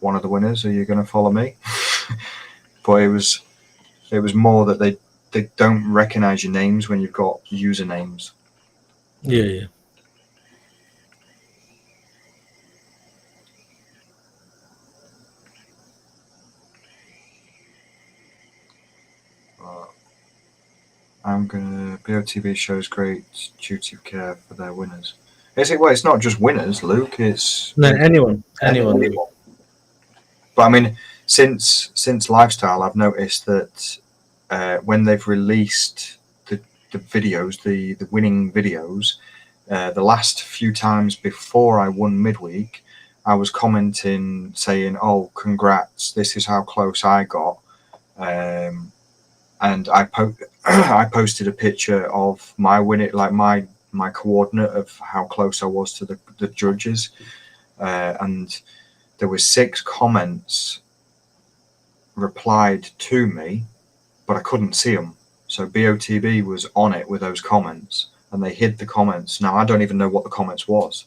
one of the winners. Are you going to follow me?" But it was more that they don't recognize your names when you've got usernames. Yeah. I'm gonna. BOTB shows great duty of care for their winners. Is it? Well, it's not just winners, Luke. It's No, anyone. But I mean, since Lifestyle, I've noticed that when they've released the videos, the winning videos, the last few times before I won midweek, I was commenting saying, "Oh, congrats! This is how close I got," and I posted a picture of my winning, like my coordinate of how close I was to the judges, and there were 6 comments replied to me, but I couldn't see them. So BOTB was on it with those comments, and they hid the comments. Now I don't even know what the comments was,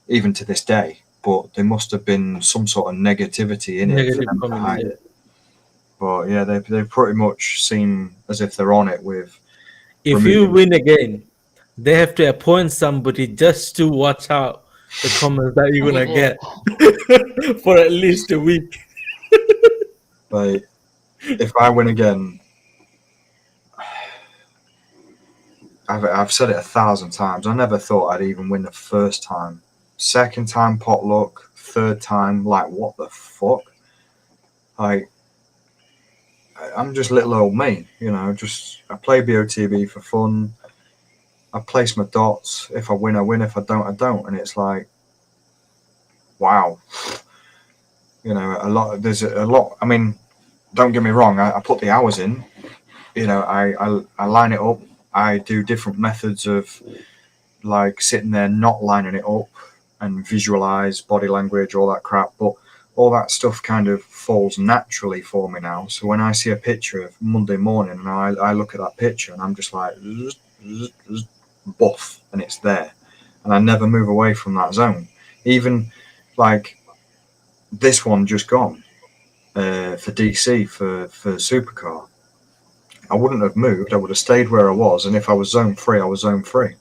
even to this day. But there must have been some sort of negativity in it for them to hide it. But yeah, they pretty much seem as if they're on it with. If you win again, they have to appoint somebody just to watch out the comments that you're gonna get for at least a week. Like, if I win again, I've said it 1,000 times. I never thought I'd even win the first time. Second time potluck, third time, like, what the fuck? Like, I'm just little old me, you know. Just I play BOTB for fun. I place my dots. If I win, I win. If I don't, I don't. And it's like, wow. You know, there's a lot. I mean, don't get me wrong. I put the hours in. You know, I line it up. I do different methods of like sitting there, not lining it up, and visualize body language, all that crap. But all that stuff kind of falls naturally for me now. So when I see a picture of Monday morning, and I look at that picture, and I'm just like, buff, and it's there, and I never move away from that zone. Even like this one just gone for DC for Supercar. I wouldn't have moved. I would have stayed where I was, and if I was zone 3, I was zone 3.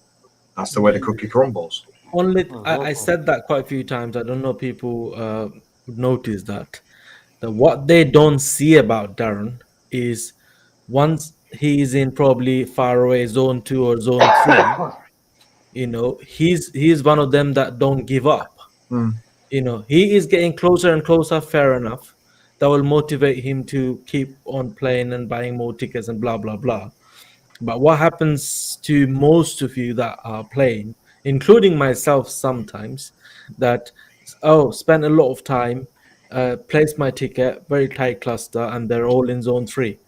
That's the way the cookie crumbles. Only I said that quite a few times. I don't know people notice that what they don't see about Darren is once he's in probably far away zone 2 or zone 3, you know, he's one of them that don't give up. You know, he is getting closer and closer. Fair enough. That will motivate him to keep on playing and buying more tickets and blah blah blah. But what happens to most of you that are playing, including myself sometimes, that spend a lot of time, place my ticket, very tight cluster, and they're all in zone 3.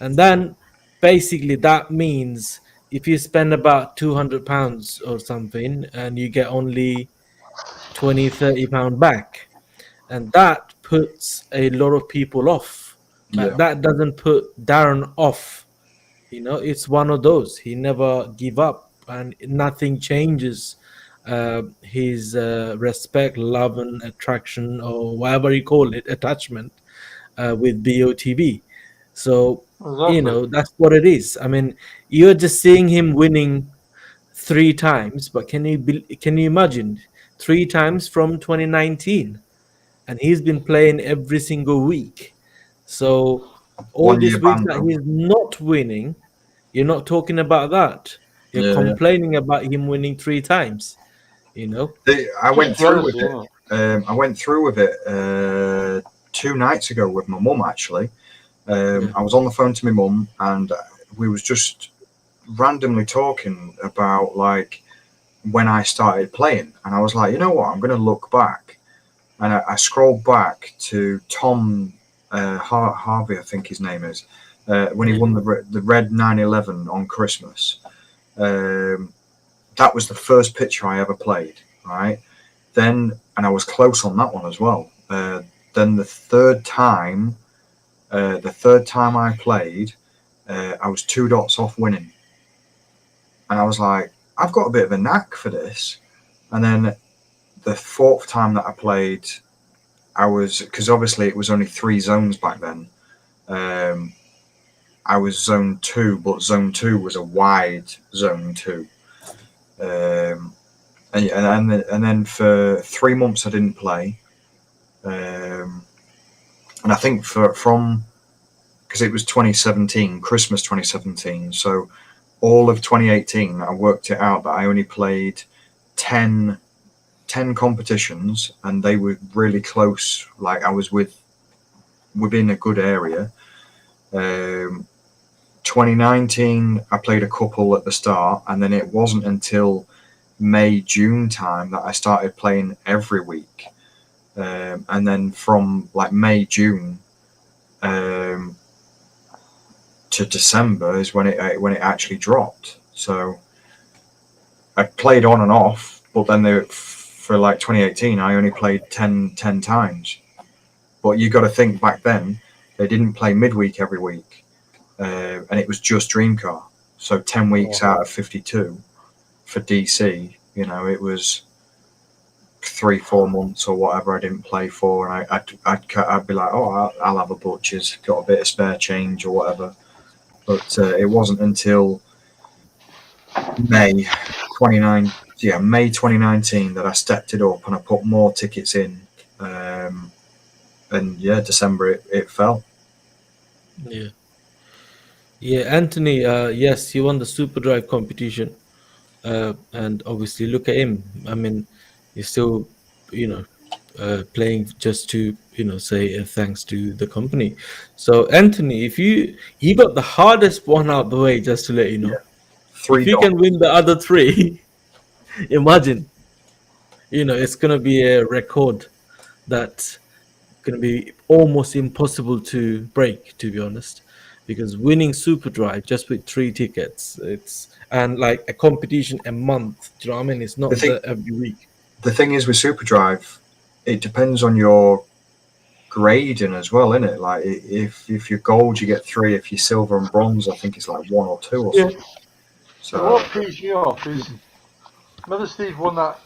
And then basically that means if you spend about £200 or something and you get only 20-30 pound back, and that puts a lot of people off, but that doesn't put Darren off. You know, it's one of those. He never give up, and nothing changes his respect, love, and attraction, or whatever you call it, attachment with BOTB. So you know, that's what it is. I mean, you're just seeing him winning 3 times, but can you imagine 3 times from 2019, and he's been playing every single week. So all these weeks that he's not winning, you're not talking about that. You're complaining about him winning 3 times. You know, I went through with it. I went through with it 2 nights ago with my mum. Actually, I was on the phone to my mum, and we was just randomly talking about like when I started playing, and I was like, you know what, I'm going to look back, and I scrolled back to Tom Harvey, I think his name is, when he won the red 911 on Christmas. That was the first picture I ever played, right? Then, and I was close on that one as well. Then the third time I played, I was 2 dots off winning, and I was like, I've got a bit of a knack for this. And then the 4th time that I played, I was, because obviously it was only 3 zones back then. I was zone 2, but zone 2 was a wide zone 2. And then for 3 months I didn't play. And I think from because it was 2017, Christmas 2017. So all of 2018, I worked it out that I only played 10 competitions, and they were really close. Like I was within a good area. 2019, I played a couple at the start, and then it wasn't until May, June time that I started playing every week. And then from like May, June to December is when it actually dropped. So I played on and off, but then for like 2018, I only played 10 times. But you got to think back then, they didn't play midweek every week, and it was just Dream Car. So 10 weeks out of 52 for DC, you know, it was 3-4 months or whatever I didn't play for, and I'd be like, oh, I'll have a butcher's, got a bit of spare change or whatever. But it wasn't until May 2019 that I stepped it up and I put more tickets in, and yeah, December it fell. Yeah, Anthony, yes, he won the Super Drive competition, and obviously look at him. I mean, he's still, you know, playing just to, you know, say thanks to the company. So Anthony, if you got the hardest one out the way, just to let you know, if you can win the other 3, imagine, you know, it's gonna be a record that's gonna be almost impossible to break, to be honest, because winning Super Drive just with 3 tickets, and like a competition a month. Do you know what I mean? It's not every week. The thing is with Super Drive, it depends on your grading as well, isn't it? Like if you're gold, you get 3. If you're silver and bronze, I think it's like 1 or 2 or something. So what pees me off is, Mother Steve won that,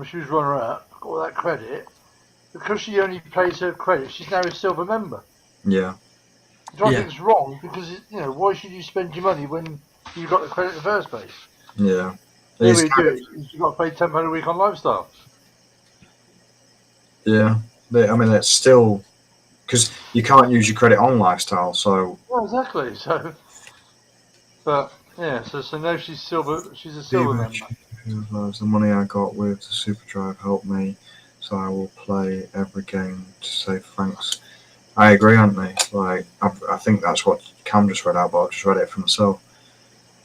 she was runner-up, got all that credit. Because she only pays her credit, she's now a silver member. Yeah. Which I think is wrong, because, you know, why should you spend your money when you got the credit in the first place? Yeah. The way you do it, you've got to pay £10 a week on lifestyle. Yeah. I mean, it's still, because you can't use your credit on lifestyle, so. Well, exactly. So, but yeah, so now she's silver. She's a silver member. The money I got with the Super Drive helped me, so I will play every game to say thanks. I agree, Anthony. Like I think that's what Cam just read out, but I've just read it for myself.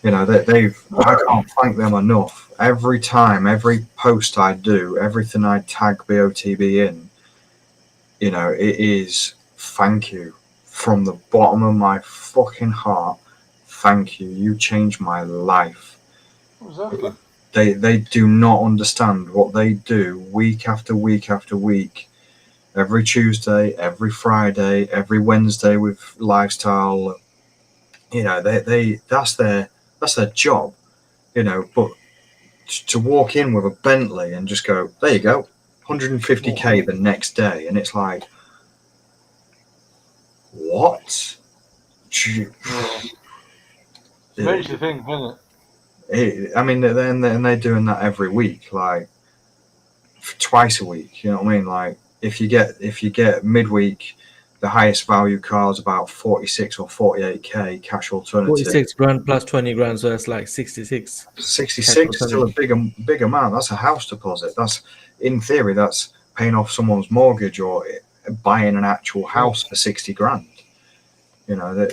You know, I can't thank them enough. Every time, every post I do, everything I tag BOTB in, you know, it is thank you from the bottom of my fucking heart. Thank you. You changed my life. Exactly. They do not understand what they do week after week after week. Every Tuesday, every Friday, every Wednesday with lifestyle. You know, that's their job. You know, but to walk in with a Bentley and just go, there you go, 150k the next day, and it's like, what? It makes you think, doesn't it? I mean, they're doing that every week, like twice a week. You know what I mean? Like if you get midweek, the highest value car's about 46 or 48k cash alternative. 46 grand plus 20 grand, so that's like 66. 66 is still a big amount. That's a house deposit. That's, in theory, that's paying off someone's mortgage or buying an actual house for 60 grand. You know,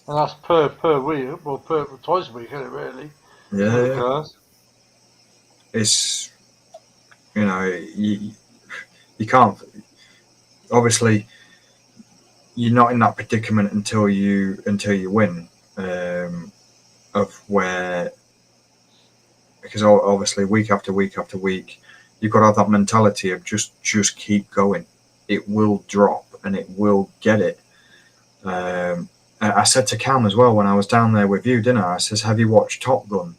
and that's per week, well, twice a week, isn't it, really? Yeah. It's, you know, you can't, obviously, you're not in that predicament until you win, of where, because obviously week after week after week, you've got to have that mentality of just keep going. It will drop and it will get it. I said to Cam as well when I was down there with you, didn't I? I says, have you watched Top Gun,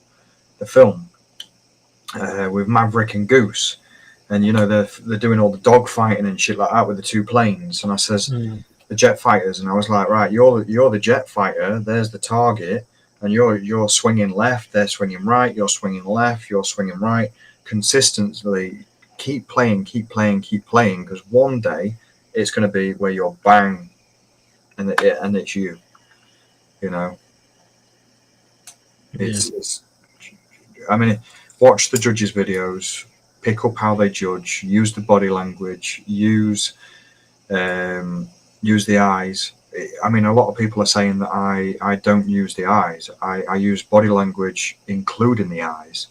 the film, with Maverick and Goose? And you know they're doing all the dog fighting and shit like that with the 2 planes. And I says, the jet fighters, and I was like, right, you're the jet fighter. There's the target, and you're swinging left. They're swinging right. You're swinging left. You're swinging right. Consistently, keep playing, because one day it's going to be where you're bang, and it's you. You know. It's I mean, watch the judges' videos, pick up how they judge, use the body language, use the eyes. I mean, a lot of people are saying that I don't use the eyes. I use body language, including the eyes.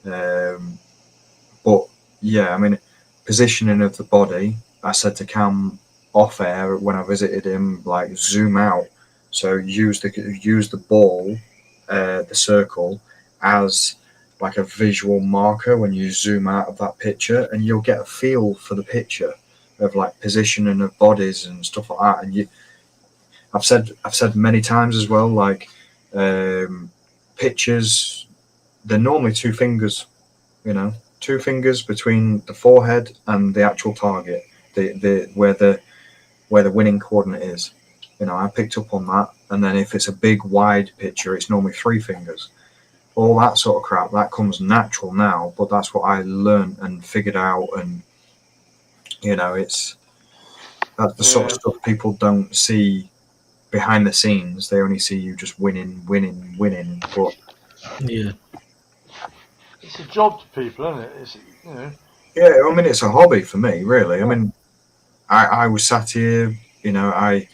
But yeah, I mean, positioning of the body. I said to Cam off air when I visited him, like zoom out. So use the ball, the circle, as like a visual marker when you zoom out of that picture, and you'll get a feel for the picture of like positioning of bodies and stuff like that. And I've said many times as well, like pictures, they're normally two fingers, you know, two fingers between the forehead and the actual target, where the winning coordinate is. You know, I picked up on that. And then if it's a big wide picture, it's normally three fingers. All that sort of crap, that comes natural now, but that's what I learned and figured out. And you know, that's the sort of stuff people don't see behind the scenes. They only see you just winning. But Yeah, it's a job to people, isn't it? It's, you know. Yeah, I mean, it's a hobby for me, really. I mean, I was sat here, you know, I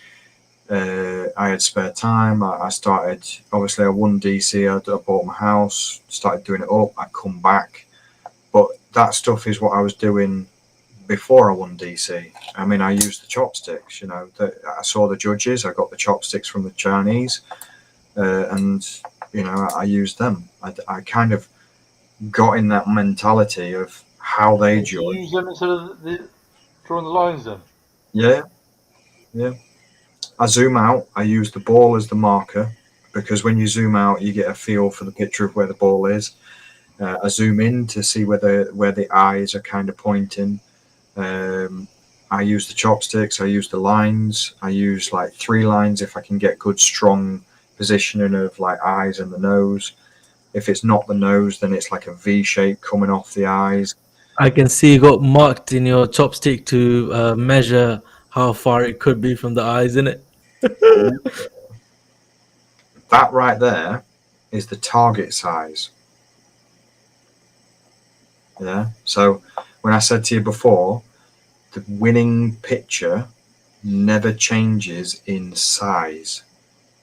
had spare time. I started, obviously, I won DC. I bought my house, started doing it up. I come back, but that stuff is what I was doing before I won DC. I mean, I used the chopsticks. You know, I saw the judges. I got the chopsticks from the Chinese, and you know, I used them. I kind of got in that mentality of how they judge. You use them instead of drawing the lines, then. Yeah. I zoom out. I use the ball as the marker because when you zoom out, you get a feel for the picture of where the ball is. I zoom in to see where the eyes are kind of pointing. I use the chopsticks. I use the lines. I use like 3 lines if I can get good, strong positioning of like eyes and the nose. If it's not the nose, then it's like a V shape coming off the eyes. I can see you got marked in your chopstick to measure how far it could be from the eyes, innit? That right there is the target size. Yeah. So when I said to you before, the winning picture never changes in size.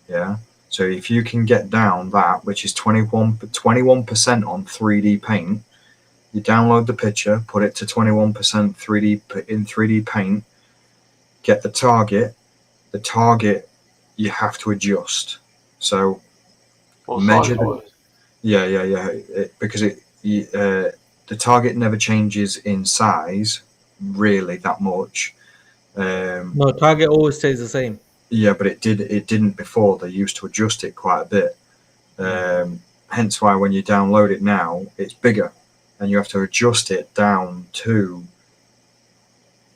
Yeah. So if you can get down that, which is 21% on 3D Paint, you download the picture, put it to 21% 3D Paint, get the target. The target you have to adjust. So measure because the target never changes in size really that much. No, target always stays the same. Yeah, but it didn't before. They used to adjust it quite a bit. Hence why when you download it now, it's bigger, and you have to adjust it down to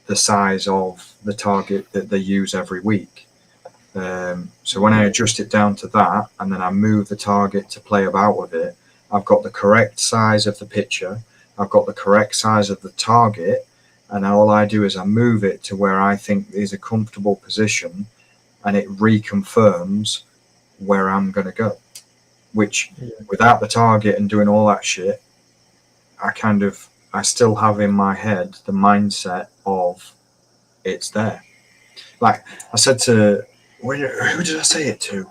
the size of the target that they use every week. So when I adjust it down to that, and then I move the target to play about with it, I've got the correct size of the picture, I've got the correct size of the target, and all I do is I move it to where I think is a comfortable position, and it reconfirms where I'm going to go. Which, without the target and doing all that shit, I still have in my head the mindset of it's there. Like I said to, who did I say it to?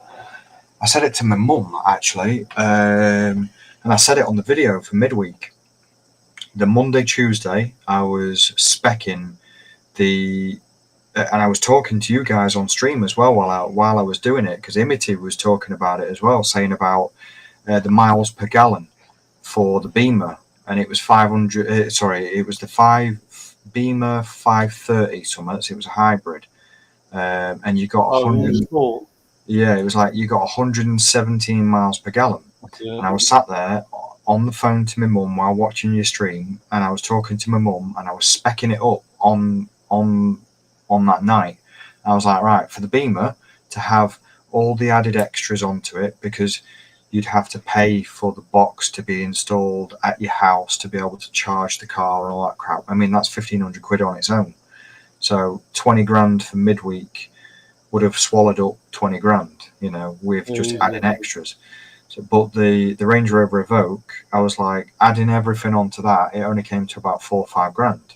I said it to my mum, actually, and I said it on the video for midweek. The Monday, Tuesday, I was speccing and I was talking to you guys on stream as well while I was doing it, because Imity was talking about it as well, saying about the miles per gallon for the Beamer, and it was 500. It was the Beamer 530 something. So it was a hybrid, and you got 100. Yeah, it was like you got 117 miles per gallon. Yeah. And I was sat there on the phone to my mum while watching your stream, and I was talking to my mum, and I was speccing it up on that night. I was like, right, for the Beamer to have all the added extras onto it, because you'd have to pay for the box to be installed at your house to be able to charge the car and all that crap. I mean, that's 1,500 quid on its own. So 20 grand for midweek would have swallowed up 20 grand, you know, with just adding extras. So, but the Range Rover Evoque, I was like, adding everything onto that, it only came to about 4 or 5 grand.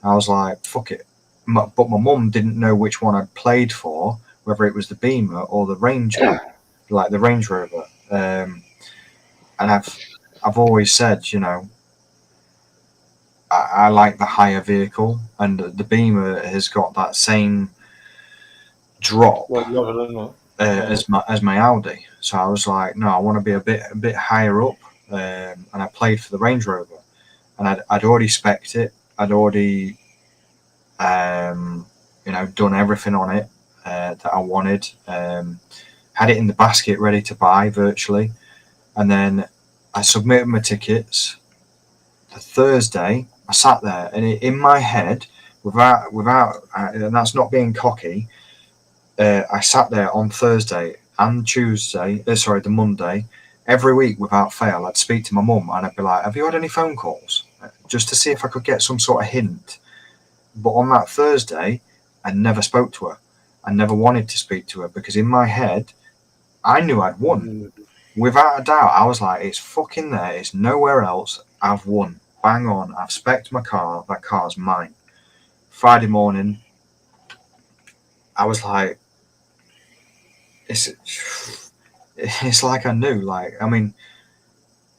I was like, fuck it. But my mum didn't know which one I'd played for, whether it was the Beamer or the Ranger, like the Range Rover. And I've always said, you know, I like the higher vehicle, and the Beamer has got that same drop as my Audi. So I was like, no, I want to be a bit higher up, and I played for the Range Rover, and I'd already spec'd it. I'd already, you know, done everything on it that I wanted. Had it in the basket ready to buy virtually, and then I submitted my tickets. The Thursday, I sat there, and in my head, without, and that's not being cocky, I sat there on Thursday and Tuesday, the Monday, every week without fail. I'd speak to my mum and I'd be like, have you had any phone calls? Just to see if I could get some sort of hint. But on that Thursday, I never spoke to her. I never wanted to speak to her because in my head, I knew I'd won. Without a doubt, I was like, it's fucking there. It's nowhere else. I've won. Bang on. I've spec'd my car. That car's mine. Friday morning, I was like, it's like I knew. Like, I mean,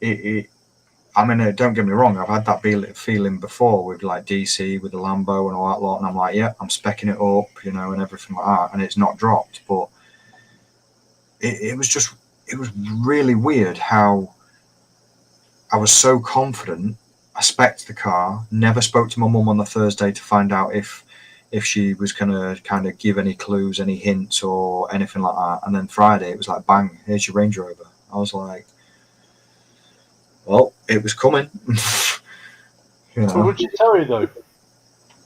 don't get me wrong. I've had that feeling before with like DC, with the Lambo and all that lot. And I'm like, yeah, I'm specking it up, you know, and everything like that. And it's not dropped. But it was really weird how I was so confident. I spec'd the car, never spoke to my mum on the Thursday to find out if she was going to kind of give any clues, any hints or anything like that. And then Friday, it was like, bang, here's your Range Rover. I was like, well, it was coming. You know? So would you tell you though?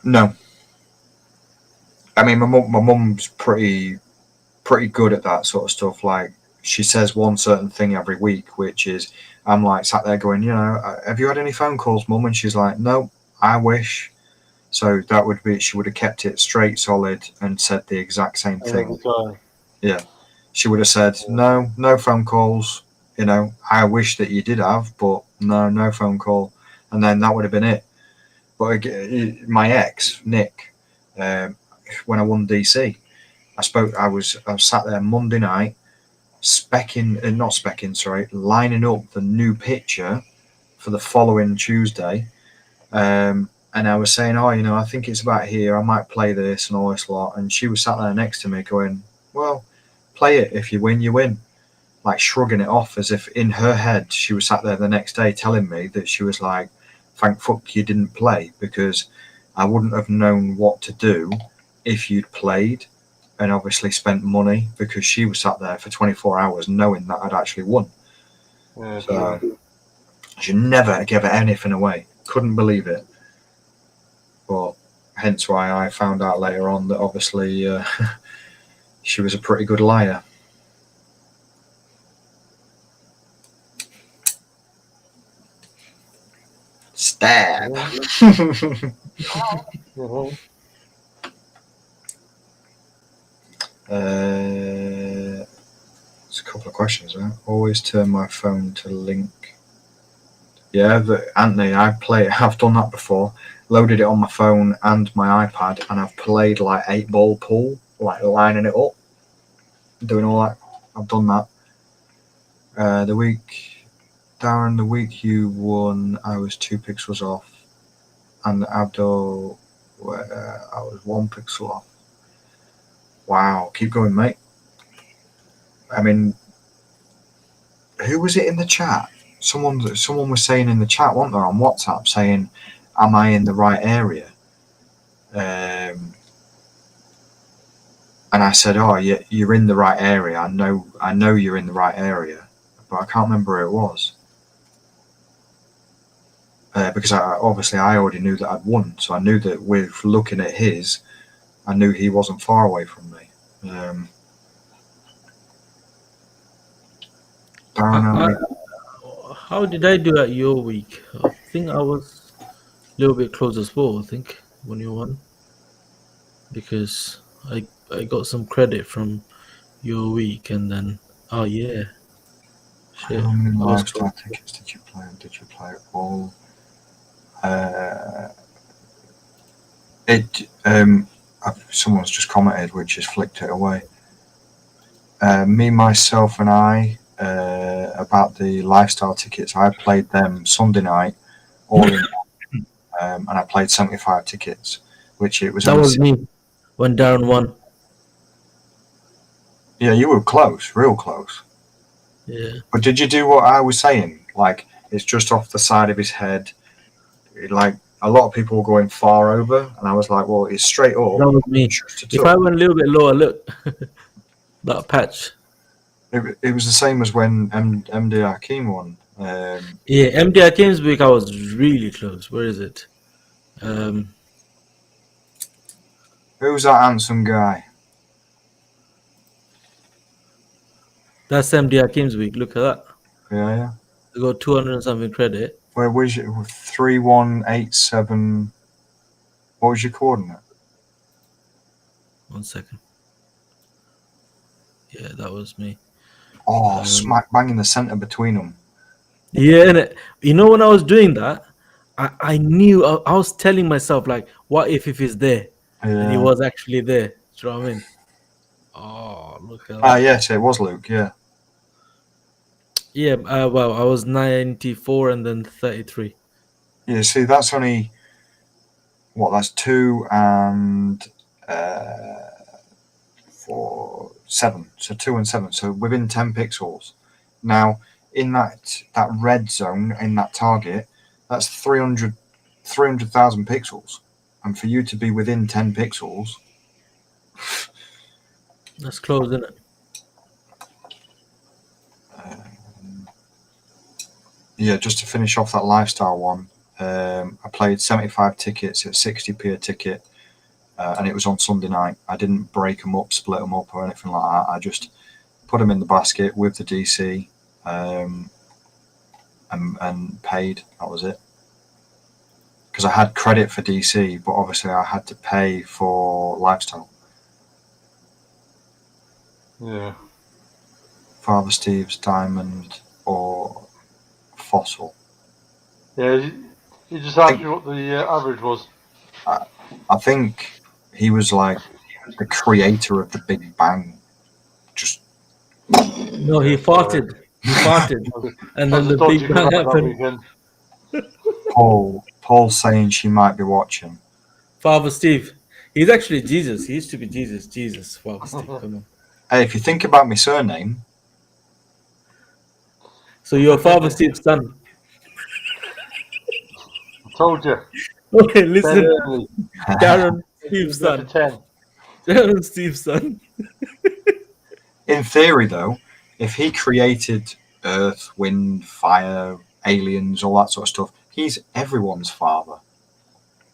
No. I mean, my mum's pretty good at that sort of stuff. Like, she says one certain thing every week, which is, I'm like sat there going, you know, have you had any phone calls, Mum? And she's like, no, I wish. So that would be, she would have kept it straight, solid, and said the exact same thing. Yeah, she would have said, no phone calls. You know, I wish that you did have, but no phone call, and then that would have been it. But my ex, Nick, when I won DC, I was sat there Monday night, lining up the new picture for the following Tuesday. And I was saying, oh, you know, I think it's about here. I might play this and all this lot. And she was sat there next to me going, well, play it. If you win, you win. Like shrugging it off as if in her head, she was sat there the next day telling me that she was like, thank fuck you didn't play because I wouldn't have known what to do if you'd played and obviously spent money because she was sat there for 24 hours knowing that I'd actually won. Yeah, so she never gave anything away. Couldn't believe it. But hence why I found out later on that obviously she was a pretty good liar. Stab. There's a couple of questions there. Always turn my phone to link. Yeah, Anthony, I've done that before. Loaded it on my phone and my iPad, and I've played like 8-ball pool, like lining it up, doing all that. I've done that. Darren, the week you won, I was 2 pixels off, and Abdul, I was 1 pixel off. Wow, keep going, mate. I mean, who was it in the chat? Someone was saying in the chat, weren't there, on WhatsApp, saying, am I in the right area? And I said, oh, yeah, you're in the right area. I know you're in the right area, but I can't remember who it was. Because I already knew that I'd won, so I knew that with looking at his, I knew he wasn't far away from me. How did I do at your week? I think I was a little bit close as well, I think, when you won. Because I got some credit from your week and then, oh yeah, Shit. How many I was lifestyle close. tickets did you play? Did you play all? Someone's just commented, which has flicked it away. Me, myself, and I about the lifestyle tickets. I played them Sunday night, all in, and I played 75 tickets, which it was. That was me when Darren won. Yeah, you were close, real close. Yeah. But did you do what I was saying? Like, it's just off the side of his head. Like, a lot of people were going far over, and I was like, well, it's straight up. That was me. If I went a little bit lower, look, that patch. It was the same as when MD Hakeem won. Yeah, MD Hakim's week, I was really close. Where is it? Who's that handsome guy? That's MD Hakim's week. Look at that. Yeah. I got 200 and something credit. Where was it? 3187. What was your coordinate? 1 second. Yeah, that was me. Oh, smack bang in the center between them. Yeah, and you know when I was doing that, I knew I was telling myself like, what if he's there? And he was actually there. Do you know what I mean? Oh, look at that. Yes, it was Luke. Yeah. Yeah. Well, I was 94 and then 33. Yeah. See, that's only what? That's 2 and 4, 7. So 2 and 7. So within 10 pixels. Now, in that red zone in that target, that's 300,000 pixels, and for you to be within 10 pixels, that's close, isn't it? Yeah, just to finish off that lifestyle one, I played 75 tickets at 60p a ticket, and it was on Sunday night. I didn't break them up, split them up, or anything like that. I just put them in the basket with the DC, and paid. That was it. Because I had credit for DC, but obviously I had to pay for lifestyle. Yeah. Father Steve's Diamond or Fossil. Yeah, you just asked me what the average was. I think he was like the creator of the Big Bang. Just no, he farted. He farted, and then the Big Bang happened. Paul saying she might be watching. Father Steve, he's actually Jesus. He used to be Jesus. Jesus, Father Steve, come on. Hey, if you think about my surname, so you're Father Steve's son. I told you. Okay, listen, Darren Steve's son. 10. Darren Steve's son. In theory, though, if he created Earth, Wind, Fire, aliens, all that sort of stuff, he's everyone's father.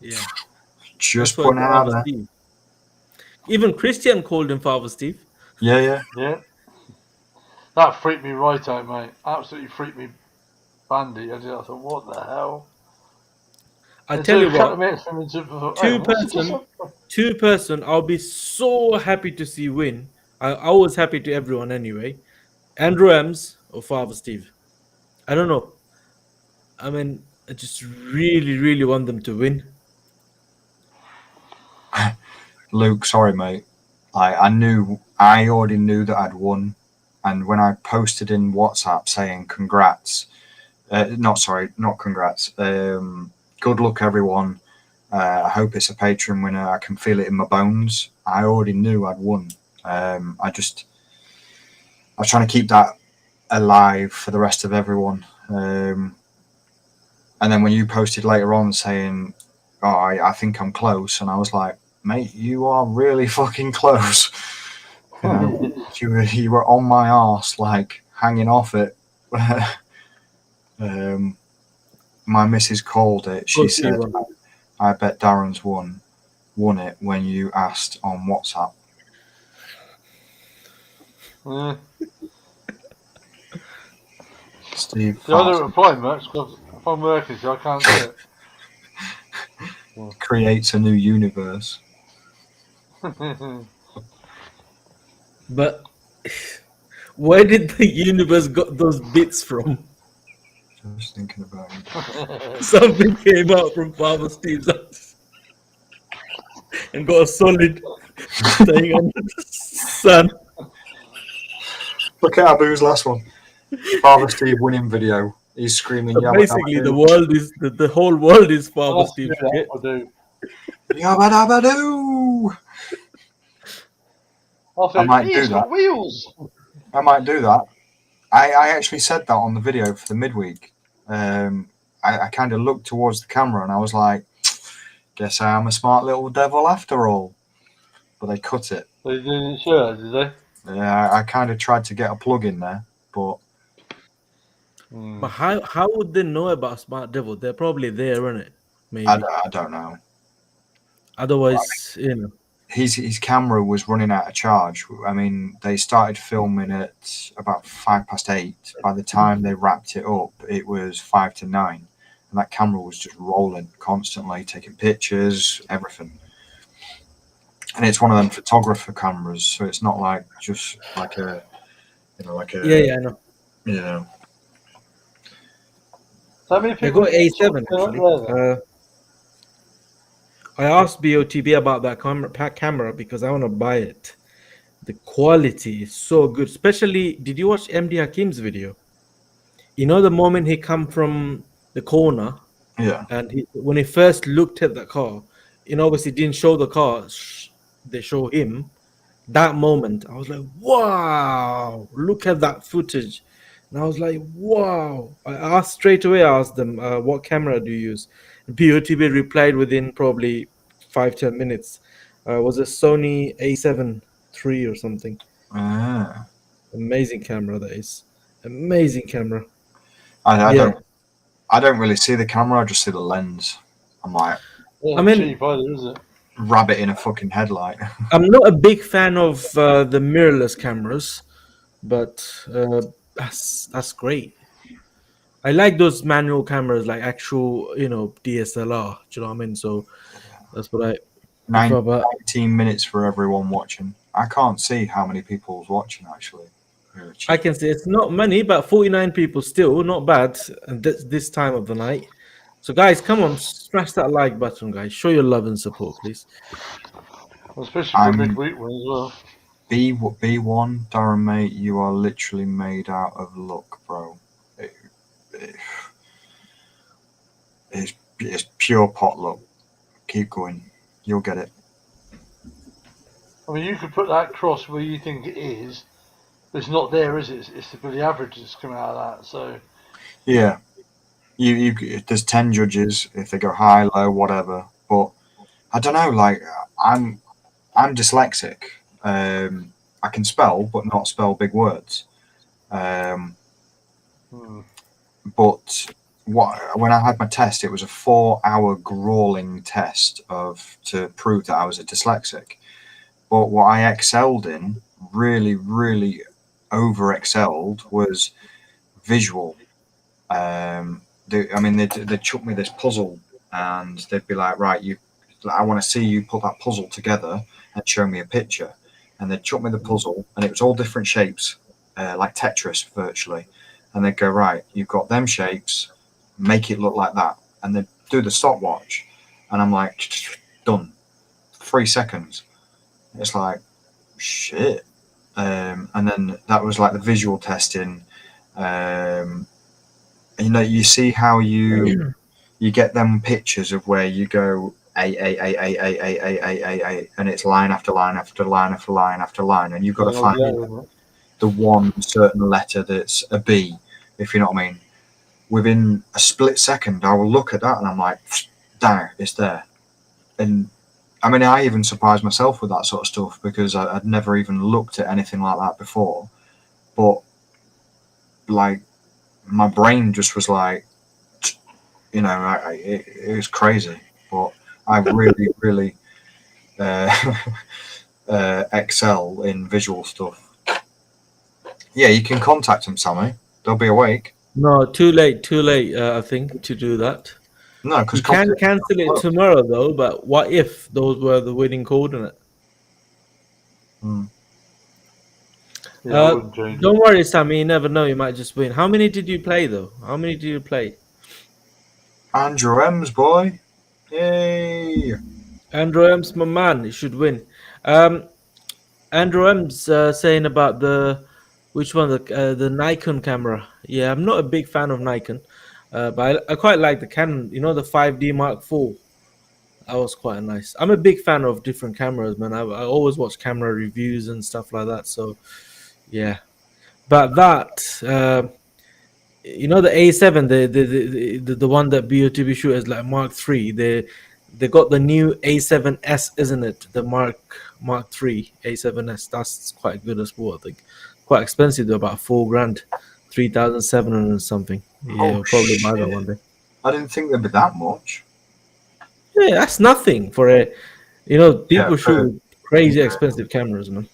Yeah. Just putting it out there. Steve. Even Christian called him Father Steve. Yeah. That freaked me right out, mate. Absolutely freaked me bandy. I thought, what the hell? I tell you what, two person, I'll be so happy to see win. I was happy to everyone anyway. Andrew Ems or Father Steve. I don't know. I mean, I just really, really want them to win. Luke, sorry, mate. I already knew that I'd won, and when I posted in WhatsApp saying congrats, not congrats. Good luck, everyone. I hope it's a Patreon winner. I can feel it in my bones. I already knew I'd won. I was trying to keep that alive for the rest of everyone. And then when you posted later on saying, "Oh, I think I'm close," and I was like, "Mate, you are really fucking close." You were on my arse, like hanging off it. My missus called it. She said, "I bet Darren's won it when you asked on WhatsApp." Steve, I don't reply much because if I'm working, so I can't do it. Creates a new But Where did the universe got those bits from? Just thinking about it. Something came out from Father Steve's house and got a solid thing on the sun. Look at Abu's last one. Father Steve winning video. He's screaming, So "Yabba basically, dabba the doo. world is the whole world is Father I'll do Steve's that. shit. I'll do. Yabba dabba doo." Also, I might do he's got that. wheels. I might do that. I actually said that on the video for the midweek. I kind of looked towards the camera and I was like, guess I am a smart little devil after all. But they cut it. They didn't show it, did they? Yeah, I kind of tried to get a plug in there, but But how would they know about Smart Devil? They're probably there, isn't it? Maybe. I don't know. Otherwise, you know. His camera was running out of charge. I mean, they started filming at about 8:05. By the time they wrapped it up, it was 8:55, and that camera was just rolling constantly, taking pictures, everything. And it's one of them photographer cameras, so it's not like just like a, Yeah, I know. you know. So how many They people got A7 there, actually. I asked BOTB about that camera because I want to buy it. The quality is so good. Especially, did you watch MD Hakim's video? You know the moment he come from the corner, Yeah. and when he first looked at the car, obviously didn't show the car. They show him. That moment, I was like, wow! Look at that footage. And I was like, wow. I asked straight away, I asked them, what camera do you use? BOTB replied within probably 5-10 minutes. Was a Sony A7 III or something. Ah. Amazing camera, that is. Amazing camera. I don't really see the camera, I just see the lens. I'm like, Yeah, I mean- cheap either, is it? rabbit in a fucking headlight. I'm not a big fan of the mirrorless cameras, but that's great. I like those manual cameras, like actual, DSLR. Do you know what I mean? So that's what I prefer about. 19 minutes for everyone watching. I can't see how many people's watching actually. I can say it's not many, but 49 people still, not bad. And this time of the night. So guys, come on, smash that like button, guys. Show your love and support, please. Especially for midweek one as well. B1, Darren, mate, you are literally made out of luck, bro. It's pure pot luck. Keep going. You'll get it. I mean, you could put that cross where you think it is, but it's not there, is it? It's the average that's coming out of that. So Yeah. There's 10 judges if they go high, low, whatever. But I don't know. Like I'm dyslexic. I can spell, but not spell big words. But when I had my test, it was a 4-hour grueling test to prove that I was a dyslexic. But what I excelled in, really, really over excelled, was visual. They'd chuck me this puzzle and they'd be like, right, I want to see you put that puzzle together and show me a picture. And they'd chuck me the puzzle and it was all different shapes, like Tetris virtually. And they'd go, right, you've got them shapes, make it look like that. And they'd do the stopwatch. And I'm like, done. 3 seconds. It's like, shit. And then that was like the visual testing. You see how you get them pictures of where you go A, and it's line after line after line after line after line, and you've got to find the one certain letter that's a B, if you know what I mean. Within a split second, I will look at that and I'm like, there, it's there. And I mean, I even surprised myself with that sort of stuff because I'd never even looked at anything like that before. But like, my brain just was like, it was crazy. But I really, really excel in visual stuff. Yeah, you can contact them, Sammy. They'll be awake. No, too late. I think to do that. No, because you can cancel it tomorrow though. But what if those were the winning coordinate? Yeah, I wouldn't change it. Don't worry, Sammy. You never know. You might just win. How many did you play though? How many did you play? Andrew M's boy. Yay! Andrew M's my man. He should win. Andrew M's saying about which one, the Nikon camera. Yeah, I'm not a big fan of Nikon, but I quite like the Canon. You know, the 5D Mark IV. That was quite nice. I'm a big fan of different cameras, man. I always watch camera reviews and stuff like that. So, yeah. But you know, the A7, the one that BOTB shoot as like Mark III. They got the new A7S, isn't it? The Mark III A7S. That's quite good as well. I think quite expensive though, about $4,000, 3,700 something. Yeah, Oh, probably buy that shit. one day. I didn't think there'd be that much. Yeah, that's nothing for a. You know, people Yeah, shoot with crazy expensive cameras, man.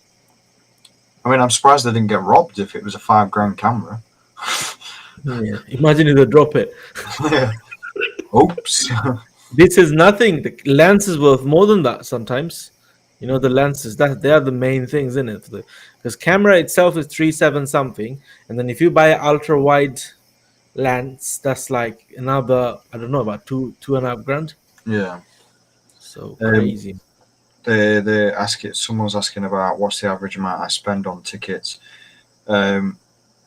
I mean, I'm surprised they didn't get robbed if it was a $5,000 camera. Yeah, imagine if they drop it. Oops. This is nothing. The lens is worth more than that sometimes. You know, the lenses, that they are the main things in it. Because camera itself is 3,700 something, and then if you buy an ultra wide lens, that's like another, I don't know, about $2.5 grand. Yeah. So crazy. Someone's asking about what's the average amount I spend on tickets.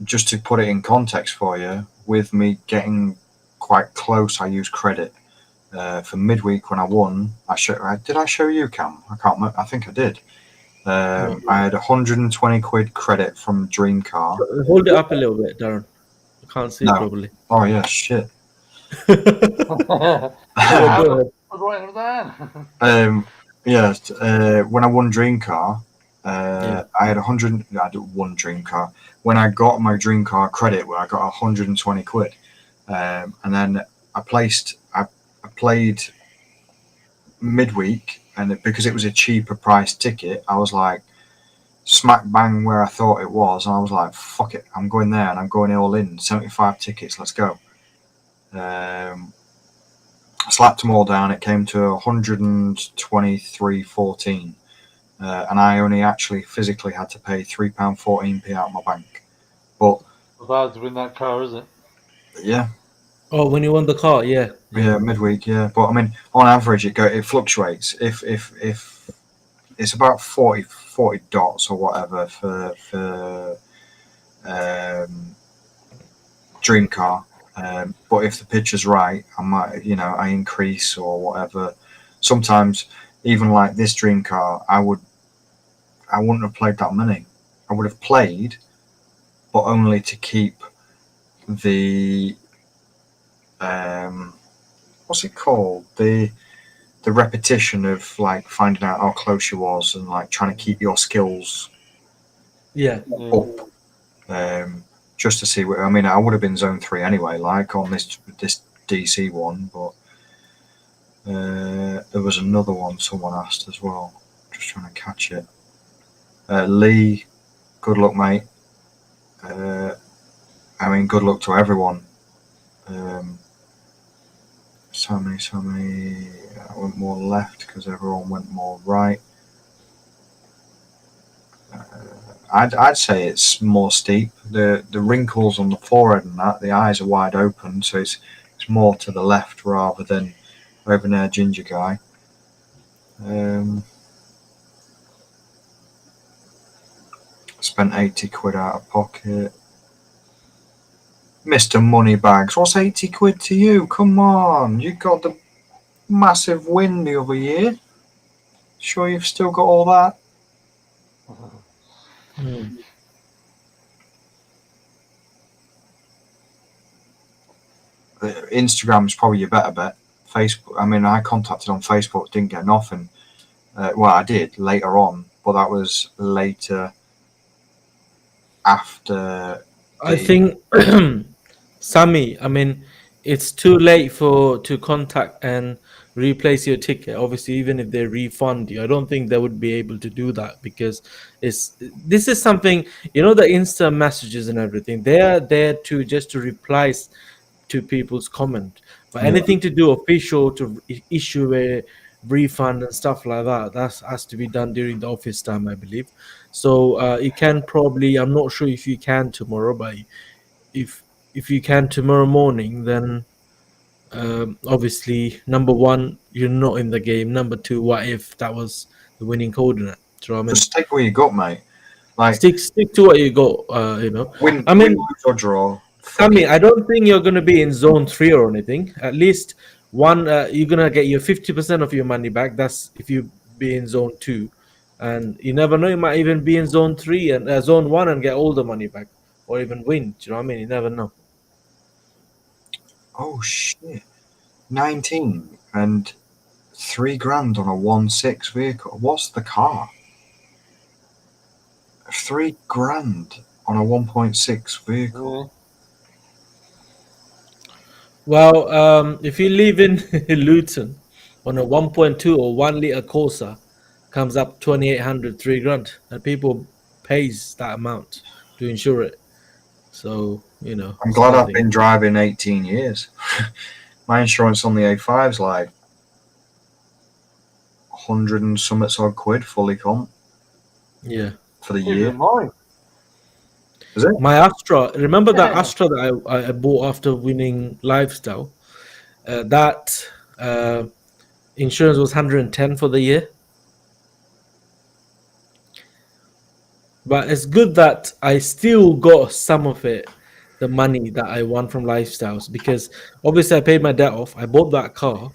Just to put it in context for you, with me getting quite close, I use credit. For midweek when I won, did I show you, Cam? I can't remember. I think I did. I had 120 quid credit from Dream Car. Hold it up a little bit, Darren. I can't see it properly. Oh yeah, shit. Go ahead. When I won Dream Car, I had 100. I did one Dream Car. When I got my Dream Car credit, where I got 120 quid, and then I played midweek, and because it was a cheaper price ticket, I was like smack bang where I thought it was, and I was like, fuck it, I'm going there and I'm going all in. 75 tickets, let's go. I slapped them all down. It came to 123.14, and I only actually physically had to pay £3.14p out of my bank. But hard to win that car, is it? Yeah. Oh, when you won the car, yeah. Yeah, midweek, yeah. But I mean, on average, it fluctuates. If it's about 40 dots or whatever for Dream Car. But if the picture's right, I might, I increase or whatever. Sometimes, even like this Dream Car, I wouldn't have played that many. I would have played, but only to keep the what's it called? The repetition of like finding out how close you was and like trying to keep your skills up. Just to see what I mean. I would have been zone 3 anyway, like on this DC one, but there was another one someone asked as well. Just trying to catch it. Lee, good luck, mate. I mean, good luck to everyone. So many. I went more left because everyone went more right. I'd say it's more steep. The wrinkles on the forehead and that, the eyes are wide open, so it's more to the left rather than over there, ginger guy. Spent 80 quid out of pocket. Mr. Moneybags, what's 80 quid to you? Come on, you got the massive win the other year. Sure you've still got all that? Instagram is probably your better bet. Facebook, I mean, I contacted on Facebook, didn't get nothing. Well, I did later on, but that was later after. I think, Sammy, I mean, it's too late to contact and replace your ticket. Obviously, even if they refund you, I don't think they would be able to do that because this is something, the Insta messages and everything. They are there just to reply to people's comment. But anything to do official to issue refund and stuff like that. That has to be done during the office time, I believe. So you can probably, I'm not sure if you can tomorrow, but if you can tomorrow morning, then obviously, number one, you're not in the game. Number two, what if that was the winning coordinate? Do you know what I mean? Just take what you got, mate. Like Stick to what you got. You know, win, I mean, win, lose or draw. I don't think you're gonna be in zone 3 or anything. At least one, you're gonna get your 50% of your money back. That's if you be in zone 2, and you never know. You might even be in zone 3 and zone 1 and get all the money back, or even win. Do you know what I mean? You never know. Oh shit! 19 and $3,000 on a 1.6 vehicle. What's the car? $3,000 on a 1.6 vehicle. Well, if you live in Luton on a 1.2 or 1 liter Corsa, comes up 2,800, $3,000, and people pays that amount to insure it. So you know, I'm glad I've been driving 18 years. My insurance on the A5 is like 100 and some odd quid fully comp. Yeah, for the year. Mine. Is it? My Astra. Remember that Astra that I bought after winning Lifestyle? That insurance was 110 for the year. But it's good that I still got some of it, the money that I won from Lifestyles, because obviously I paid my debt off. I bought that car.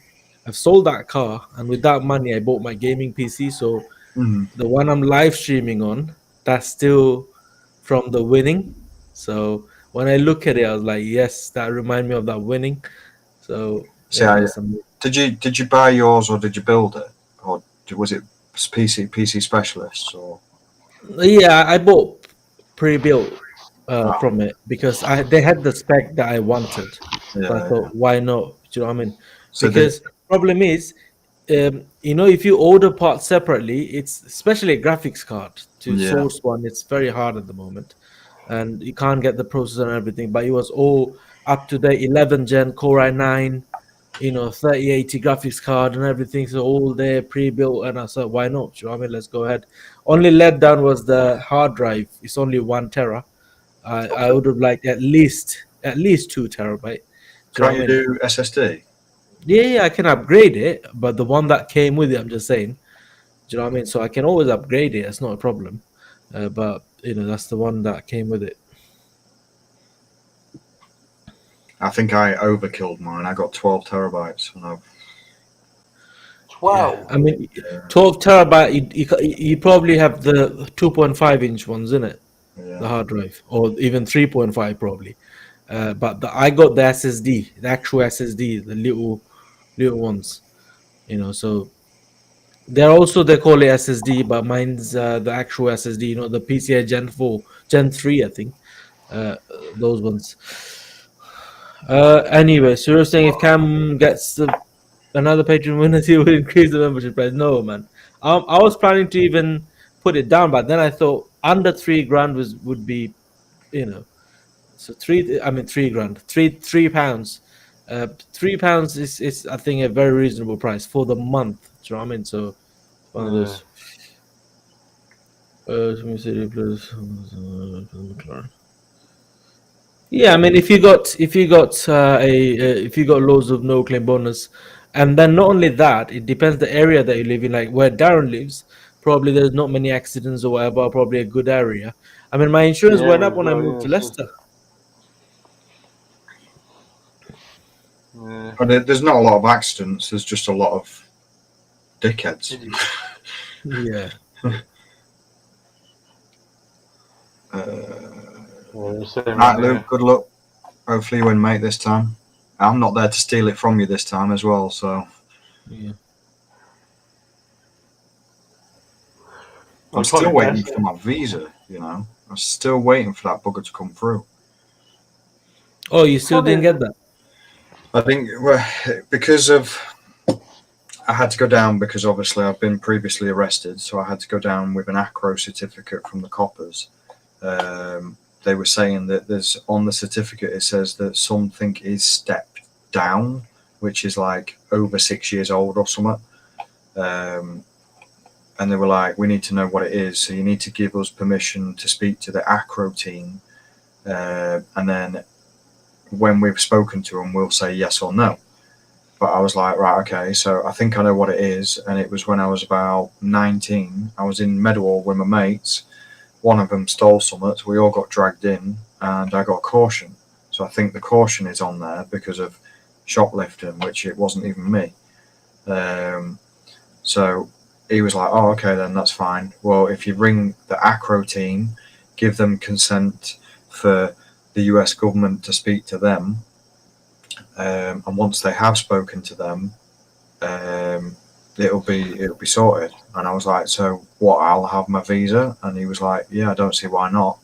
I've sold that car, and with that money, I bought my gaming PC. So the one I'm live streaming on, that's still from the winning. So when I look at it, I was like, yes, that reminds me of that winning. So did you buy yours or did you build it, or was it PC specialists or? Yeah, I bought pre-built from it because they had the spec that I wanted. So I thought, why not? Do you know what I mean? So because problem is, you know, if you order parts separately, it's especially a graphics card to source one. It's very hard at the moment, and you can't get the processor and everything. But it was all up to date, 11 Gen Core i9, you know, 3080 graphics card and everything. So all there pre-built, and I said, why not? You know what I mean? Let's go ahead. Only let down was the hard drive. It's only 1 tera. I would have liked at least 2 terabyte. Can't you do SSD? Yeah, I can upgrade it, but the one that came with it, I'm just saying. Do you know what I mean? So I can always upgrade it. That's not a problem. But you know, that's the one that came with it. I think I overkilled mine. I got 12 terabytes. And 12. Yeah. I mean, 12 terabyte. You probably have the 2.5 inch ones, in it, the hard drive, or even 3.5 probably. But I got the SSD, the actual SSD, the little ones. You know, so they call it SSD, but mine's the actual SSD. You know, the PCI Gen 4, Gen 3, I think. Those ones. Anyway, so you're saying if Cam gets another Patreon winner, he will increase the membership price? No, man. I was planning to even put it down, but then I thought under $3,000 would be, you know, so £3,000, £3. £3 is I think a very reasonable price for the month. Do you know what I mean? So one of those. Yeah, I mean, if you got loads of no claim bonus, and then not only that, it depends the area that you live in. Like where Darren lives, probably there's not many accidents or whatever. Probably a good area. I mean, my insurance went up when I moved to Leicester. But there's not a lot of accidents. There's just a lot of dickheads. Yeah. Right, Luke, good luck. Hopefully you win, mate, this time. I'm not there to steal it from you this time as well, so. Yeah. I'm still waiting for my visa, you know. I'm still waiting for that bugger to come through. Oh, you still didn't get that? I think, well, because of... I had to go down because obviously I've been previously arrested, so I had to go down with an ACRO certificate from the coppers. They were saying that there's on the certificate it says that something is stepped down, which is like over 6 years old or something. And they were like, we need to know what it is, so you need to give us permission to speak to the acro team, and then when we've spoken to them, we'll say yes or no. But I was like, right, okay, so I think I know what it is. And it was when I was about 19. I was in Meadowhall with my mates. One of them stole something, so we all got dragged in, and I got a caution. So I think the caution is on there because of shoplifting, which it wasn't even me. So he was like, oh, okay, then that's fine. Well, if you ring the acro team, give them consent for the US government to speak to them, and once they have spoken to them, it'll be sorted. And I was like, so what? I'll have my visa? And he was like, yeah, I don't see why not.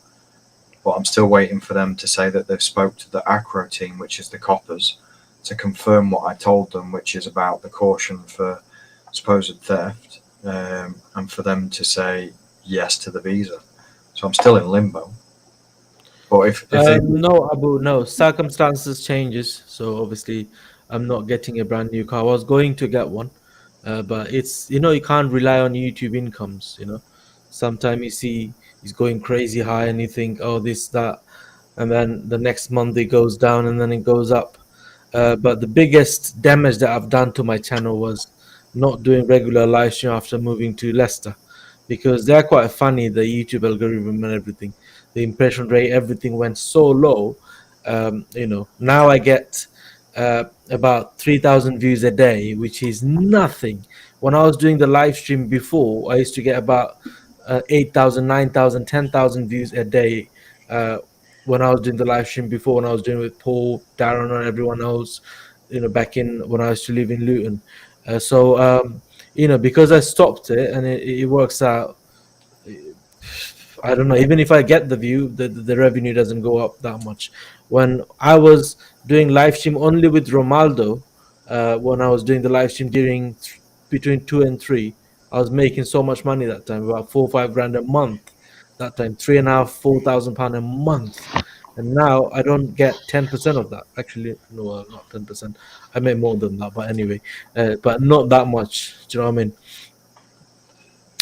But I'm still waiting for them to say that they've spoke to the acro team, which is the coppers, to confirm what I told them, which is about the caution for supposed theft, and for them to say yes to the visa. So I'm still in limbo. But if they... No, Abu, no, circumstances changes. So obviously, I'm not getting a brand new car. I was going to get one, but it's, you know, you can't rely on YouTube incomes. You know, sometimes you see it's going crazy high, and you think, oh, this, that, and then the next month it goes down, and then it goes up. But the biggest damage that I've done to my channel was not doing regular live stream after moving to Leicester, because they're quite funny, the YouTube algorithm and everything. The impression rate, everything went so low. You know, now I get about 3,000 views a day, which is nothing. When I was doing the live stream before, I used to get about 8,000, 9,000, 10,000 views a day. When I was doing the live stream before, when I was doing it with Paul, Darren, and everyone else, you know, back in when I used to live in Luton. You know, because I stopped it, and it works out. I don't know, even if I get the view, the revenue doesn't go up that much. When I was doing live stream only with Romaldo, when I was doing the live stream during between 2 and 3, I was making so much money that time, about 4 or 5 grand a month. That time, 3,500, 4,000 pound a month. And now I don't get 10% of that. Actually, no, not 10%. I make more than that, but anyway, but not that much. Do you know what I mean?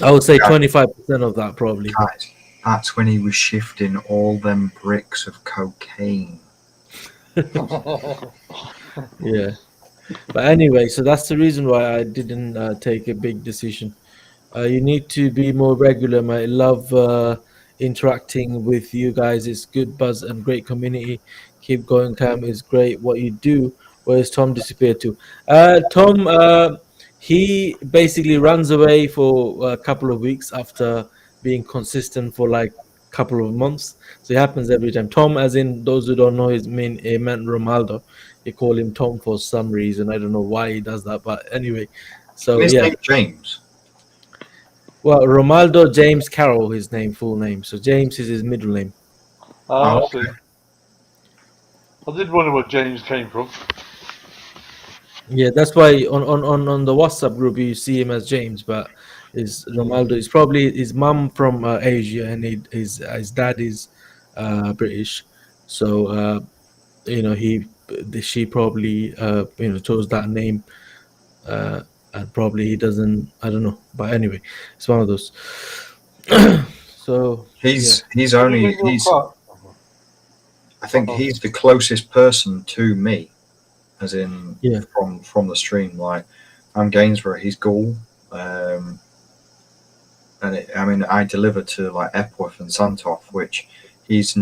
I would say 25% of that probably. Guys, that's when he was shifting all them bricks of cocaine. Yeah. But anyway, so that's the reason why I didn't take a big decision. You need to be more regular, mate. I love interacting with you guys. It's good buzz and great community. Keep going, Cam. It's great what you do. Where's Tom disappeared to? Tom, he basically runs away for a couple of weeks after being consistent for like a couple of months. So it happens every time. Tom, as in those who don't know, he meant Romaldo. They call him Tom for some reason. I don't know why he does that, but anyway. So His yeah. name James. Well, Romaldo James Carroll, his name, full name. So James is his middle name. I okay. see. I did wonder where James came from. Yeah, that's why on the WhatsApp group you see him as James, but is Romaldo is probably his mom from Asia, and his dad is British. So you know, she probably you know, chose that name, and probably he doesn't. I don't know, but anyway, it's one of those. So He's I think he's the closest person to me, as in from the stream. Like, I'm Gainsborough, he's Gaul, and I mean, I deliver to like Epworth and Santhoff, which he's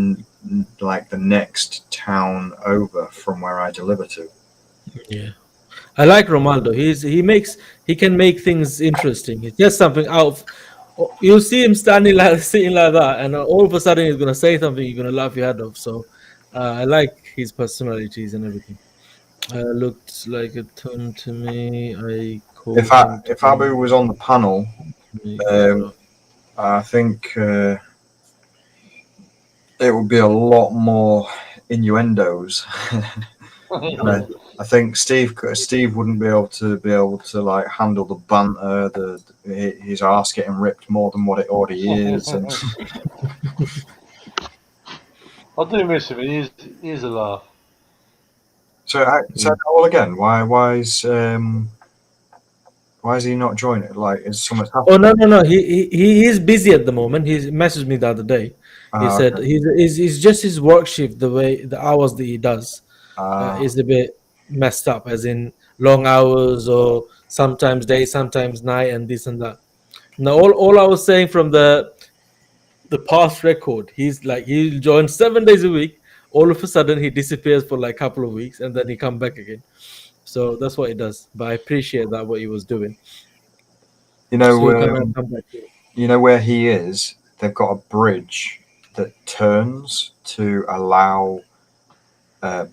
like the next town over from where I deliver to. Yeah, I like Romaldo. He can make things interesting. It's just something out of, you'll see him sitting like that, and all of a sudden he's gonna say something you're gonna laugh your head off. So I like his personalities and everything. Looked like a ton to me. If Abu was on the panel, I think it would be a lot more innuendos. I think Steve wouldn't be able to like handle the banter, his arse getting ripped more than what it already is. And I do miss him. He is a laugh. So all again, why Why is he not joining? Like, is something Oh happening? no. He is busy at the moment. He messaged me the other day. He said Okay. he's just his work shift, the hours that he does Ah, is a bit messed up, as in long hours or sometimes day, sometimes night, and this and that. Now, all I was saying from the past record, he's like he'll join 7 days a week. All of a sudden, he disappears for like a couple of weeks, and then he come back again. So that's what he does. But I appreciate that what he was doing. you So know, he'll come back. you know where he is. They've got a bridge that turns to allow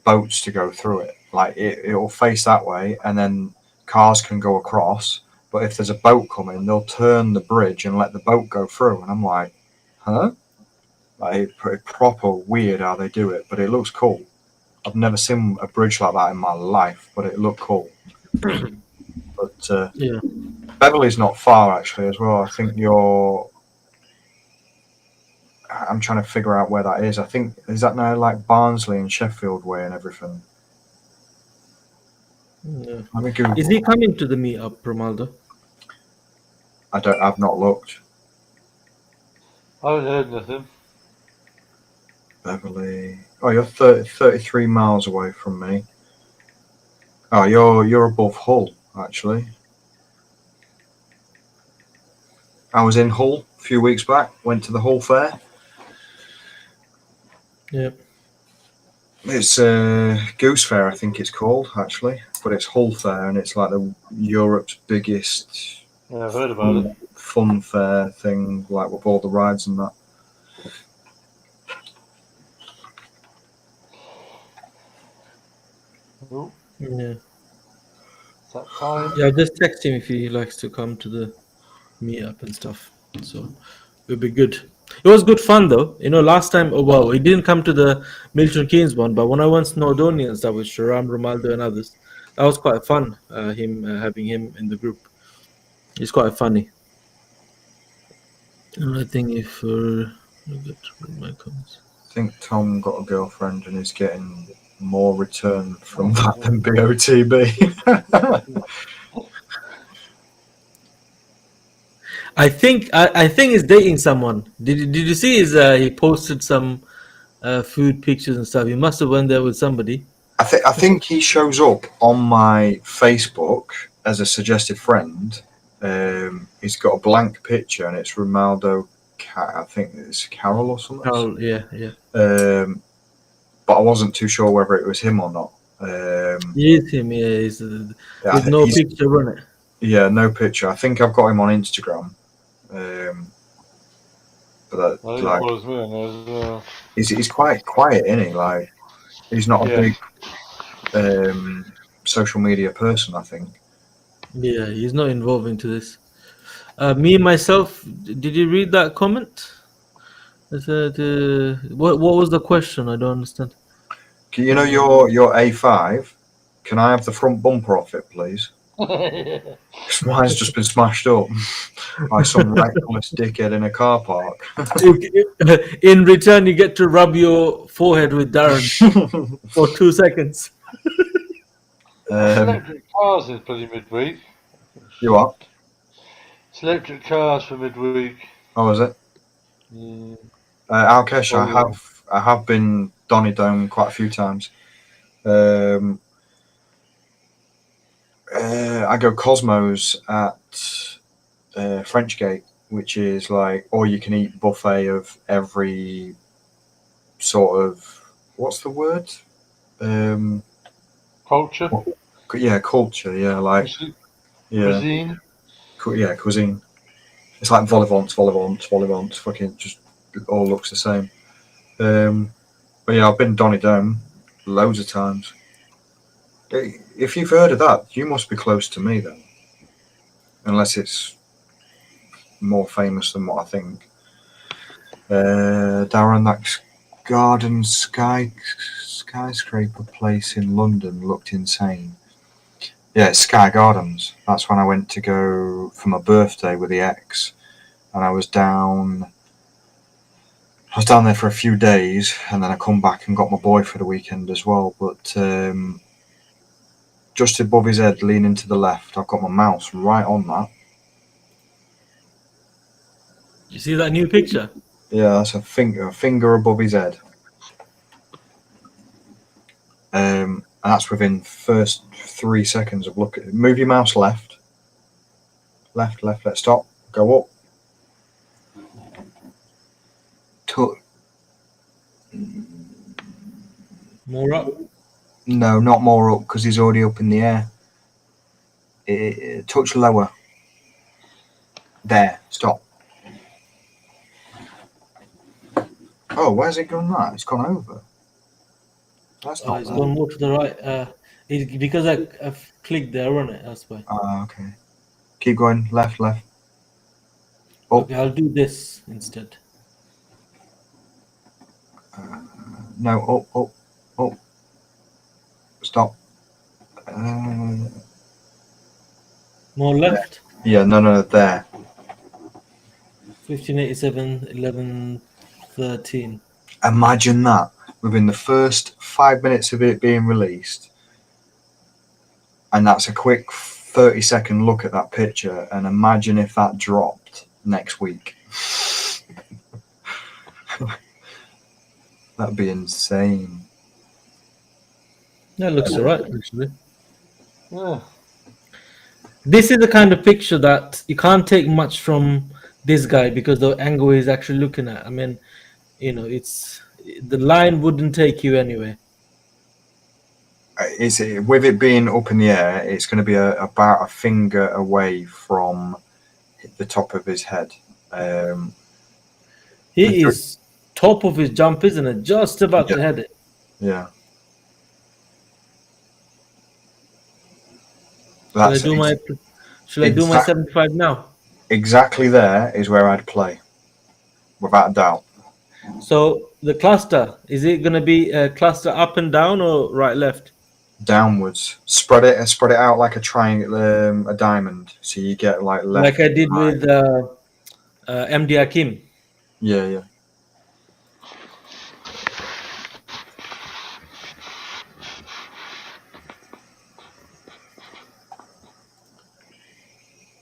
boats to go through it. Like it will face that way, and then cars can go across. But if there's a boat coming, they'll turn the bridge and let the boat go through. And I'm like, huh? Like proper weird how they do it, but it looks cool. I've never seen a bridge like that in my life, but it looked cool. But Yeah. Beverly's not far actually as well. I think you're. I'm trying to figure out where that is. I think is that now like Barnsley and Sheffield way and everything. Yeah. Let me Google. Is he coming to the meetup, Romaldo? I've not looked. I haven't heard nothing. Beverly. Oh, you're 33 miles away from me. Oh, you're above Hull actually. I was in Hull a few weeks back. Went to the Hull Fair. Yeah. It's Goose Fair, I think it's called actually, but it's Hull Fair and it's like the Europe's biggest Yeah, I've heard about it. fun fair thing, like with all the rides and that. Oh, Yeah. it's that time. Yeah, just text him if he likes to come to the meetup and stuff. So it'll be good. It was good fun though. You know, last time, well, he didn't come to the Milton Keynes one, but when I went to Snowdonia and stuff with Sharam, Romaldo, and others, that was quite fun. Having him in the group, it's quite funny. And I think if I get to read my comments. I think Tom got a girlfriend and is getting more return from that than BOTB. I think he's dating someone. Did you see his? He posted some food pictures and stuff. He must have went there with somebody. I think he shows up on my Facebook as a suggested friend. He's got a blank picture and it's Ronaldo. I think it's Carol or something. Carol, yeah. But I wasn't too sure whether it was him or not. He is him, yeah. He's, with no picture on it. Yeah, no picture. I think I've got him on Instagram. But like, he's quite quiet, isn't he? Like, he's not a big social media person, I think. Yeah, he's not involved into this. Me myself, did you read that comment? I said, what was the question? I don't understand. You know your A5. Can I have the front bumper off it, please? Mine's just been smashed up by some reckless dickhead in a car park. In return, you get to rub your forehead with Darren for 2 seconds. Electric cars is bloody midweek. You are? It's electric cars for midweek. Oh, is it? Alkesh, I have been Donny Dome quite a few times. I go Cosmos at French Gate, which is like all you can eat buffet of every sort of, what's the word? Culture. Yeah, culture. Yeah, like cuisine. Yeah, cuisine. It's like vol-au-vents. Fucking just all looks the same. But yeah, I've been Donny Dome loads of times. If you've heard of that, you must be close to me then, unless it's more famous than what I think. Darren, that garden skyscraper place in London looked insane. Yeah, it's Sky Gardens. That's when I went to go for my birthday with the ex, and I was down there for a few days, and then I come back and got my boy for the weekend as well. But just above his head, leaning to the left. I've got my mouse right on that. You see that new picture? Yeah, that's a finger above his head. And that's within first 3 seconds of looking. Move your mouse left. Left, let's stop. Go up. More up. No, not more up, because he's already up in the air. Touch lower. There, stop. Oh, where's it gone that? It's gone over. That's not It's there. gone more to the right. Because I've clicked there on it, that's why. Okay. Keep going, left. Oh. Okay, I'll do this instead. No, up. Stop. More left. Yeah, no, there. 1587, 1113. Imagine that within the first 5 minutes of it being released, and that's a quick 30-second look at that picture, and imagine if that dropped next week. That'd be insane. That looks alright, actually. Yeah. This is the kind of picture that you can't take much from this guy because the angle he's actually looking at. I mean, it's the line wouldn't take you anyway. With it being up in the air, it's going to be about a finger away from the top of his head. He is top of his jump, isn't it? Just about to head it. Yeah. Should I do my 75 now? Exactly there is where I'd play, without a doubt. So the cluster, is it going to be a cluster up and down or right left? Downwards. Spread it out like a triangle, a diamond. So you get like left. Like I did with MD Hakim. Yeah.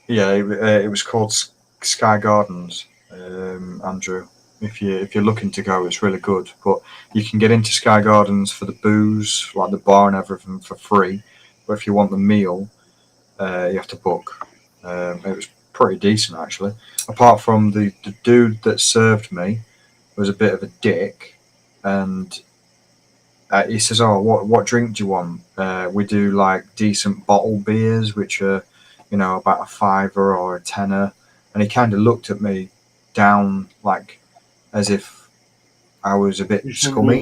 Yeah, it was called Sky Gardens, Andrew. If you're looking to go, it's really good. But you can get into Sky Gardens for the booze, like the bar and everything, for free. But if you want the meal, you have to book. It was pretty decent, actually. Apart from the dude that served me was a bit of a dick, and he says, "Oh, what drink do you want?" We do like decent bottle beers, which are, about a $5 or a $10, and he kind of looked at me down like as if I was a bit scummy.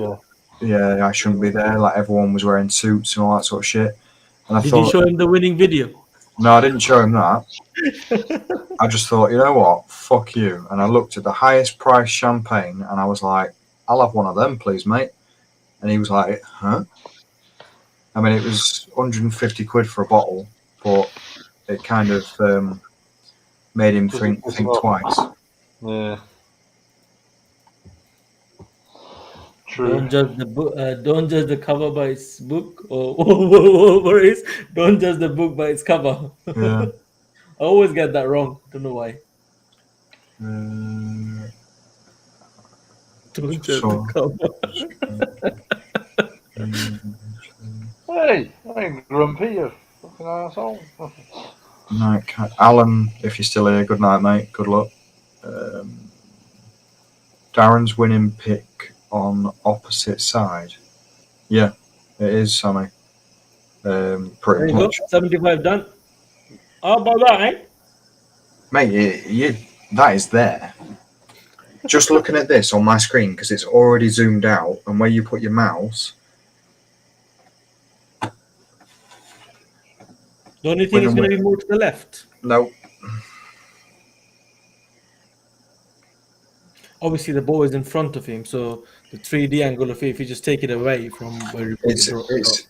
Yeah, I shouldn't be there. Like everyone was wearing suits and all that sort of shit. And Did you show him the winning video? No, I didn't show him that. I just thought, you know what? Fuck you. And I looked at the highest price champagne and I was like, I'll have one of them, please, mate. And he was like, huh? I mean, it was 150 quid for a bottle, but it kind of made him think twice. Yeah. True. Don't judge the book. Don't judge the cover by its book, or don't judge the book by its cover. Yeah. I always get that wrong. Don't know why. Don't judge the cover. Hey, I ain't grumpy, you fucking asshole. Night, Alan, if you're still here, good night, mate. Good luck. Darren's winning pick on opposite side. Yeah, it is, Sammy. Pretty much. 75 done. How about that, eh? Mate, that is there. Just looking at this on my screen, because it's already zoomed out, and where you put your mouse. The only thing is going to be more to the left. No. Obviously, the ball is in front of him, so the 3D angle of it, if you just take it away from where you put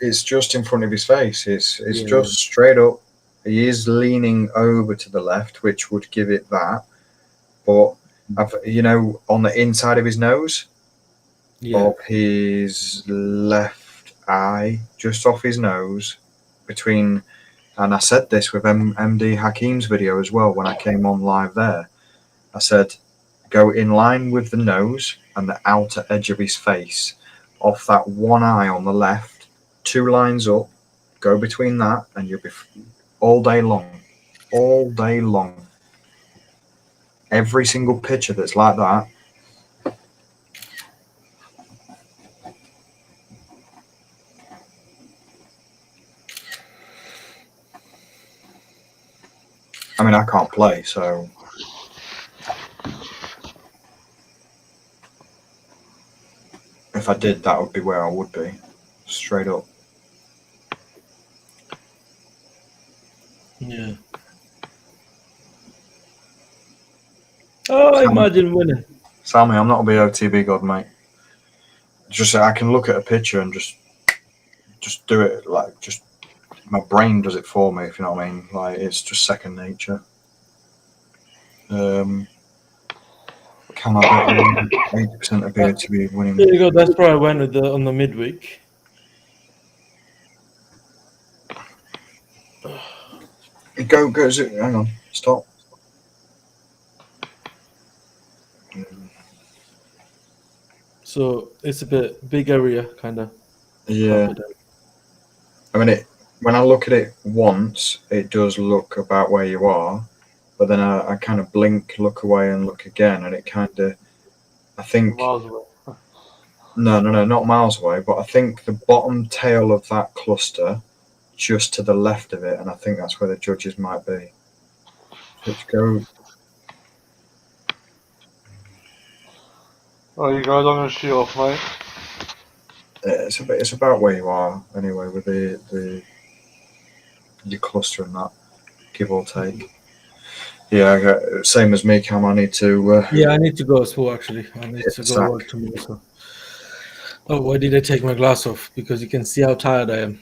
it's just in front of his face. It's just straight up. He is leaning over to the left, which would give it that. But on the inside of his nose, up his left eye, just off his nose, between, and I said this with MD Hakeem's video as well when I came on live there. I said, go in line with the nose and the outer edge of his face, off that one eye on the left, 2 lines up, go between that, and you'll be all day long. All day long. Every single picture that's like that. I mean, I can't play, so if I did, that would be where I would be, straight up. Yeah. Oh, imagine winning. Sammy, I'm not a BOTB god, mate. Just I can look at a picture and just do it, like, just my brain does it for me, if you know what I mean. Like, it's just second nature. Can I bet 80% of BOTB winning? There you go. That's where I went with on the midweek. Go, hang on, stop. So it's a bit big area, kind of. Yeah. I mean, when I look at it once, it does look about where you are, but then I kind of blink, look away, and look again, and it kind of, I think, Miles away. no, not miles away, but I think the bottom tail of that cluster, just to the left of it, and I think that's where the judges might be. Let's go. Oh, you guys, I'm going to shoot off, mate. It's about where you are anyway, with your cluster and that, give or take. Yeah, same as me, Cam. I need to. Yeah, I need to go as well. Actually, I need to go work tomorrow. So. Oh, why did I take my glass off? Because you can see how tired I am.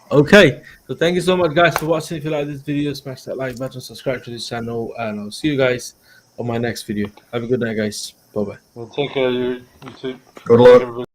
Okay, so thank you so much, guys, for watching. If you like this video, smash that like button, subscribe to this channel, and I'll see you guys on my next video. Have a good night, guys. Bye bye. Well, take care, you too. Good luck.